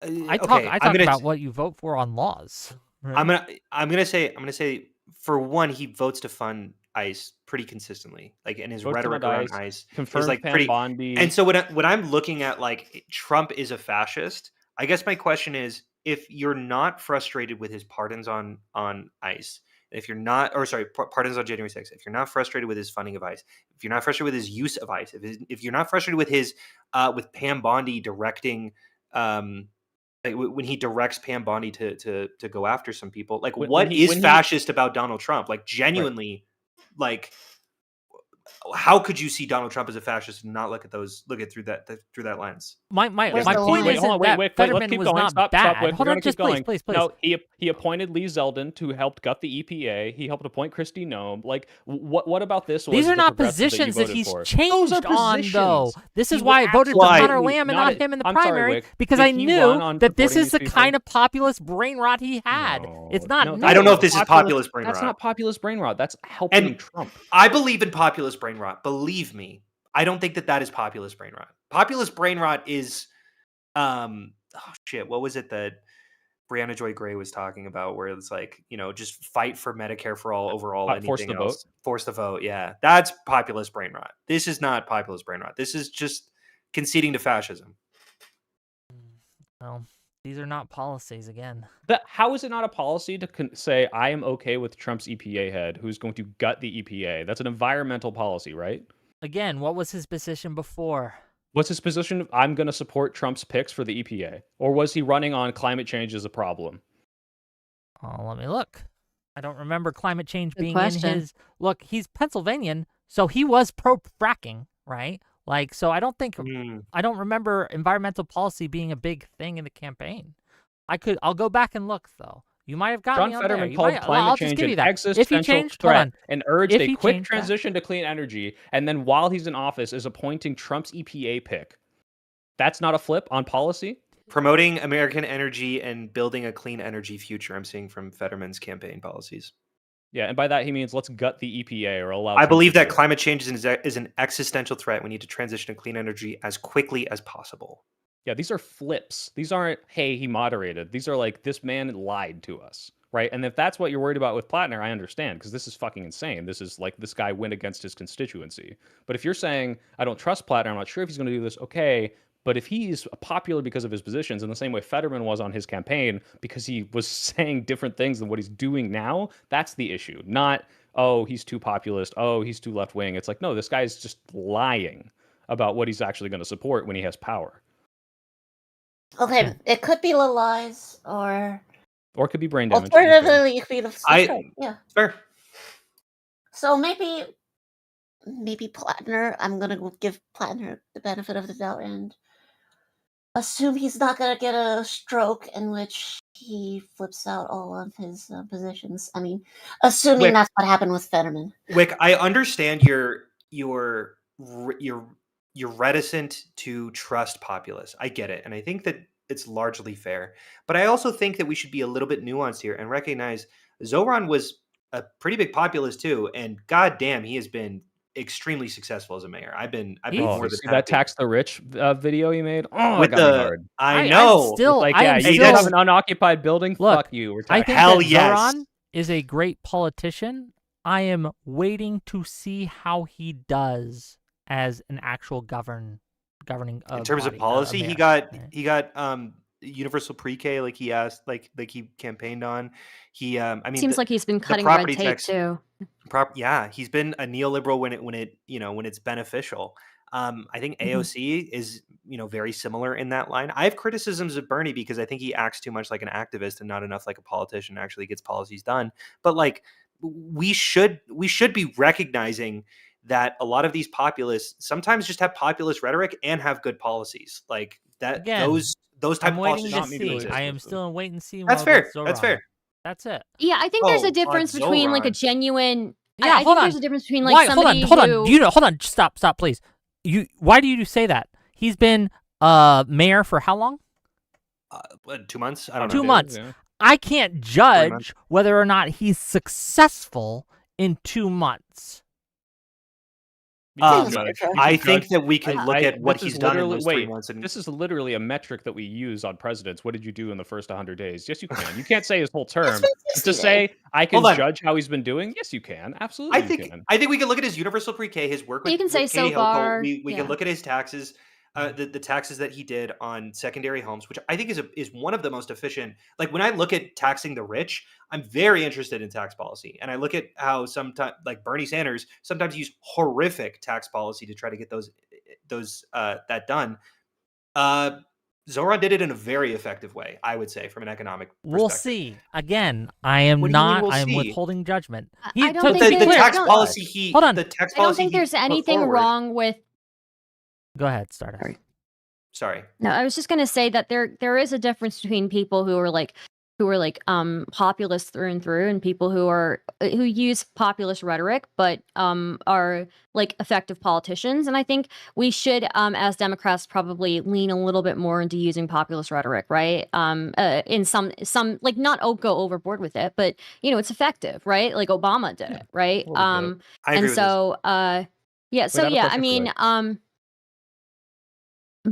I talk about what you vote for on laws. Right? I'm gonna say for one, he votes to fund ICE pretty consistently, like in his Vote to rhetoric fund around ICE, ICE confirmed is like Pam pretty. Bondi. And so when I'm looking at like Trump is a fascist, I guess my question is if you're not frustrated with his pardons on ICE, if you're not, or sorry, pardons on January 6th, if you're not frustrated with his funding of ICE, if you're not frustrated with his use of ICE, if you're not frustrated with his with Pam Bondi directing like when he directs Pam Bondi to go after some people, like what is fascist about Donald Trump? Like genuinely, like how could you see Donald Trump as a fascist and not look at through that lens? My Where's point the line? isn't Hold on, that let's Fetterman keep was going. not Stop, bad. Wick. Hold We're on, gonna just keep going. please. No, he appointed Lee Zeldin to help gut the EPA. He helped appoint Kristi Noem. Like, what about this? Was These are the not progressive positions that, that you he's voted for? changed Those are on, though. positions. This is He why I would voted for absolutely Connor Lamb and not him in the I'm sorry, primary, Wick. because Did I he knew run on that this supporting is the these kind of populist brain rot he had. No, It's not no, new. I don't know if this is populist brain That's rot. not populist brain rot. That's helping And Trump. I believe in populist brain rot. Believe me, I don't think that is populist brain rot. Populist brain rot is, oh shit, what was it that Brianna Joy Gray was talking about? Where it's like, just fight for Medicare for all over all Force anything the else. vote. Force the vote. Yeah, that's populist brain rot. This is not populist brain rot. This is just conceding to fascism. Well, these are not policies again. How is it not a policy to say I am okay with Trump's EPA head who's going to gut the EPA? That's an environmental policy, right? Again, what was his position before? What's his position? I'm going to support Trump's picks for the EPA. Or was he running on climate change as a problem? Oh, let me look. I don't remember climate change Good being question. in his... Look, he's Pennsylvanian, so he was pro-fracking, right? Like, so I don't think... I don't remember environmental policy being a big thing in the campaign. I'll go back and look, though. You might have got John me on there. Fetterman You called might, climate I'll just change give an you that. existential If he changed, threat and urged If a he quick changed that- transition to clean energy, and then while he's in office is appointing Trump's EPA pick. That's not a flip on policy? Promoting American energy and building a clean energy future, I'm seeing from Fetterman's campaign policies. Yeah, and by that he means let's gut the EPA or allow I Trump believe to do that it. climate change is an existential threat. We need to transition to clean energy as quickly as possible. Yeah, these are flips. These aren't, hey, he moderated. These are like, this man lied to us, right? And if that's what you're worried about with Plattner, I understand, because this is fucking insane. This is like, this guy went against his constituency. But if you're saying, I don't trust Plattner, I'm not sure if he's going to do this, okay. But if he's popular because of his positions, in the same way Fetterman was on his campaign, because he was saying different things than what he's doing now, that's the issue. Not, oh, he's too populist, oh, he's too left-wing. It's like, no, this guy's just lying about what he's actually going to support when he has power. Okay, it could be little lies, or it could be brain damage. alternatively, it could be the yeah, fair. So maybe Plattner. I'm gonna give Plattner the benefit of the doubt and assume he's not gonna get a stroke in which he flips out all of his positions. I mean, assuming that's what happened with Fetterman. Wick, I understand you're reticent to trust populists. I get it, and I think that it's largely fair. But I also think that we should be a little bit nuanced here and recognize Zoran was a pretty big populist too, and goddamn, he has been extremely successful as a mayor. I've been more than that tax the rich video you made. Oh, with that got me hard. I know. You don't have an unoccupied building. Look, fuck you. I think hell that yes. Zoran is a great politician. I am waiting to see how he does as an actual governing. In terms of policy, he got universal pre-K like he asked, like he campaigned on. He, I mean, seems like he's been cutting red tape too. Yeah, he's been a neoliberal when it's beneficial. I think AOC is very similar in that line. I have criticisms of Bernie because I think he acts too much like an activist and not enough like a politician and actually gets policies done. But like we should be recognizing that a lot of these populists sometimes just have populist rhetoric and have good policies like that. Again, those type of policies not need to exist. I am still in wait and see. That's fair. That's fair. That's it. Yeah, I think there's a difference between like a genuine. Yeah, I think there's a difference between like somebody hold on. Hold on. Stop, please. Why do you say that? He's been mayor for how long? 2 months. I don't know. 2 months. Yeah. I can't judge whether or not he's successful in 2 months. I think that we can look at what he's done in those 3 months. This is literally a metric that we use on presidents. What did you do in the first 100 days? Yes, you can. You can't say his whole term. To say I can judge how he's been doing, yes, you can. Absolutely, I think we can look at his universal pre-K, his work with. You can say so Katie far. We can look at his taxes. The taxes that he did on secondary homes, which I think is one of the most efficient. Like when I look at taxing the rich, I'm very interested in tax policy, and I look at how sometimes, like Bernie Sanders, sometimes use horrific tax policy to try to get that done. Zoran did it in a very effective way, I would say, from an economic perspective. We'll see. Again, I am not. I am withholding judgment. I don't think the tax policy. Hold on. The tax I don't policy think there's anything wrong with. Go ahead, Stardust. Sorry. No, I was just gonna say that there is a difference between people who are populist through and through, and people who use populist rhetoric but are like effective politicians. And I think we should, as Democrats, probably lean a little bit more into using populist rhetoric, right? In some like not go overboard with it, but it's effective, right? Like Obama did it, right? I agree with this. I mean,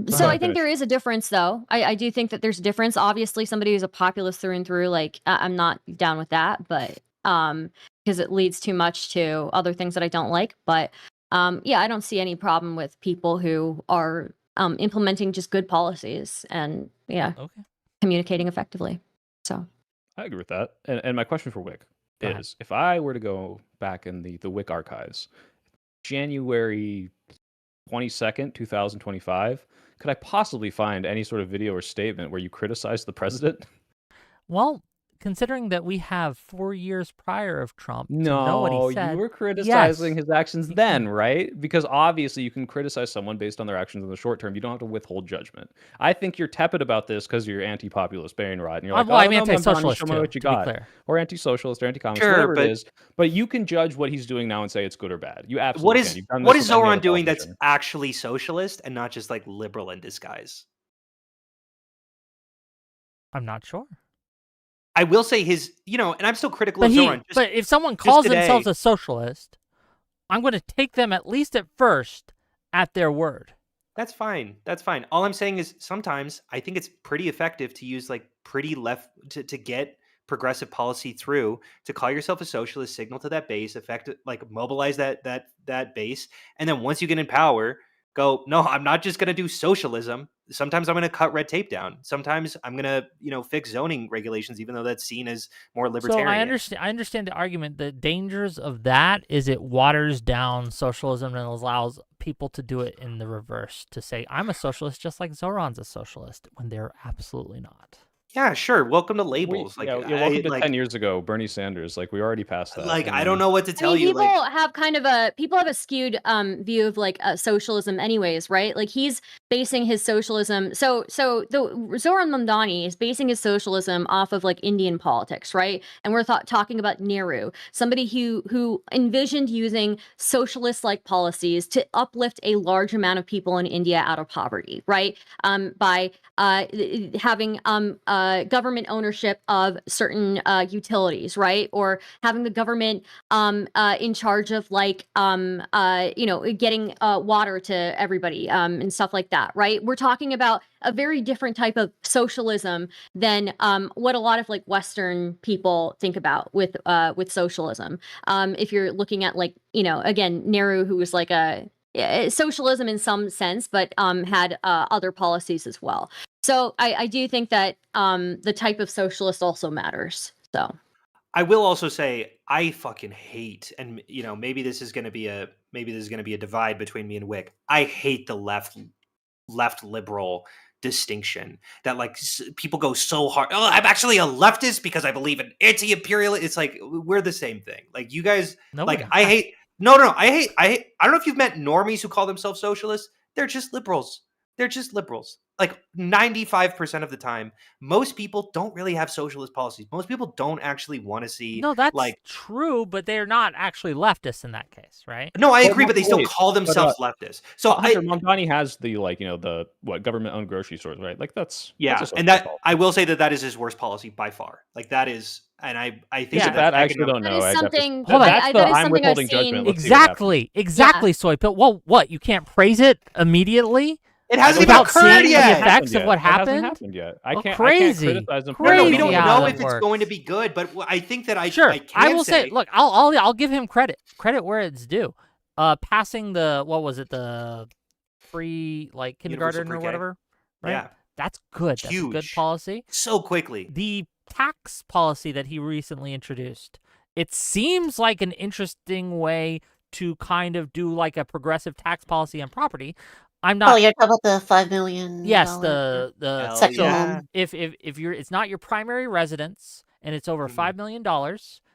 so I think there is a difference, though. I do think that there's a difference. Obviously, somebody who's a populist through and through, like I'm not down with that, but because it leads too much to other things that I don't like. But I don't see any problem with people who are implementing just good policies and communicating effectively. So I agree with that. And my question for Wick is, if I were to go back in the Wick archives, January 22nd, 2025, could I possibly find any sort of video or statement where you criticize the president? Well, considering that we have 4 years prior of Trump to know what No, he said. you were criticizing yes, his actions then, right? Because obviously you can criticize someone based on their actions in the short term. You don't have to withhold judgment. I think you're tepid about this because you're anti-populist brain rot, and you're like, well, I I'm don't know, Mamdani, anti-socialist show me too, what you to be got. clear. Or anti-socialist or anti-communist, Sure, whatever but it is. But you can judge what he's doing now and say it's good or bad. You absolutely can. You've done what this is with any Zoran other doing that's politician. actually socialist and not just like liberal in disguise? I'm not sure. I will say his, and I'm still critical But of Zoran. but if someone calls today- themselves a socialist, I'm going to take them at least at first at their word. That's fine. That's fine. All I'm saying is sometimes I think it's pretty effective to use like pretty left to get progressive policy through, to call yourself a socialist, signal to that base, mobilize that base, and then once you get in power, go, no, I'm not just going to do socialism. Sometimes I'm going to cut red tape down. Sometimes I'm going to, fix zoning regulations, even though that's seen as more libertarian. So I understand the argument. The dangers of that is it waters down socialism and allows people to do it in the reverse, to say, I'm a socialist just like Zoran's a socialist, when they're absolutely not. Yeah, sure. Welcome to labels. welcome to 10 years ago, Bernie Sanders. Like, we already passed that. I don't know what to tell you. People have a skewed view of like socialism, anyways, right? Like he's basing his socialism. So the Zoran Mamdani is basing his socialism off of like Indian politics, right? And we're talking about Nehru, somebody who envisioned using socialist-like policies to uplift a large amount of people in India out of poverty, right? By having government ownership of certain utilities, right? Or having the government in charge of like getting water to everybody and stuff like that, right? We're talking about a very different type of socialism than what a lot of like Western people think about with socialism. If you're looking at like, again, Nehru, who was like a socialism in some sense, but had other policies as well. So I do think that the type of socialist also matters. So I will also say I fucking hate, and maybe this is going to be a divide between me and Wick. I hate the left liberal distinction that like people go so hard. Oh, I'm actually a leftist because I believe in anti-imperial. It's like we're the same thing. Like you guys, I hate. No. I hate. I don't know if you've met normies who call themselves socialists. They're just liberals. Like 95% of the time, most people don't really have socialist policies. Most people don't actually want to see. No, that's true, but they're not actually leftists in that case, right? No, I agree, but they still call themselves leftists. So Mamdani has the government-owned grocery stores, right? Like that's and that policy. I will say that is his worst policy by far. Like that is, and I think that I actually don't know. That is something. I'm withholding judgment. Exactly, Soypill. Well, what, you can't praise it immediately? It hasn't even occurred yet. The effects of what happened. It hasn't happened yet. I can't criticize them. No, we don't know if it's going to be good, but I think that I will say, look, I'll give him credit where it's due. Passing the free like kindergarten or whatever, right? Yeah, that's good. Huge. That's a good policy. So quickly. The tax policy that he recently introduced, it seems like an interesting way to kind of do like a progressive tax policy on property. I'm not. Oh, you're talking about the $5 million. Yes, the section. So if it's not your primary residence and it's over $5 million,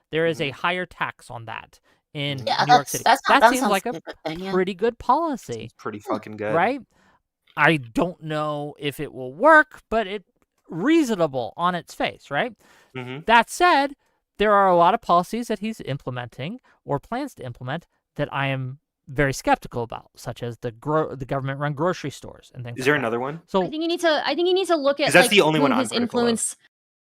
there is a higher tax on that in New York City. That seems like a pretty good policy. It's pretty fucking good, right? I don't know if it will work, but it's reasonable on its face, right? That said, there are a lot of policies that he's implementing or plans to implement that I am very skeptical about, such as the government-run grocery stores and things. Is there another one? So I think you need to look at that's the only one his influence.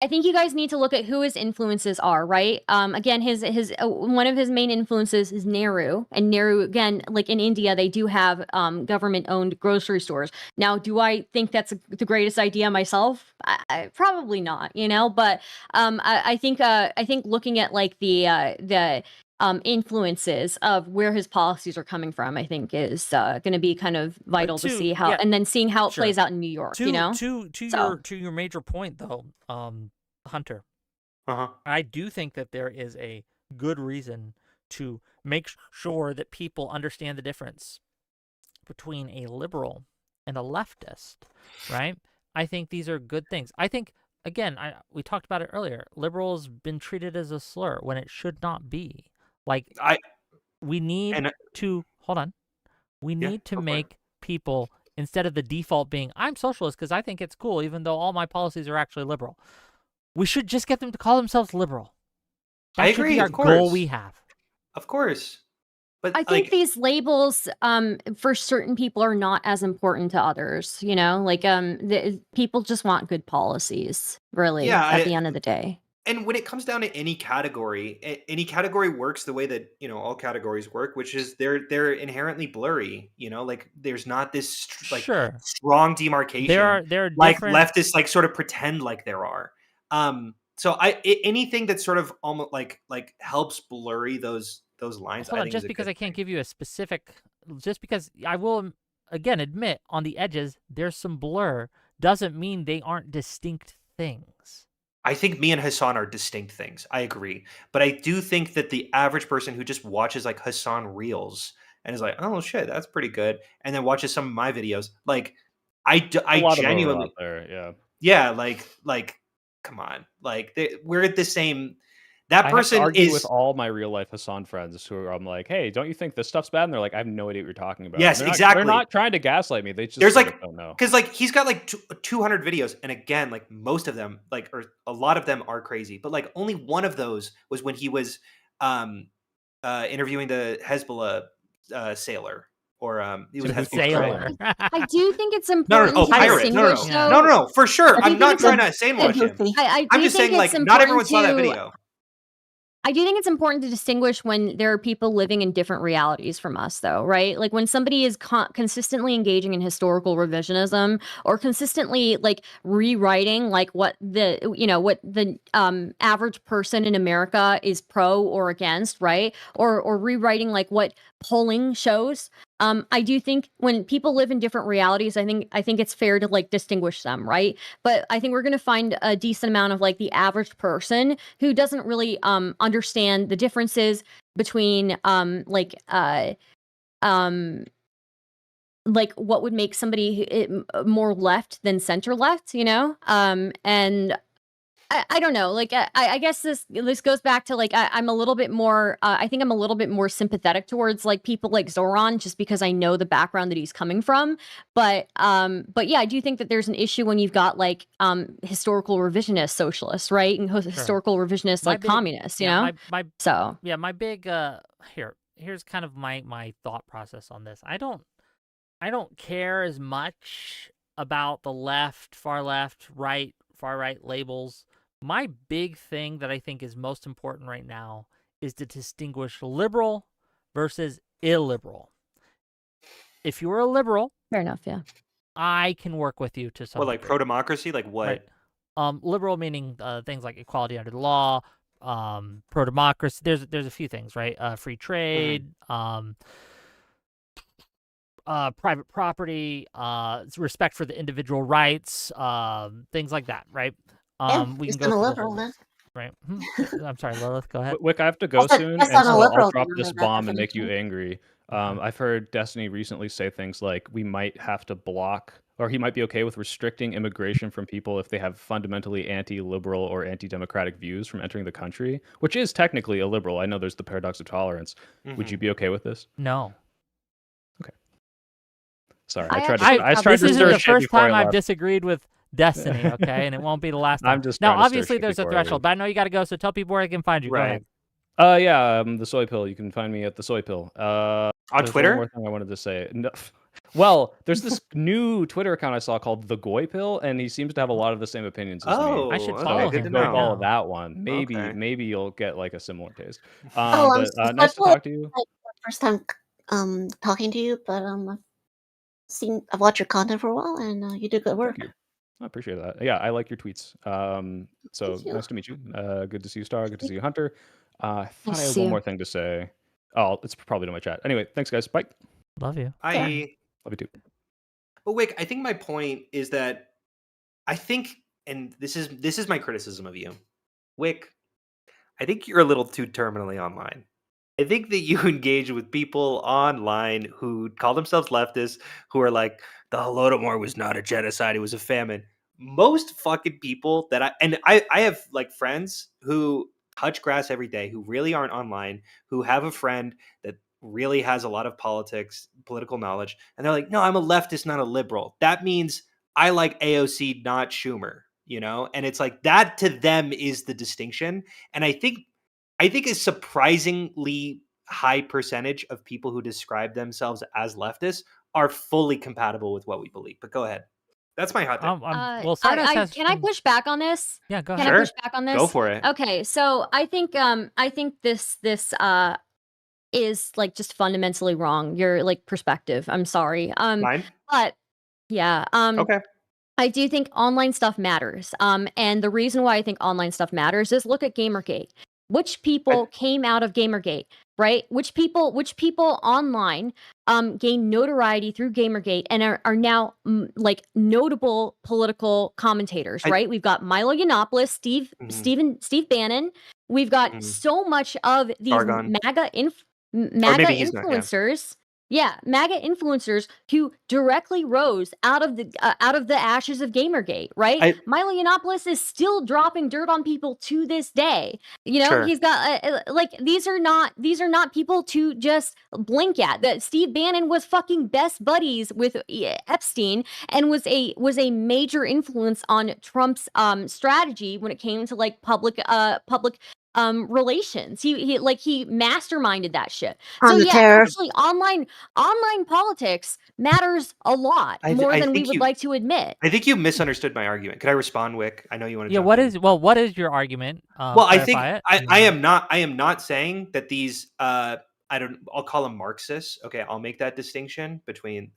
I think you guys need to look at who his influences are, right? Again, his one of his main influences is Nehru, and Nehru, again, like in India, they do have government-owned grocery stores. Now, do I think that's the greatest idea myself? I probably not, but I think looking at like the influences of where his policies are coming from, I think is going to be kind of vital to see how, and then seeing how it plays out in New York. To your major point though, Hunter, I do think that there is a good reason to make sure that people understand the difference between a liberal and a leftist, right? I think these are good things. I think again, we talked about it earlier. Liberals been treated as a slur when it should not be. Like we need to hold on. We need to make people, instead of the default being I'm socialist because I think it's cool, even though all my policies are actually liberal. We should just get them to call themselves liberal. That should be our goal we have. Of course. But I think these labels, for certain people, are not as important to others. You know, like people just want good policies. Really, at the end of the day. And when it comes down to any category works the way that all categories work, which is they're inherently blurry. Like there's not this strong demarcation. There are like different... leftists like sort of pretend like there are. So anything that sort of almost like helps blurry those lines. Hold on, just because I can't give you a specific, just because I will again admit on the edges there's some blur, doesn't mean they aren't distinct things. I think me and Hassan are distinct things. I agree. But I do think that the average person who just watches like Hassan reels and is like, oh shit, that's pretty good, and then watches some of my videos, like I genuinely out there, yeah, like come on, like we're at the same. That person is with all my real life Hassan friends who I'm like, hey, don't you think this stuff's bad? And they're like, I have no idea what you're talking about. Yes, exactly. They're not trying to gaslight me. They just don't know. Because like he's got like 200 videos, and again, like most of them, like or a lot of them are crazy, but like only one of those was when he was interviewing the Hezbollah sailor. Or he was a sailor. I do think it's important. Pirate. No, for sure. I'm not trying to sandwich him. I'm just saying, like, not everyone saw that video. I do think it's important to distinguish when there are people living in different realities from us, though, right? Like when somebody is consistently engaging in historical revisionism or consistently like rewriting like what the average person in America is pro or against, right? Or rewriting like what polling shows. I do think when people live in different realities, I think it's fair to like distinguish them, right? But I think we're going to find a decent amount of like the average person who doesn't really understand the differences between like what would make somebody more left than center left, and I don't know. Like I guess this goes back to like I'm a little bit more. I think I'm a little bit more sympathetic towards like people like Zoran, just because I know the background that he's coming from. But yeah, I do think that there's an issue when you've got like historical revisionist socialists, right, and historical revisionist like communists. My big here's kind of my thought process on this. I don't care as much about the left, far left, right, far right labels. My big thing that I think is most important right now is to distinguish liberal versus illiberal. If you're a liberal, fair enough, yeah, I can work with you to some like pro-democracy, like what? Right. Liberal meaning things like equality under the law, pro-democracy. There's a few things, right? Free trade, private property, respect for the individual rights, things like that, right? We can go liberal, then. Right. I'm sorry, Lilith, go ahead. Wick, I have to go soon, and so I'll drop this bomb and make you angry. I've heard Destiny recently say things like we might have to block, or he might be okay with restricting immigration from people if they have fundamentally anti-liberal or anti-democratic views from entering the country, which is technically illiberal. I know there's the paradox of tolerance. Would you be okay with this? No. Okay. Sorry, I tried to this isn't the first time I've disagreed with Destiny, okay, and it won't be the last time. I'm just now. Obviously, there's a threshold, but I know you got to go. So tell people where they can find you. Right. Go ahead. Yeah, the Soypill. You can find me at the Soypill. On Twitter. One more thing I wanted to say. No, well, there's this new Twitter account I saw called the Goypill, and he seems to have a lot of the same opinions as me. I should follow him. Go follow that one. Maybe you'll get like a similar taste. But nice to talk to you. First time talking to you, but I've watched your content for a while, and you do good work. Thank you. I appreciate that. Yeah, I like your tweets. So nice to meet you. Good to see you, Star. Good to see you, Hunter. I thought I had one more thing to say. Oh, it's probably in my chat. Anyway, thanks, guys. Bye. Love you. Love you too. But Wick, I think my point is that I think, and this is my criticism of you, Wick. I think you're a little too terminally online. I think that you engage with people online who call themselves leftists, who are like, the Holodomor was not a genocide, it was a famine. most fucking people that I have like friends who touch grass every day, who really aren't online, who have a friend that really has a lot of political knowledge, and they're like, no, I'm a leftist, not a liberal. That means I like AOC, not Schumer, you know? And it's like that to them is the distinction. And I think a surprisingly high percentage of people who describe themselves as leftists are fully compatible with what we believe. But go ahead. That's my hot take. Well, Stardust has. Can I push back on this? Yeah, go Can ahead. I push back on this? Go for it. Okay, so I think this is like just fundamentally wrong. Your like perspective. I'm sorry. Mine? But yeah. Okay. I do think online stuff matters. And the reason why I think online stuff matters is look at Gamergate. Which people came out of Gamergate, right? Which people online gained notoriety through Gamergate and are now like notable political commentators, right? We've got Milo Yiannopoulos, Steve Bannon. We've got so much of these Argon. MAGA maybe he's not, yeah. influencers. Yeah, MAGA influencers who directly rose out of the ashes of Gamergate, right? Milo Yiannopoulos is still dropping dirt on people to this day. You know, he's got like these are not people to just blink at. That Steve Bannon was fucking best buddies with Epstein and was a major influence on Trump's strategy when it came to like public relations. He masterminded that shit. So yeah, actually online politics matters a lot more than we would like to admit. I think you misunderstood my argument. Could I respond, Wick? I know you want to. Yeah. What is your argument? Well, I think I am not saying that these I'll call them Marxists. Okay, I'll make that distinction between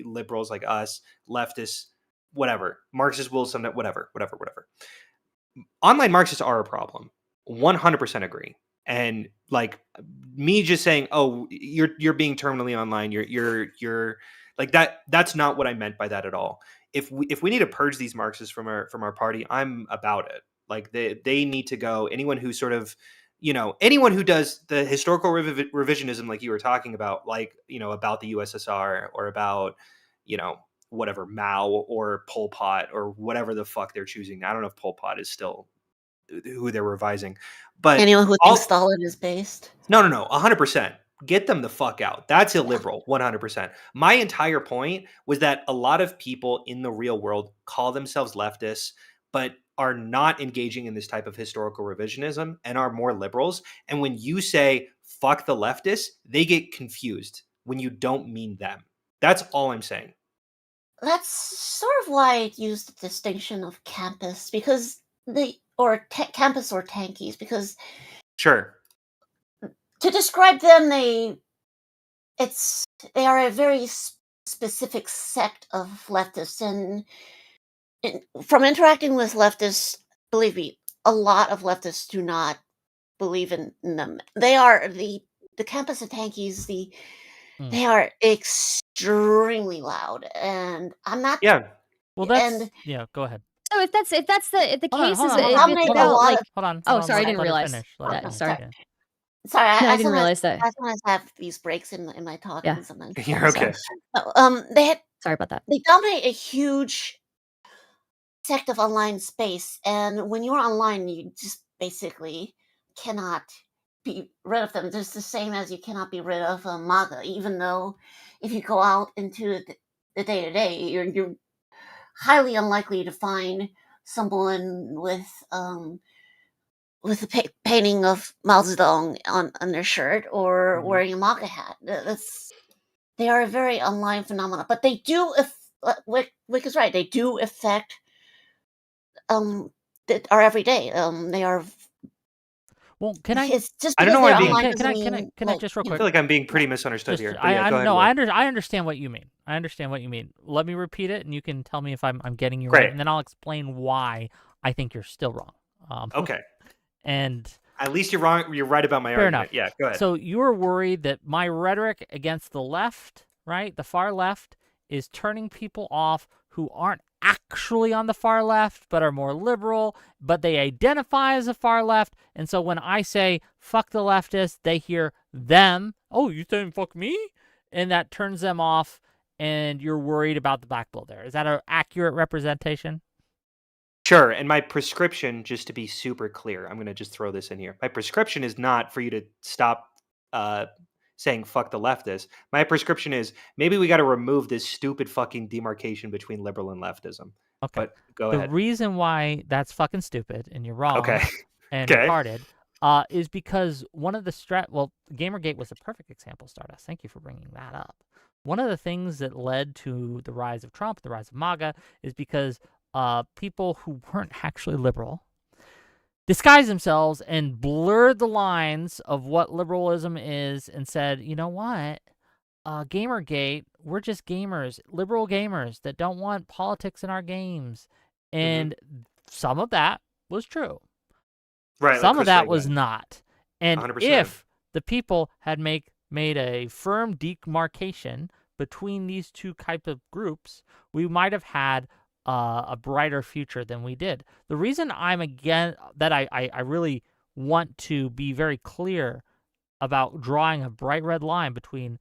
liberals like us, leftists, whatever. Marxists will sometimes whatever. Online Marxists are a problem. 100% agree. And like me just saying, oh, you're being terminally online, you're like that's not what I meant by that at all. If we need to purge these Marxists from our party, I'm about it. Like they need to go. Anyone who sort of anyone who does the historical revisionism like you were talking about, like about the USSR or about whatever Mao or Pol Pot or whatever the fuck they're choosing. I don't know if Pol Pot is still who they're revising, but anyone who thinks Stalin is based. No, 100%. Get them the fuck out. That's illiberal. 100%. My entire point was that a lot of people in the real world call themselves leftists, but are not engaging in this type of historical revisionism and are more liberals. And when you say fuck the leftists, they get confused when you don't mean them. That's all I'm saying. That's sort of why I used the distinction of campus, because campus or tankies, because sure, to describe them, they are a very specific sect of leftists, and from interacting with leftists, believe me, a lot of leftists do not believe in them. They are the campus and tankies. They are extremely loud, and I'm not. Yeah. Well, go ahead. So if that's the case, hold on. Oh, sorry, I didn't realize that. Sorry. Sorry, I didn't realize that. I sometimes have these breaks in my talk. Yeah. And sometimes. You're okay. Sorry about that. They dominate a huge sect of online space, and when you're online, you just basically cannot be rid of them. Just the same as you cannot be rid of MAGA, even though if you go out into the day-to-day, you're highly unlikely to find someone with a painting of Mao Zedong on their shirt or wearing a MAGA hat. They are a very online phenomenon, but they do. Wick is right. They do affect our everyday. They are. Well, can I? It's just I don't know why I'm being. Can I just real quick? I feel like I'm being pretty misunderstood here. I understand what you mean. Let me repeat it, and you can tell me if I'm getting you right, and then I'll explain why I think you're still wrong. Okay. And at least you're wrong. You're right about my fair argument. Enough. Yeah, go ahead. So you're worried that my rhetoric against the left, right, the far left, is turning people off who aren't actually on the far left, but are more liberal, but they identify as a far left. And so when I say fuck the leftists, they hear them. Oh, you saying fuck me? And that turns them off, and you're worried about the black pill there. Is that an accurate representation? Sure. And my prescription, just to be super clear, I'm going to just throw this in here. My prescription is not for you to stop saying fuck the leftists. My prescription is maybe we got to remove this stupid fucking demarcation between liberal and leftism. Okay. But go The ahead. reason why that's fucking stupid and you're wrong Okay. and Okay. retarded is because one of the Gamergate was a perfect example, Stardust. Thank you for bringing that up. One of the things that led to the rise of Trump, the rise of MAGA, is because people who weren't actually liberal disguised themselves and blurred the lines of what liberalism is and said, you know what? Gamergate, we're just gamers, liberal gamers that don't want politics in our games. And some of that was true. Right. Some like of that Chris was Reagan. not. And 100%. if the people had made a firm demarcation between these two types of groups, we might have had a brighter future than we did. The reason I'm I really want to be very clear about drawing a bright red line between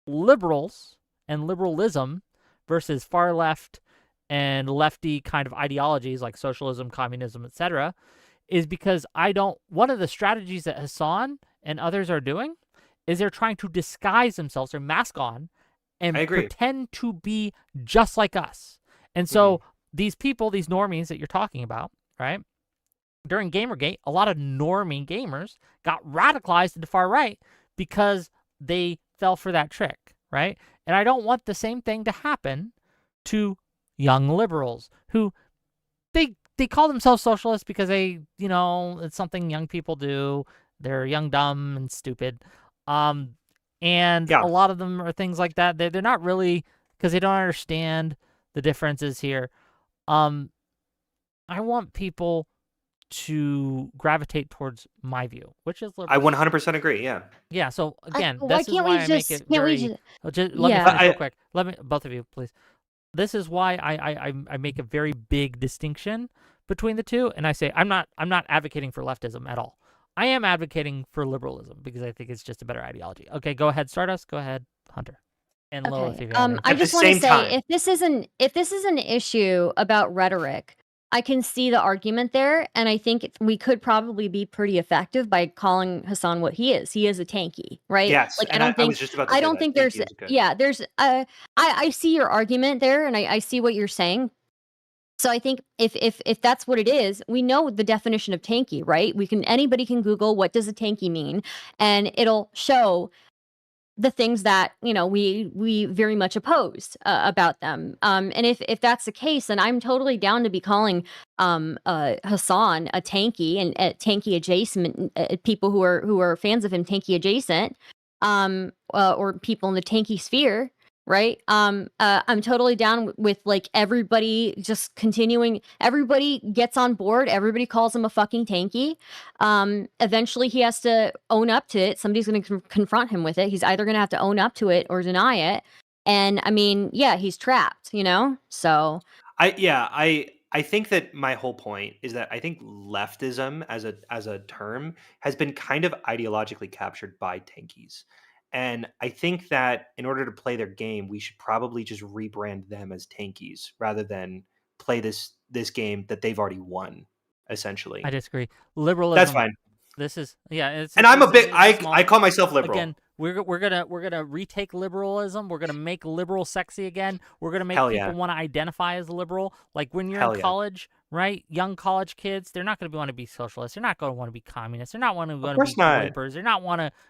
liberals and liberalism versus far left and lefty kind of ideologies like socialism, communism, etc., is because one of the strategies that Hassan and others are doing is they're trying to disguise themselves or mask on and I agree. pretend to be just like us. And so these people, these normies that you're talking about, right? During Gamergate, a lot of normie gamers got radicalized into far right because they fell for that trick, right? And I don't want the same thing to happen to young liberals who they call themselves socialists because it's something young people do. They're young, dumb, and stupid. And a lot of them are things like that. They're not really, because they don't understand the differences here. I want people to gravitate towards my view, which is liberal. I 100% agree. Yeah. Yeah. So again, why this is can't why we I just- make it can't we very. just- Let me Yeah. finish real quick. Let me, both of you, please. This is why I make a very big distinction between the two, and I say I'm not advocating for leftism at all. I am advocating for liberalism because I think it's just a better ideology. Okay, go ahead, Stardust. Go ahead, Hunter. And Lilith, if you have I At just the want to same say time- if this is an issue about rhetoric, I can see the argument there, and I think we could probably be pretty effective by calling Hassan what he is. He is a tanky, right? Yes. Like and I was just about to I say don't that. think Thank there's you, it's good. there's I see your argument there, and I see what you're saying. So I think if that's what it is, we know the definition of tanky, right? Anybody can Google what does a tanky mean, and it'll show the things that we very much oppose about them. And if that's the case, then I'm totally down to be calling Hassan a tanky and tanky adjacent people who are fans of him tanky adjacent, or people in the tanky sphere. Right. I'm totally down with like everybody just continuing. Everybody gets on board. Everybody calls him a fucking tanky. Eventually he has to own up to it. Somebody's going to confront him with it. He's either going to have to own up to it or deny it. And I mean, yeah, he's trapped, so. I think that my whole point is that I think leftism as a term has been kind of ideologically captured by tankies. And I think that in order to play their game, we should probably just rebrand them as tankies rather than play this game that they've already won, essentially. I disagree. Liberalism. That's fine. This is it's. And I'm a bit. I call myself liberal. Again, we're gonna retake liberalism. We're gonna make liberal sexy again. We're gonna make Hell people yeah. want to identify as liberal. Like when you're Hell in yeah. college, right? Young college kids, they're not gonna want to be socialists. They're not gonna want to be communists. They're not want to be course not. Groypers. They're not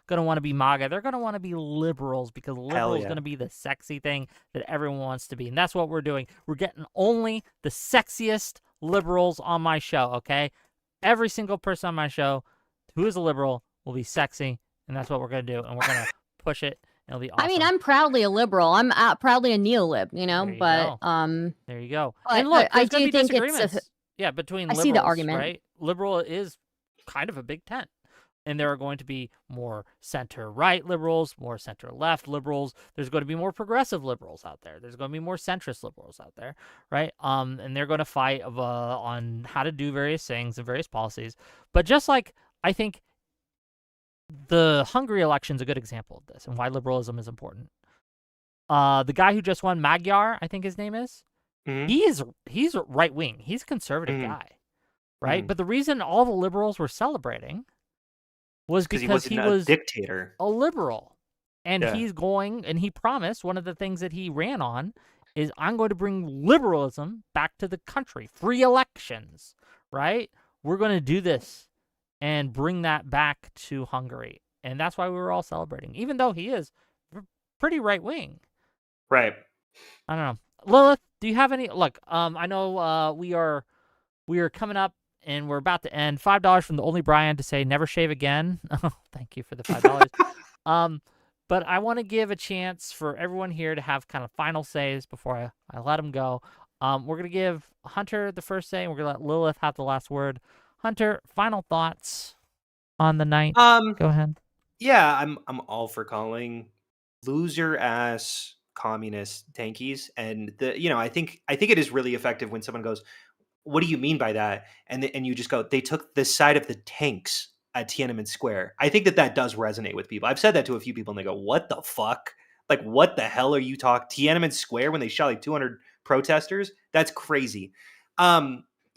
gonna want to be MAGA. They're gonna want to be liberals because liberal is yeah. gonna be the sexy thing that everyone wants to be, and that's what we're doing. We're getting only the sexiest liberals on my show. Okay, every single person on my show who is a liberal will be sexy, and that's what we're going to do, and we're going to push it, and it'll be awesome. I mean, I'm proudly a liberal. I'm proudly a neolib, There you but go. There you go. but And look, I there's going do to be think it's a- disagreements. Yeah, between I liberals, see the argument. right? Liberal is kind of a big tent. And there are going to be more center-right liberals, more center-left liberals. There's going to be more progressive liberals out there. There's going to be more centrist liberals out there, right? And they're going to fight on how to do various things and various policies. But just like I think the Hungary election is a good example of this and why liberalism is important. The guy who just won, Magyar, I think his name is, Mhm. he's right wing. He's a conservative Mhm. guy, right? Mhm. But the reason all the liberals were celebrating was Because he because wasn't he a was dictator. a liberal. And Yeah. he's going, and he promised, one of the things that he ran on is, I'm going to bring liberalism back to the country, free elections, right? We're going to do this and bring that back to Hungary. And that's why we were all celebrating, even though he is pretty right wing. Right. I don't know. Lilith, do you have any, look, I know we are coming up and we're about to end. $5 from the only Brian to say never shave again. Thank you for the $5. But I want to give a chance for everyone here to have kind of final says before I let them go. We're going to give Hunter the first say, and we're going to let Lilith have the last word. Hunter, final thoughts on the night. Go ahead. Yeah, I'm all for calling loser ass communist tankies, and I think it is really effective when someone goes, "What do you mean by that?" And you just go, "They took the side of the tanks at Tiananmen Square." I think that does resonate with people. I've said that to a few people, and they go, "What the fuck? Like, what the hell are you talking Tiananmen Square when they shot like 200 protesters? That's crazy."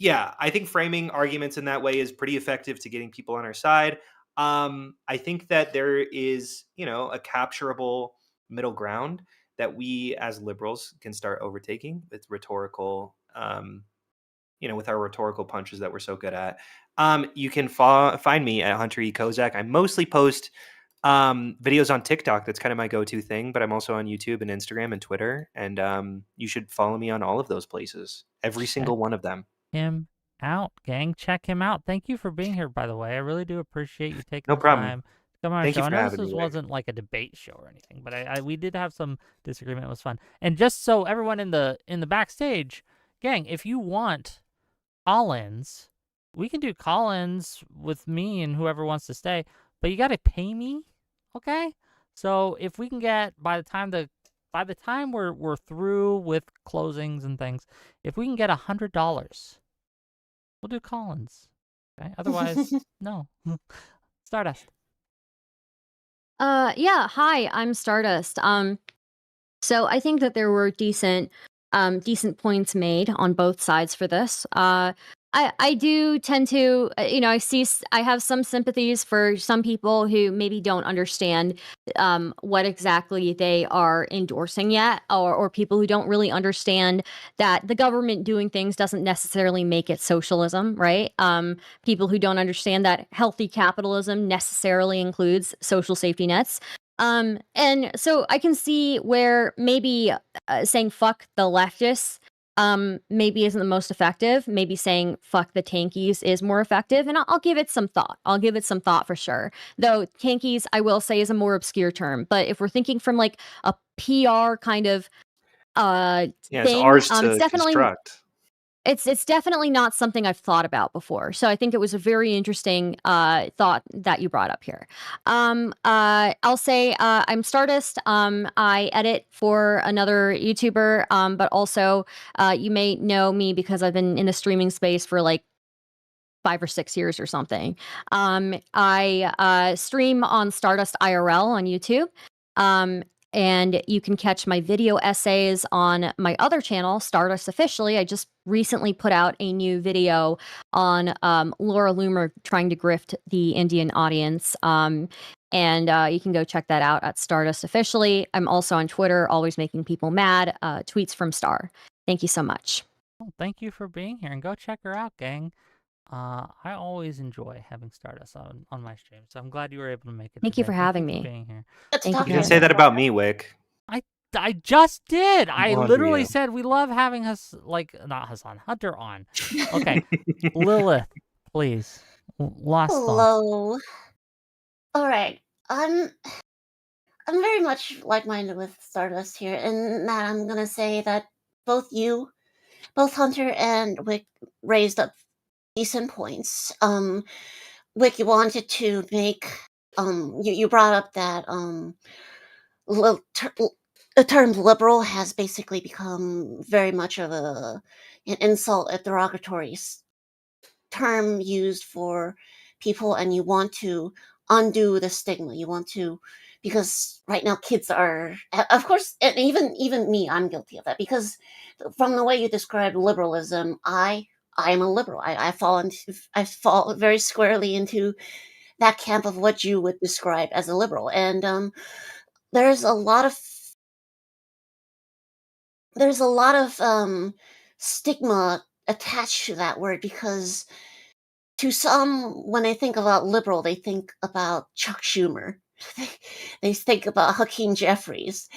Yeah, I think framing arguments in that way is pretty effective to getting people on our side. I think that there is, a capturable middle ground that we as liberals can start overtaking with rhetorical, with our rhetorical punches that we're so good at. You can find me at Hunter E. Kozak. I mostly post videos on TikTok. That's kind of my go-to thing, but I'm also on YouTube and Instagram and Twitter. And you should follow me on all of those places, every single one of them. Him out, gang. Check him out. Thank you for being here, by the way. I really do appreciate you taking No the problem. time to come on our Thank show. you I for know having me, Wick. wasn't like a debate show or anything, but we did have some disagreement. It was fun. And just so everyone in the backstage, gang, if you want call-ins, we can do call-ins with me and whoever wants to stay, but you got to pay me, okay? So if we can get, by the time we're through with closings and things, if we can get $100, we'll do call-ins. Okay? Otherwise, no. Stardust. Yeah, hi, I'm Stardust. So I think that there were decent points made on both sides for this. I do tend to, I have some sympathies for some people who maybe don't understand what exactly they are endorsing yet, or people who don't really understand that the government doing things doesn't necessarily make it socialism, right? People who don't understand that healthy capitalism necessarily includes social safety nets. And so I can see where maybe saying fuck the leftists maybe isn't the most effective. Maybe saying fuck the tankies is more effective, and I'll give it some thought. I'll give it some thought for sure. Though tankies, I will say, is a more obscure term. But if we're thinking from like a PR kind of It's thing, ours it's to definitely construct. it's definitely not something I've thought about before. So I think it was a very interesting thought that you brought up here. I'll say I'm Stardust. I edit for another YouTuber, but also you may know me because I've been in the streaming space for like 5 or 6 years or something. I stream on Stardust IRL on YouTube. And you can catch my video essays on my other channel, Stardust Officially. I just recently put out a new video on Laura Loomer trying to grift the Indian audience. And you can go check that out at Stardust Officially. I'm also on Twitter, always making people mad. Tweets from Star. Thank you so much. Well, thank you for being here, and go check her out, gang. I always enjoy having Stardust on my stream, so I'm glad you were able to make it. Thank you for having Thank you me. for being here. Thank you. You didn't say that about me, Wick. I just did. I on to literally you. said we love having not Hassan, Hunter on. Okay, Lilith, please. Last thoughts. Hello. All right. I'm very much like-minded with Stardust here, in that I'm gonna say that both Hunter and Wick raised up decent points. Wick, you wanted to make you brought up that the term liberal has basically become very much of an insult, a derogatory term used for people, and you want to undo the stigma. You want to because right now kids are, of course, and even me, I'm guilty of that, because from the way you describe liberalism, I am a liberal. I fall very squarely into that camp of what you would describe as a liberal, and there's a lot of stigma attached to that word, because to some, when they think about liberal, they think about Chuck Schumer. They think about Hakeem Jeffries.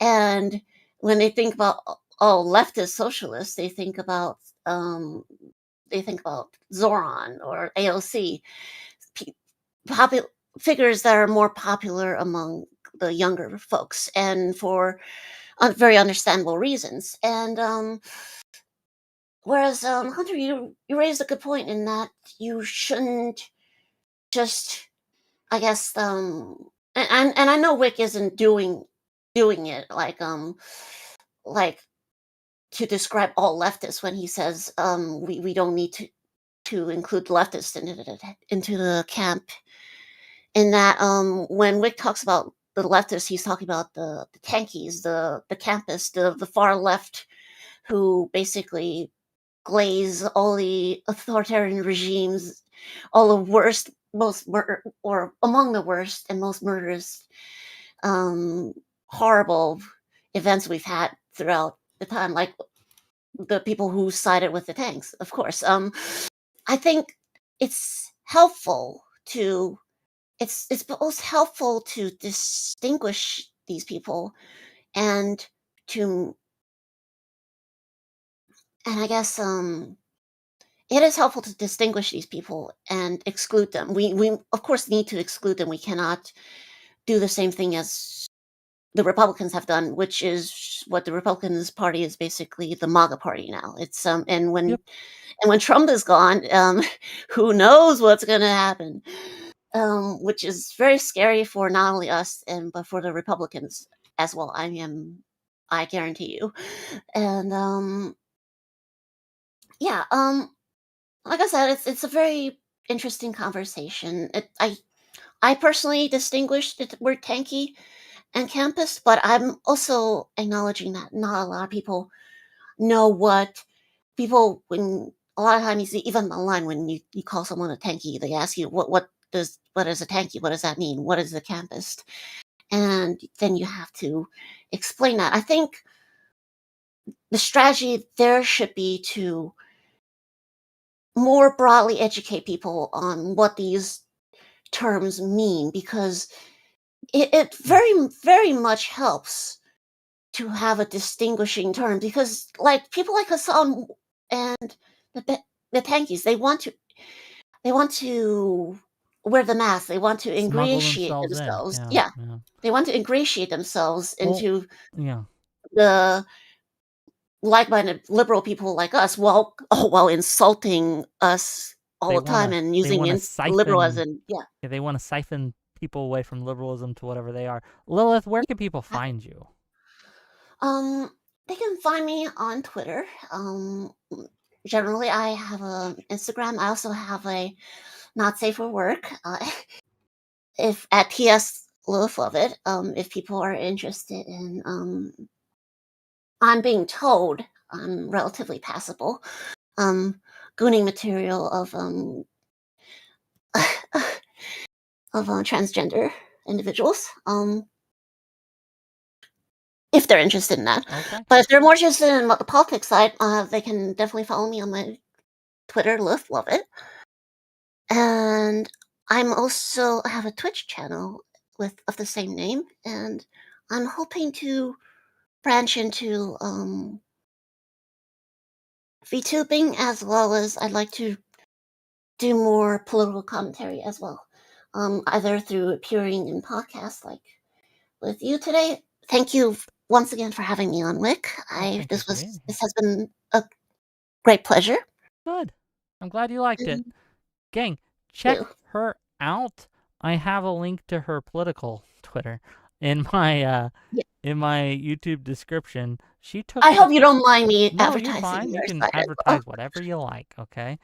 And when they think about, leftist socialists, they think about Zoran or AOC, figures that are more popular among the younger folks, and for very understandable reasons. And whereas, Hunter, you raised a good point in that you shouldn't just, I guess, and I know Wick isn't doing it like to describe all leftists when he says we don't need to include leftists into the camp. In that, when Wick talks about the leftists, he's talking about the tankies, the campists, the far left, who basically glaze all the authoritarian regimes, all the worst, or among the worst and most murderous, horrible events we've had throughout the time, like the people who sided with the tanks, of course. I think it's helpful to it's both helpful to distinguish these people, and to and I guess it is helpful to distinguish these people and exclude them. We of course need to exclude them. We cannot do the same thing as the Republicans have done, which is what the Republicans Party is basically the MAGA party now. It's and when Yep. and when Trump is gone, who knows what's going to happen? Which is very scary for not only us but for the Republicans as well. I guarantee you. And yeah, like I said, it's a very interesting conversation. I personally distinguish the word tanky and campus, but I'm also acknowledging that not a lot of people know what people, when a lot of times, even online, when you call someone a tanky, they ask you what is a tanky? What does that mean? What is a campist? And then you have to explain that. I think the strategy there should be to more broadly educate people on what these terms mean, because it very, very much helps to have a distinguishing term, because like people like Hassan and the tankies, they want to wear the mask, they want to Smuggle ingratiate themselves in. themselves. Yeah. They want to ingratiate themselves into Yeah. the like-minded liberal people like us, while insulting us all the time and using liberal as in They want to siphon people away from liberalism to whatever they are. Lilith, where can people find you? They can find me on Twitter. Generally, I have an Instagram. I also have a not safe for work. If at PS Lovett, if people are interested in, I'm being told I'm relatively passable. Gooning material of transgender individuals. If they're interested in that. Okay. But if they're more interested in the politics side, they can definitely follow me on my Twitter, Lovett. And I have a Twitch channel of the same name, and I'm hoping to branch into VTubing, as well as I'd like to do more political commentary as well, either through appearing in podcasts like with you today. Thank you once again for having me on, Wick. This has been a great pleasure. Good. I'm glad you liked it. Gang, check her out. I have a link to her political Twitter in my YouTube description. I hope you don't mind me advertising. You're fine. You can advertise whatever you like, okay?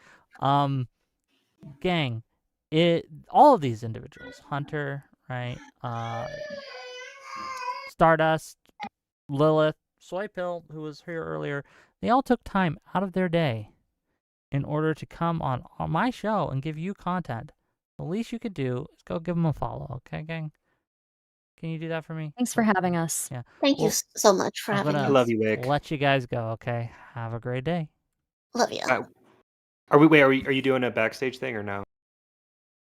Gang, all of these individuals, Hunter, right? Stardust, Lilith, Soypill, who was here earlier, they all took time out of their day in order to come on my show and give you content. The least you could do is go give them a follow, okay, gang? Can you do that for me? Thanks for having us. Yeah. Thank you so much for I'm having gonna I us. love you, Wick. let you guys go, okay? Have a great day. Love you. Are you doing a backstage thing or no?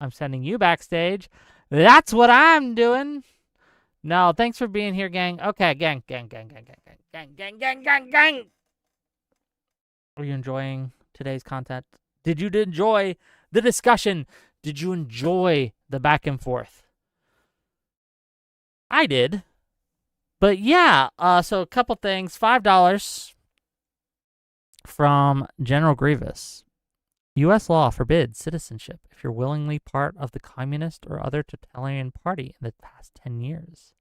I'm sending you backstage. That's what I'm doing. No, thanks for being here, gang. Okay, gang. Are you enjoying today's content? Did you enjoy the discussion? Did you enjoy the back and forth? I did. But yeah, so a couple things. $5 from General Grievous. U.S. law forbids citizenship if you're willingly part of the Communist or other totalitarian party in the past 10 years.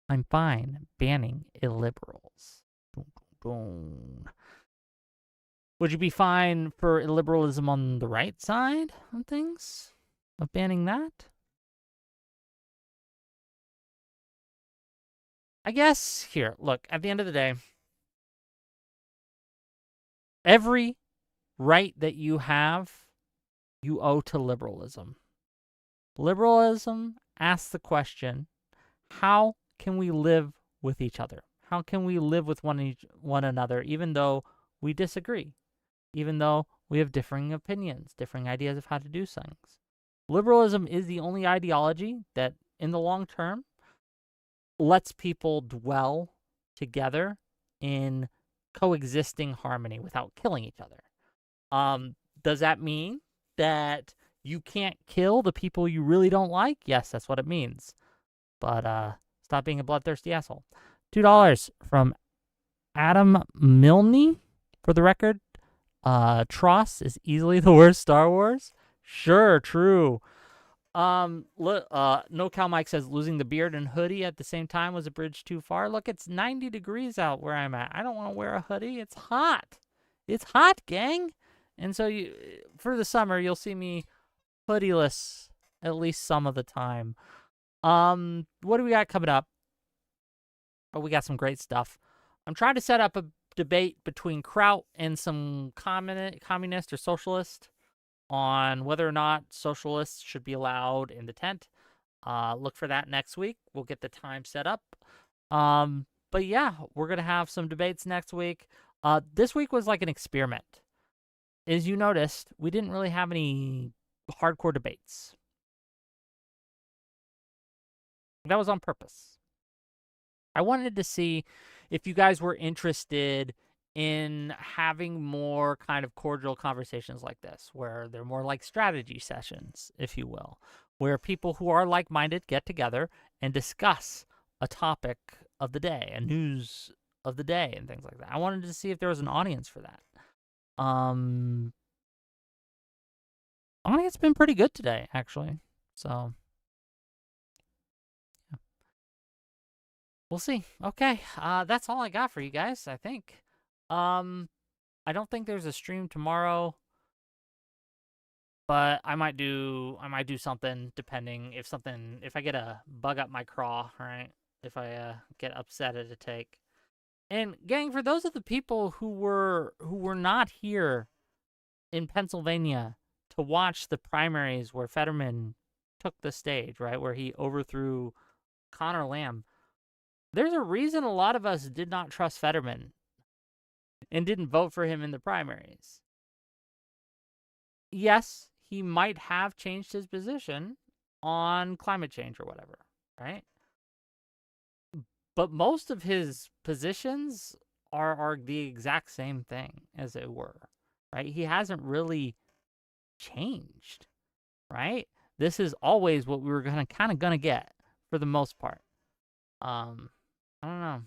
I'm fine banning illiberals. Would you be fine for illiberalism on the right side of things? Of banning that? I guess, here, look, at the end of the day, every right that you have, you owe to liberalism. Liberalism asks the question, how can we live with each other? How can we live with one another even though we disagree? Even though we have differing opinions, differing ideas of how to do things? Liberalism is the only ideology that, in the long term, lets people dwell together in coexisting harmony without killing each other. Does that mean that you can't kill the people you really don't like? Yes, that's what it means. But stop being a bloodthirsty asshole. $2 from Adam Milne. For the record, Tross is easily the worst Star Wars. Sure, true. No Cal Mike says losing the beard and hoodie at the same time was a bridge too far. Look, it's 90 degrees out where I'm at. I don't want to wear a hoodie. It's hot. It's hot, gang. And so for the summer, you'll see me hoodieless at least some of the time. What do we got coming up? Oh, we got some great stuff. I'm trying to set up a debate between Kraut and some communist or socialist on whether or not socialists should be allowed in the tent. Look for that next week. We'll get the time set up. But yeah, we're going to have some debates next week. This week was like an experiment. As you noticed, we didn't really have any hardcore debates. That was on purpose. I wanted to see if you guys were interested in having more kind of cordial conversations like this, where they're more like strategy sessions, if you will, where people who are like-minded get together and discuss a topic of the day, a news of the day, and things like that. I wanted to see if there was an audience for that. Audience been pretty good today, actually. So, yeah. We'll see. Okay, that's all I got for you guys, I think. I don't think there's a stream tomorrow, but I might do something depending if I get a bug up my craw, right? If I get upset at a take. And gang, for those of the people who were not here in Pennsylvania to watch the primaries where Fetterman took the stage, right, where he overthrew Connor Lamb, there's a reason a lot of us did not trust Fetterman and didn't vote for him in the primaries. Yes, he might have changed his position on climate change or whatever, right? But most of his positions are the exact same thing as it were, right? He hasn't really changed, right? This is always what we were gonna get for the most part. I don't know.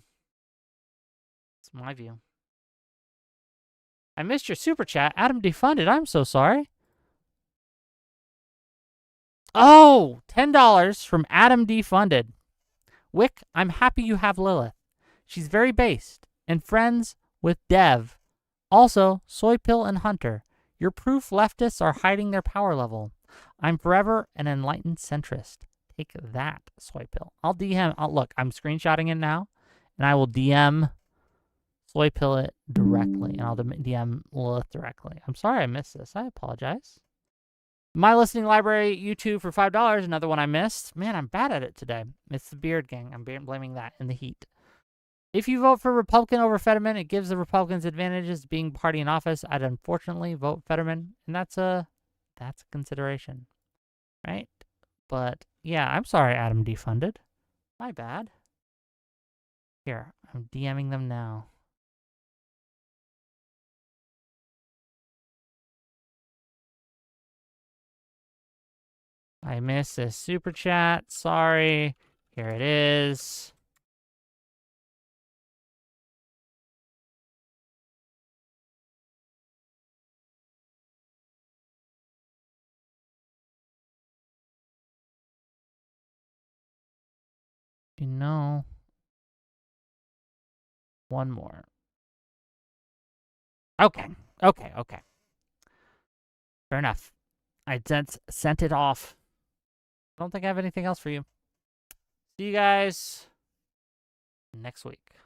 It's my view. I missed your super chat. Adam defunded. I'm so sorry. Oh, $10 from Adam defunded. Wick, I'm happy you have Lilith. She's very based and friends with Dev. Also, Soypill and Hunter. Your proof leftists are hiding their power level. I'm forever an enlightened centrist. Take that, Soypill. I'll DM. Look, I'm screenshotting it now, and I will DM Soypill it directly, and I'll DM Lilith directly. I'm sorry I missed this. I apologize. My listening library, YouTube for $5. Another one I missed. Man, I'm bad at it today. It's the Beard Gang. I'm blaming that in the heat. If you vote for Republican over Fetterman, it gives the Republicans advantages being party in office. I'd unfortunately vote Fetterman, and that's a consideration, right? But yeah, I'm sorry, Adam defunded. My bad. Here, I'm DMing them now. I missed a super chat. Sorry. Here it is. You know, one more. Okay. Fair enough. I sent it off. I don't think I have anything else for you. See you guys next week.